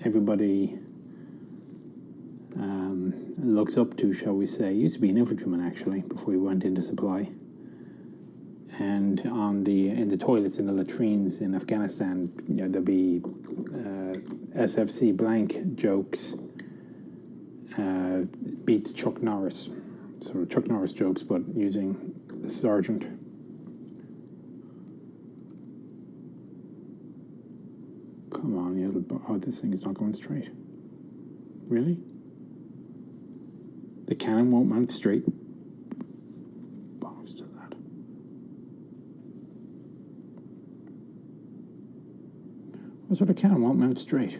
everybody looks up to, shall we say. He used to be an infantryman, actually, before he went into supply. And in the toilets, in the latrines in Afghanistan, there'll be SFC blank jokes, beats Chuck Norris. Sort of Chuck Norris jokes, but using the sergeant. Come on, you little... Oh, this thing is not going straight. Really? The cannon won't mount straight? Bollocks to that. What sort of cannon won't mount straight?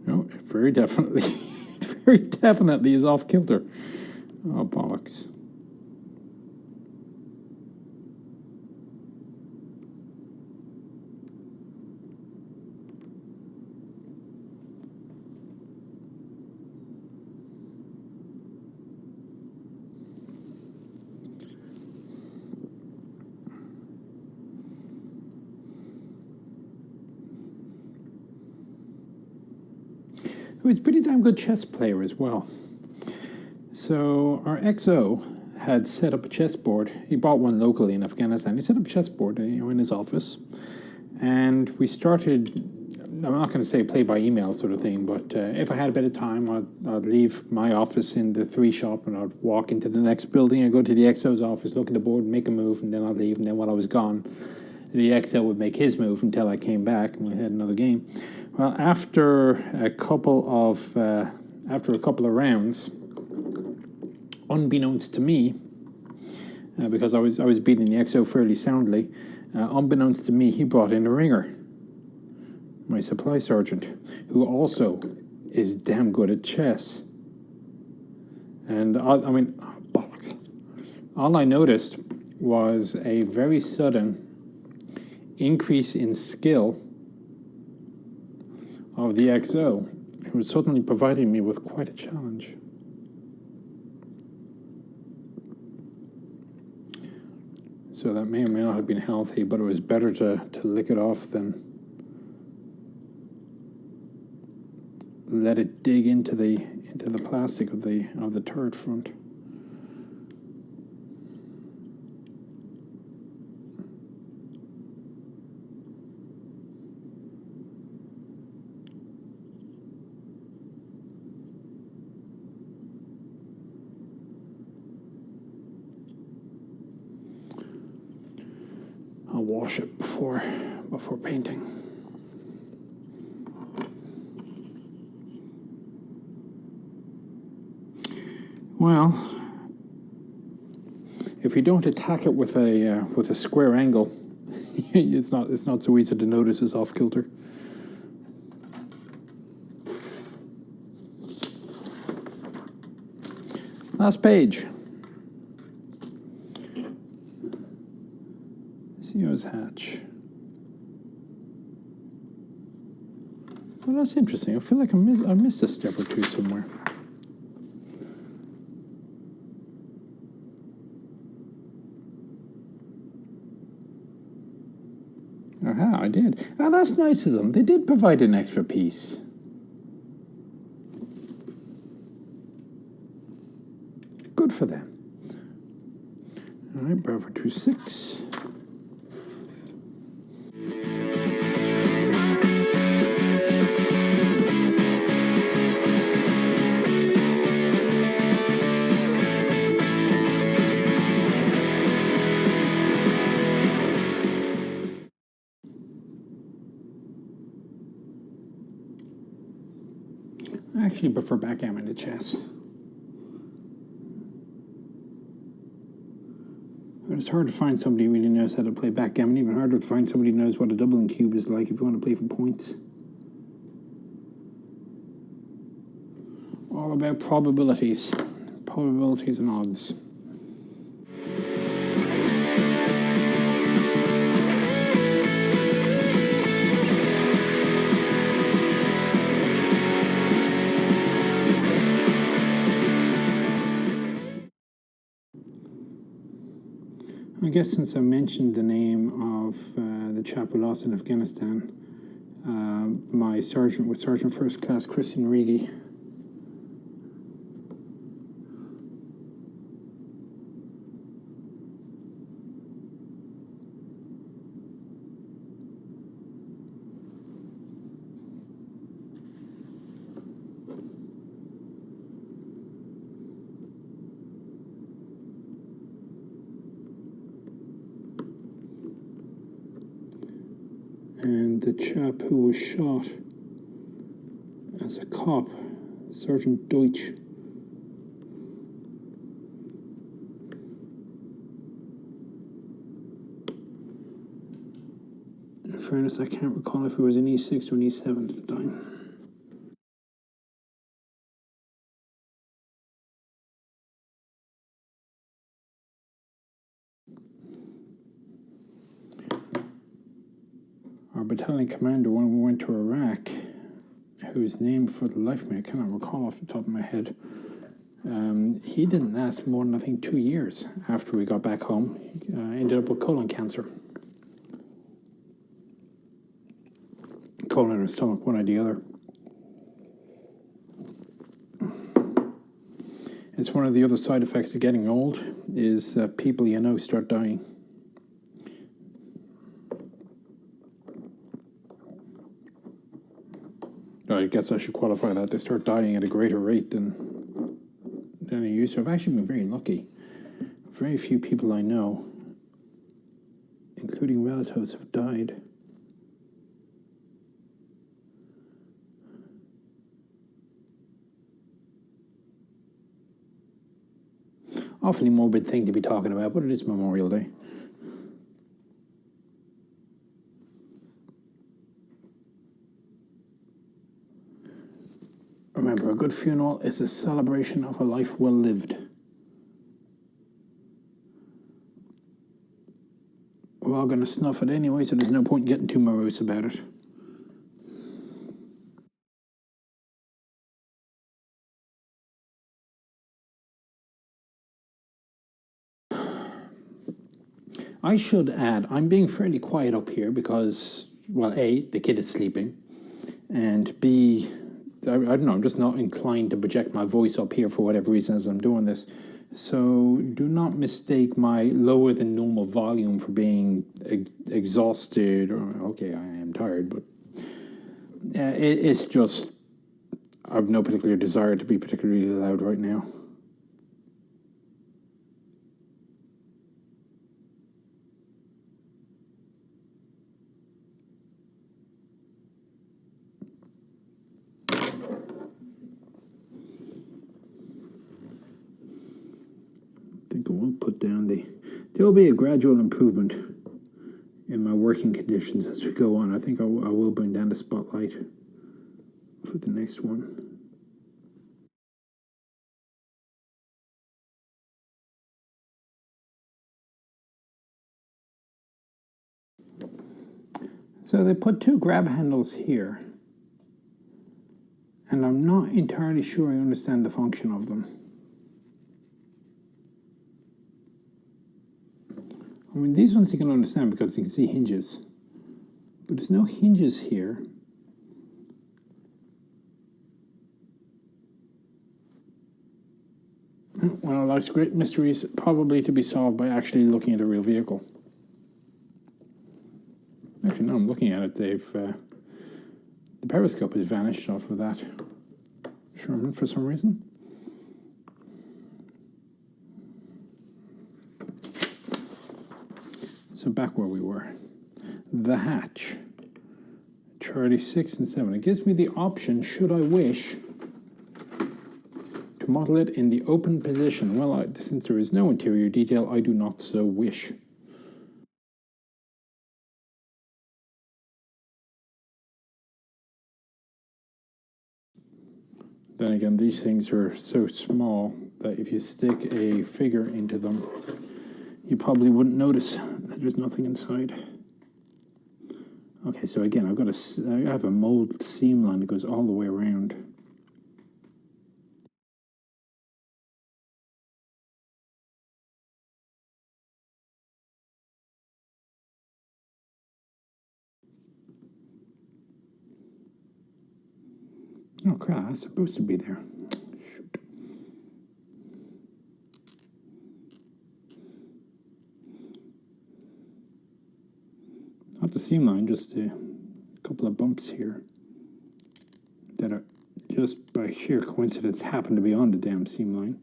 No, it very definitely is off kilter. Oh, bollocks. He was a pretty damn good chess player as well. So our XO had set up a chessboard. He bought one locally in Afghanistan. He set up a chessboard, in his office, and we started. I'm not going to say play by email sort of thing, but if I had a bit of time, I'd leave my office in the 3 shop and I'd walk into the next building and go to the XO's office, look at the board, make a move, and then I'd leave. And then when I was gone, the XO would make his move until I came back and we had another game. Well, after a couple of rounds, unbeknownst to me, because I was beating the XO fairly soundly, unbeknownst to me, he brought in a ringer, my supply sergeant, who also is damn good at chess. And I mean, bollocks. All I noticed was a very sudden increase in skill of the XO, who was suddenly providing me with quite a challenge. So that may or may not have been healthy, but it was better to lick it off than let it dig into the plastic of the turret front. I'll wash it before painting. Well, if you don't attack it with a square angle, it's not so easy to notice it's off kilter. Last page. CEO's hatch. Well, that's interesting. I feel like I missed a step or two somewhere. Aha, I did. Ah, that's nice of them. They did provide an extra piece. Good for them. All right, Bravo 26. I actually prefer backgammon to chess. But it's hard to find somebody who really knows how to play backgammon. Even harder to find somebody who knows what a Dublin cube is like if you want to play for points. All about probabilities. Probabilities and odds. I guess since I mentioned the name of the chap who lost in Afghanistan, my sergeant with Sergeant First Class Christian Reedy. And the chap who was shot as a cop, Sergeant Deutsch. In fairness, I can't recall if he was an E6 or an E7 at the time. Our battalion commander when we went to Iraq, whose name for the life of me I cannot recall off the top of my head, he didn't last more than I think 2 years after we got back home. He ended up with colon cancer. Colon or stomach, one or the other. It's one of the other side effects of getting old is that people you know start dying. I guess I should qualify that. They start dying at a greater rate than they used to. I've actually been very lucky. Very few people I know, including relatives, have died. Awfully morbid thing to be talking about, but it is Memorial Day. Remember, a good funeral is a celebration of a life well lived. We're all going to snuff it anyway, so there's no point getting too morose about it. I should add, I'm being fairly quiet up here because, well, A, the kid is sleeping, and B, I don't know, I'm just not inclined to project my voice up here for whatever reason as I'm doing this. So do not mistake my lower than normal volume for being exhausted, or, okay, I am tired, but it's just, I have no particular desire to be particularly loud right now. I think I won't put down there will be a gradual improvement in my working conditions as we go on. I think I will bring down the spotlight for the next one. So they put two grab handles here, and I'm not entirely sure I understand the function of them. I mean, these ones you can understand because you can see hinges, but there's no hinges here. One of life's great mysteries, probably to be solved by actually looking at a real vehicle. Actually, now I'm looking at it, the periscope has vanished off of that Sherman for some reason. So back where we were. The hatch. Charlie 6 and 7. It gives me the option, should I wish, to model it in the open position. Well, since there is no interior detail, I do not so wish. Then again, these things are so small that if you stick a figure into them, you probably wouldn't notice that there's nothing inside. Okay, so again, I have a mold seam line that goes all the way around. Oh crap, that's supposed to be there. Shoot. Not the seam line, just a couple of bumps here that are just by sheer coincidence happen to be on the damn seam line.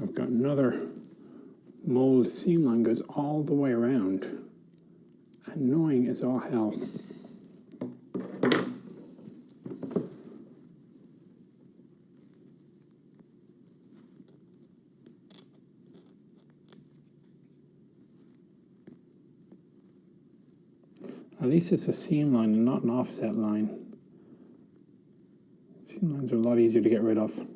I've got another mold seam line goes all the way around. Annoying as all hell. At least it's a seam line and not an offset line. Seam lines are a lot easier to get rid of.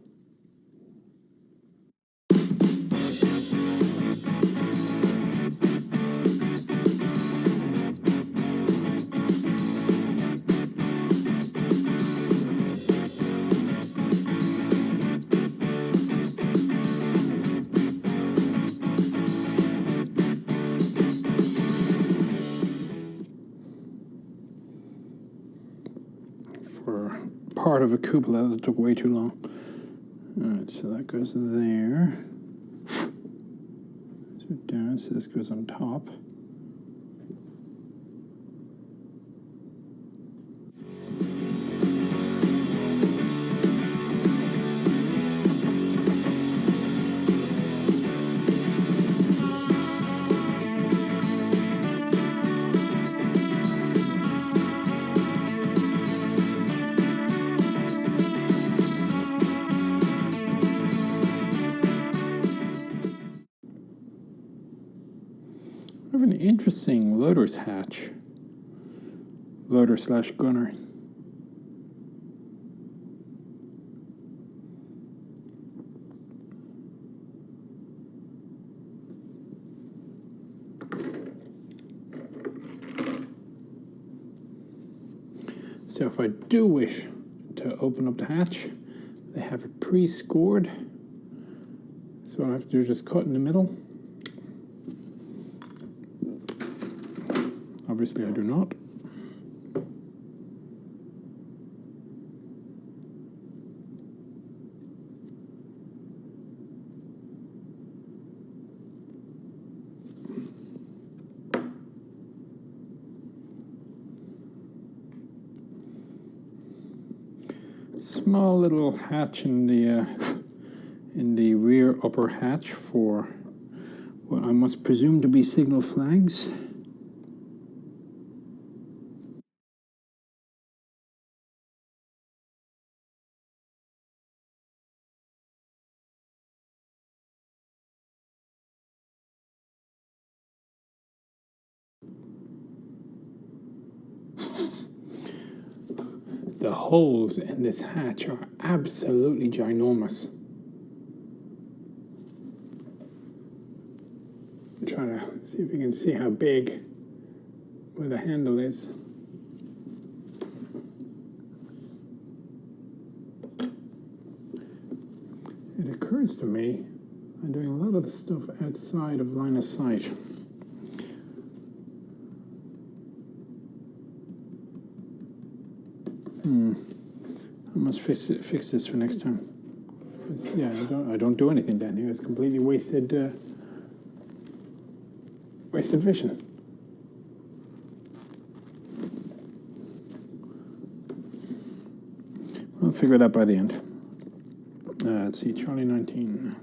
For part of a cupola that took way too long. Alright, so that goes there. So down, so this goes on top. I have an interesting loader's hatch. Loader slash gunner. So if I do wish to open up the hatch, they have it pre-scored. So all I have to do is just cut in the middle. Obviously I do not. Small little hatch in the rear upper hatch for what I must presume to be signal flags. The holes in this hatch are absolutely ginormous. I'm trying to see if you can see how big where the handle is. It occurs to me I'm doing a lot of the stuff outside of line of sight. I must fix this for next time. Yeah, I don't do anything down here. It's completely wasted vision. We'll figure it out by the end. Let's see, Charlie 19.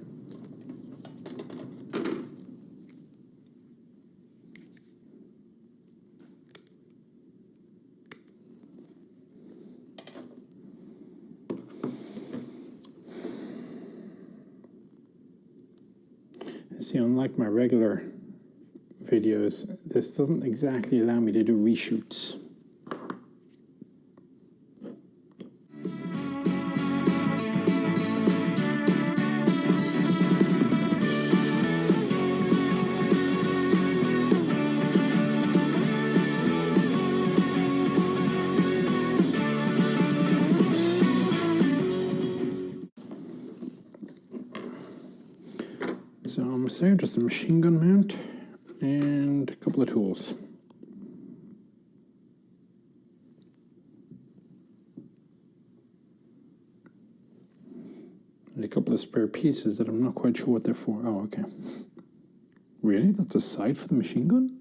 See, unlike my regular videos, this doesn't exactly allow me to do reshoots. So I'm gonna say just a machine gun mount and a couple of tools. And a couple of spare pieces that I'm not quite sure what they're for. Oh, okay. Really? That's a sight for the machine gun?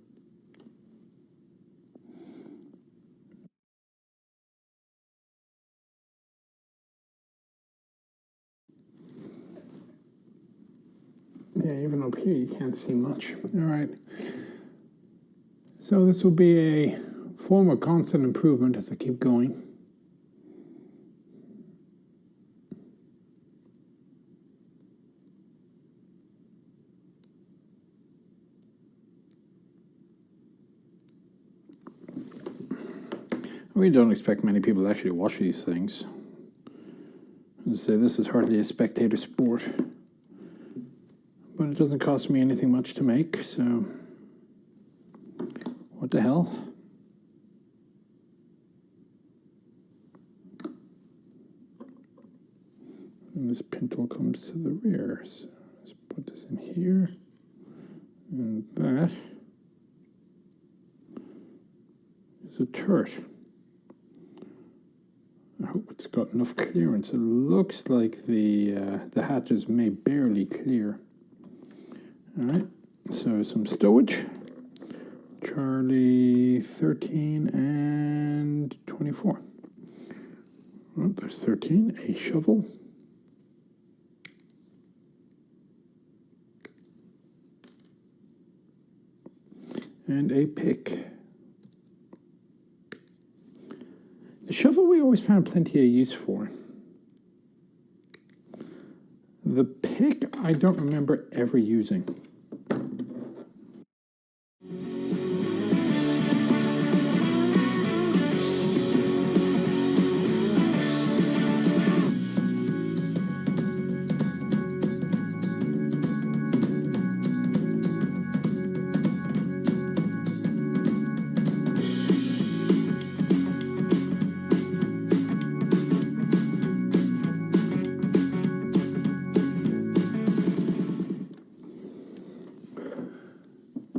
Yeah, even up here you can't see much. All right. So this will be a form of constant improvement as I keep going. I really don't expect many people to actually watch these things. As I say, this is hardly a spectator sport. But it doesn't cost me anything much to make, so what the hell? And this pintle comes to the rear, so let's put this in here, and that is a turret. I hope it's got enough clearance. It looks like the hatches may barely clear. All right, so some stowage. Charlie 13 and 24. Oh, there's 13, a shovel. And a pick. The shovel we always found plenty of use for. The pick I don't remember ever using.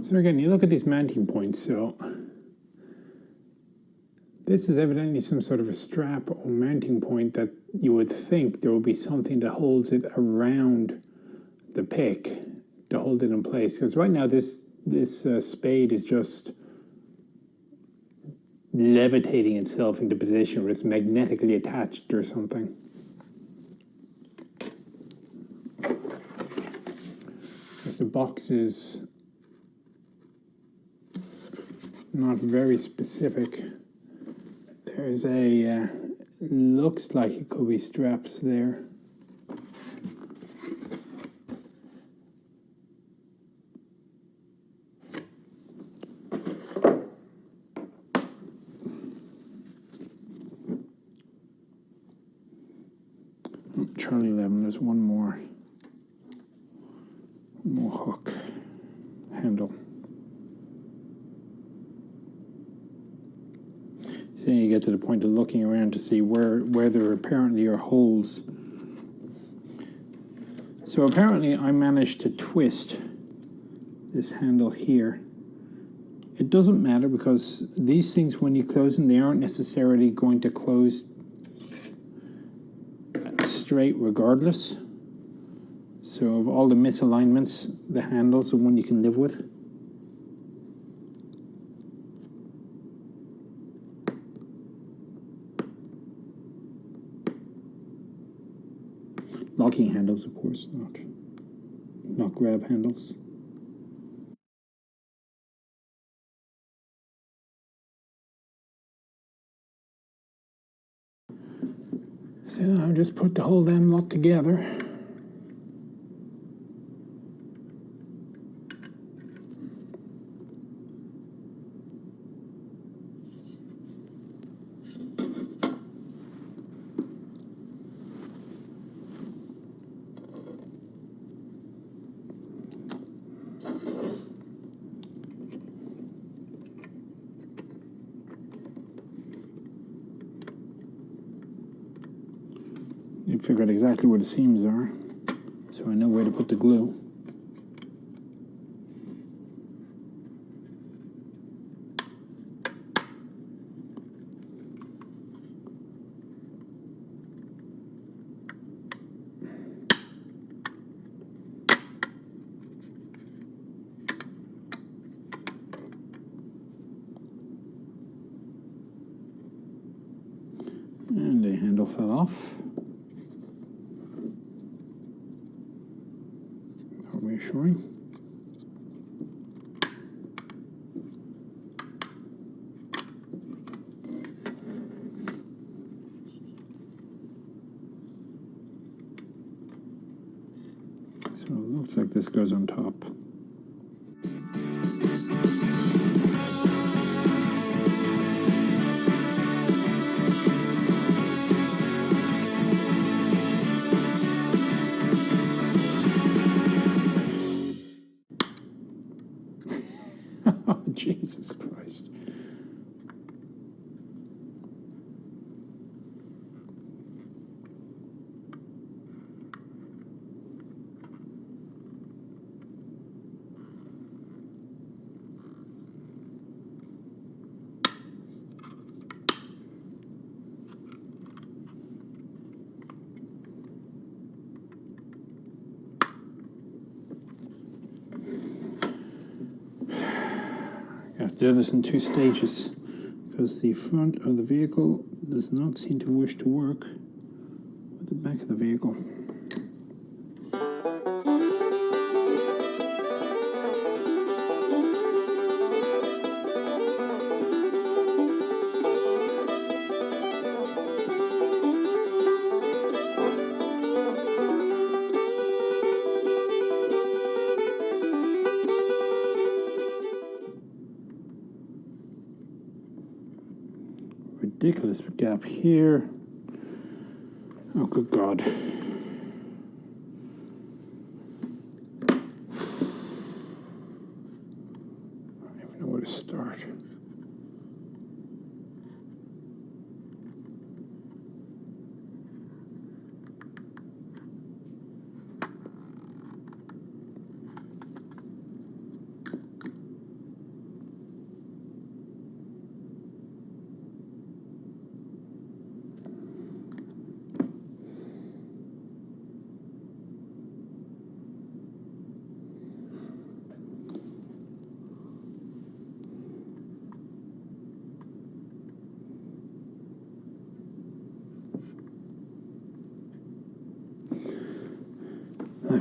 So again, you look at these mounting points, so this is evidently some sort of a strap or mounting point that you would think there would be something that holds it around the pick to hold it in place. Because right now this spade is just levitating itself into position where it's magnetically attached or something. Because the box is not very specific. There's a, looks like it could be straps there. Charlie 11, there's one more hook handle. So you get to the point of looking around to see where there apparently are holes. So apparently I managed to twist this handle here. It doesn't matter because these things, when you close them, they aren't necessarily going to close straight regardless. So of all the misalignments, the handle's the one you can live with. Locking handles, of course, not grab handles. So now just put the whole damn lot together. You figure out exactly where the seams are, so I know where to put the glue. And the handle fell off. Reassuring. So it looks like this goes on top. Oh, Jesus Christ. I have to do this in 2 stages because the front of the vehicle does not seem to wish to work with the back of the vehicle. Ridiculous gap here. Oh, good God. I don't even know where to start.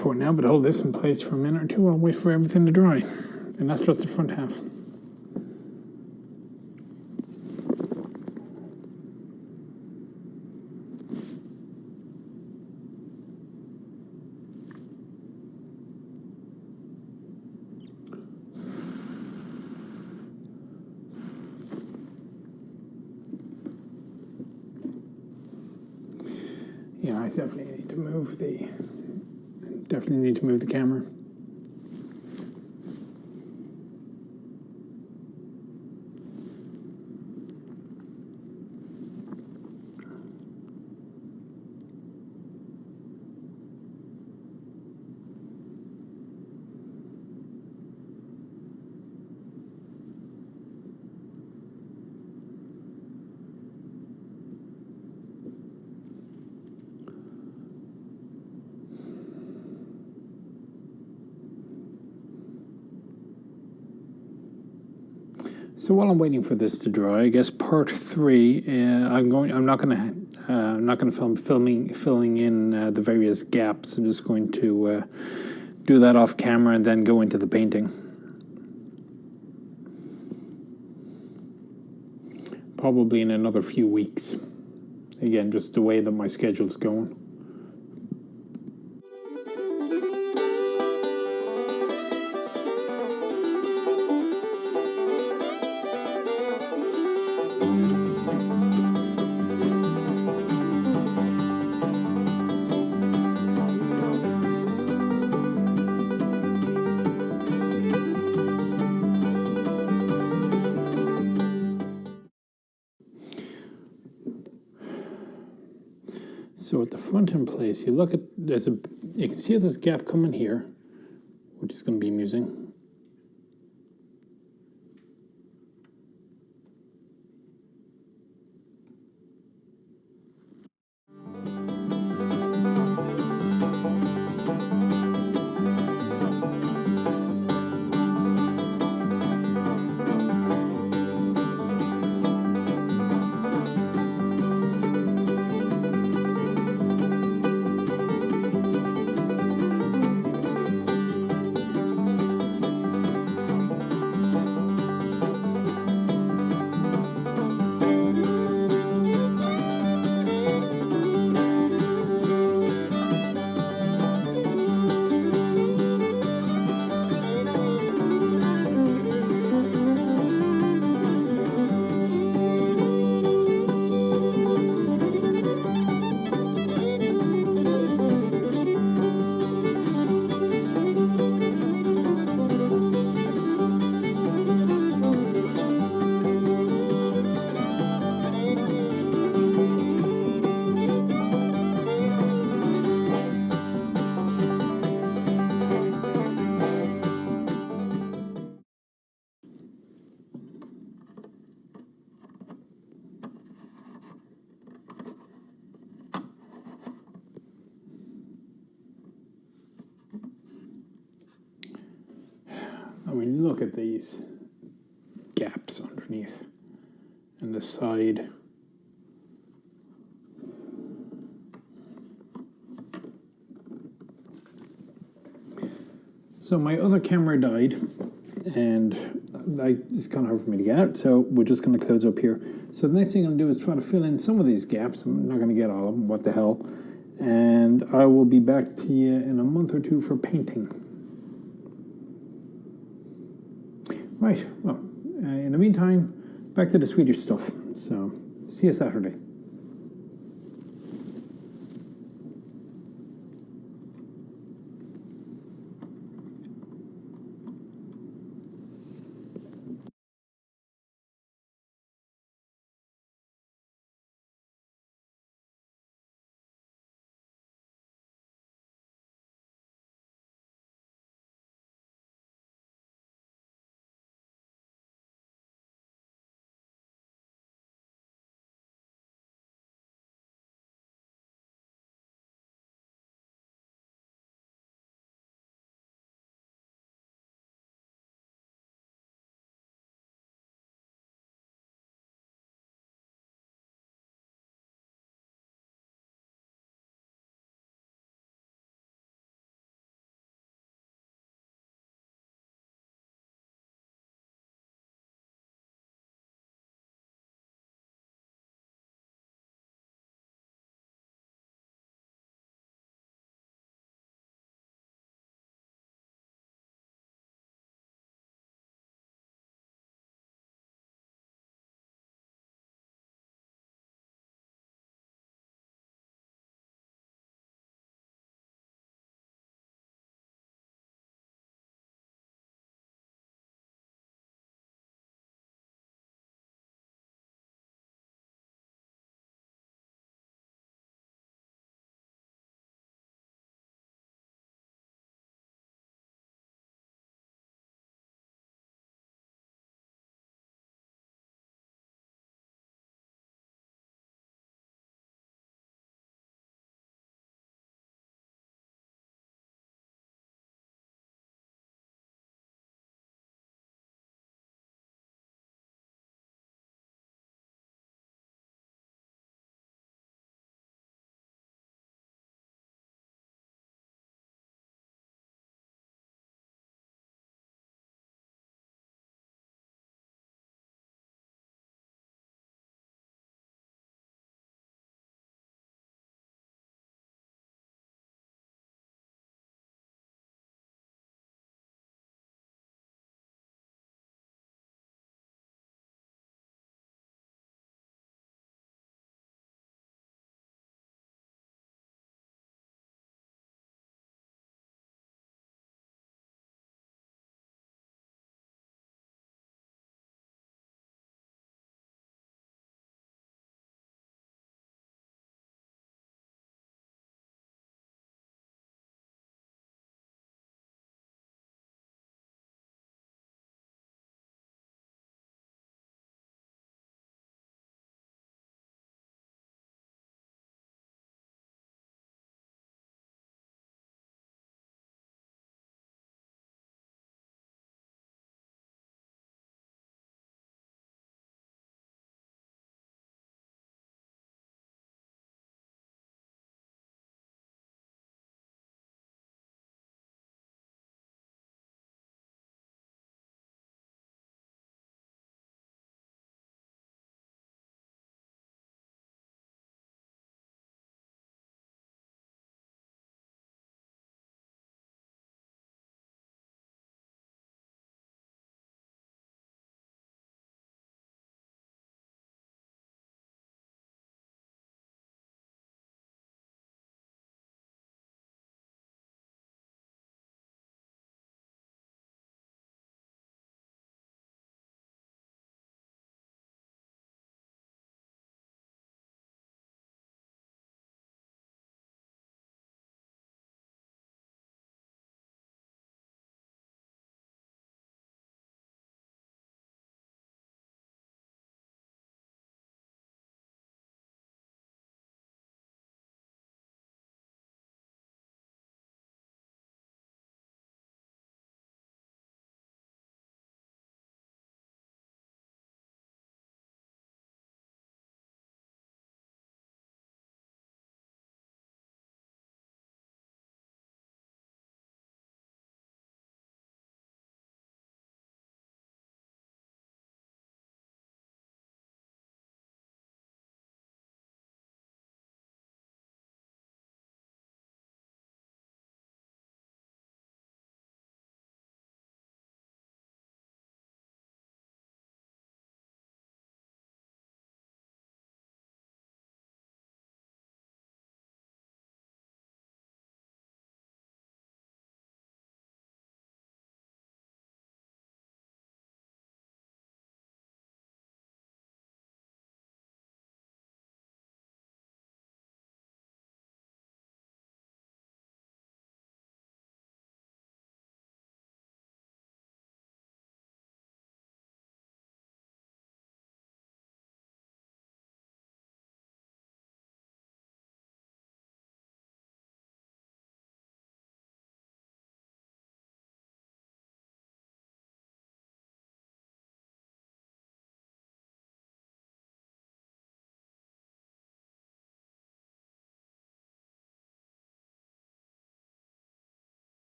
for now, but hold this in place for a minute or two. I'll wait for everything to dry. And that's just the front half. Yeah, I definitely need to move the camera. So while I'm waiting for this to dry, I guess part 3. I'm not gonna film filling in the various gaps. I'm just going to do that off camera and then go into the painting. Probably in another few weeks. Again, just the way that my schedule's going. So with the front in place, you look at, you can see this gap coming here, which is going to be amusing. I mean, look at these gaps underneath and the side. So my other camera died, and it's kind of hard for me to get out, so we're just going to close up here. So the next thing I'm going to do is try to fill in some of these gaps. I'm not going to get all of them, what the hell. And I will be back to you in a month or two for painting. Right, well, in the meantime, back to the Swedish stuff. So, see you Saturday.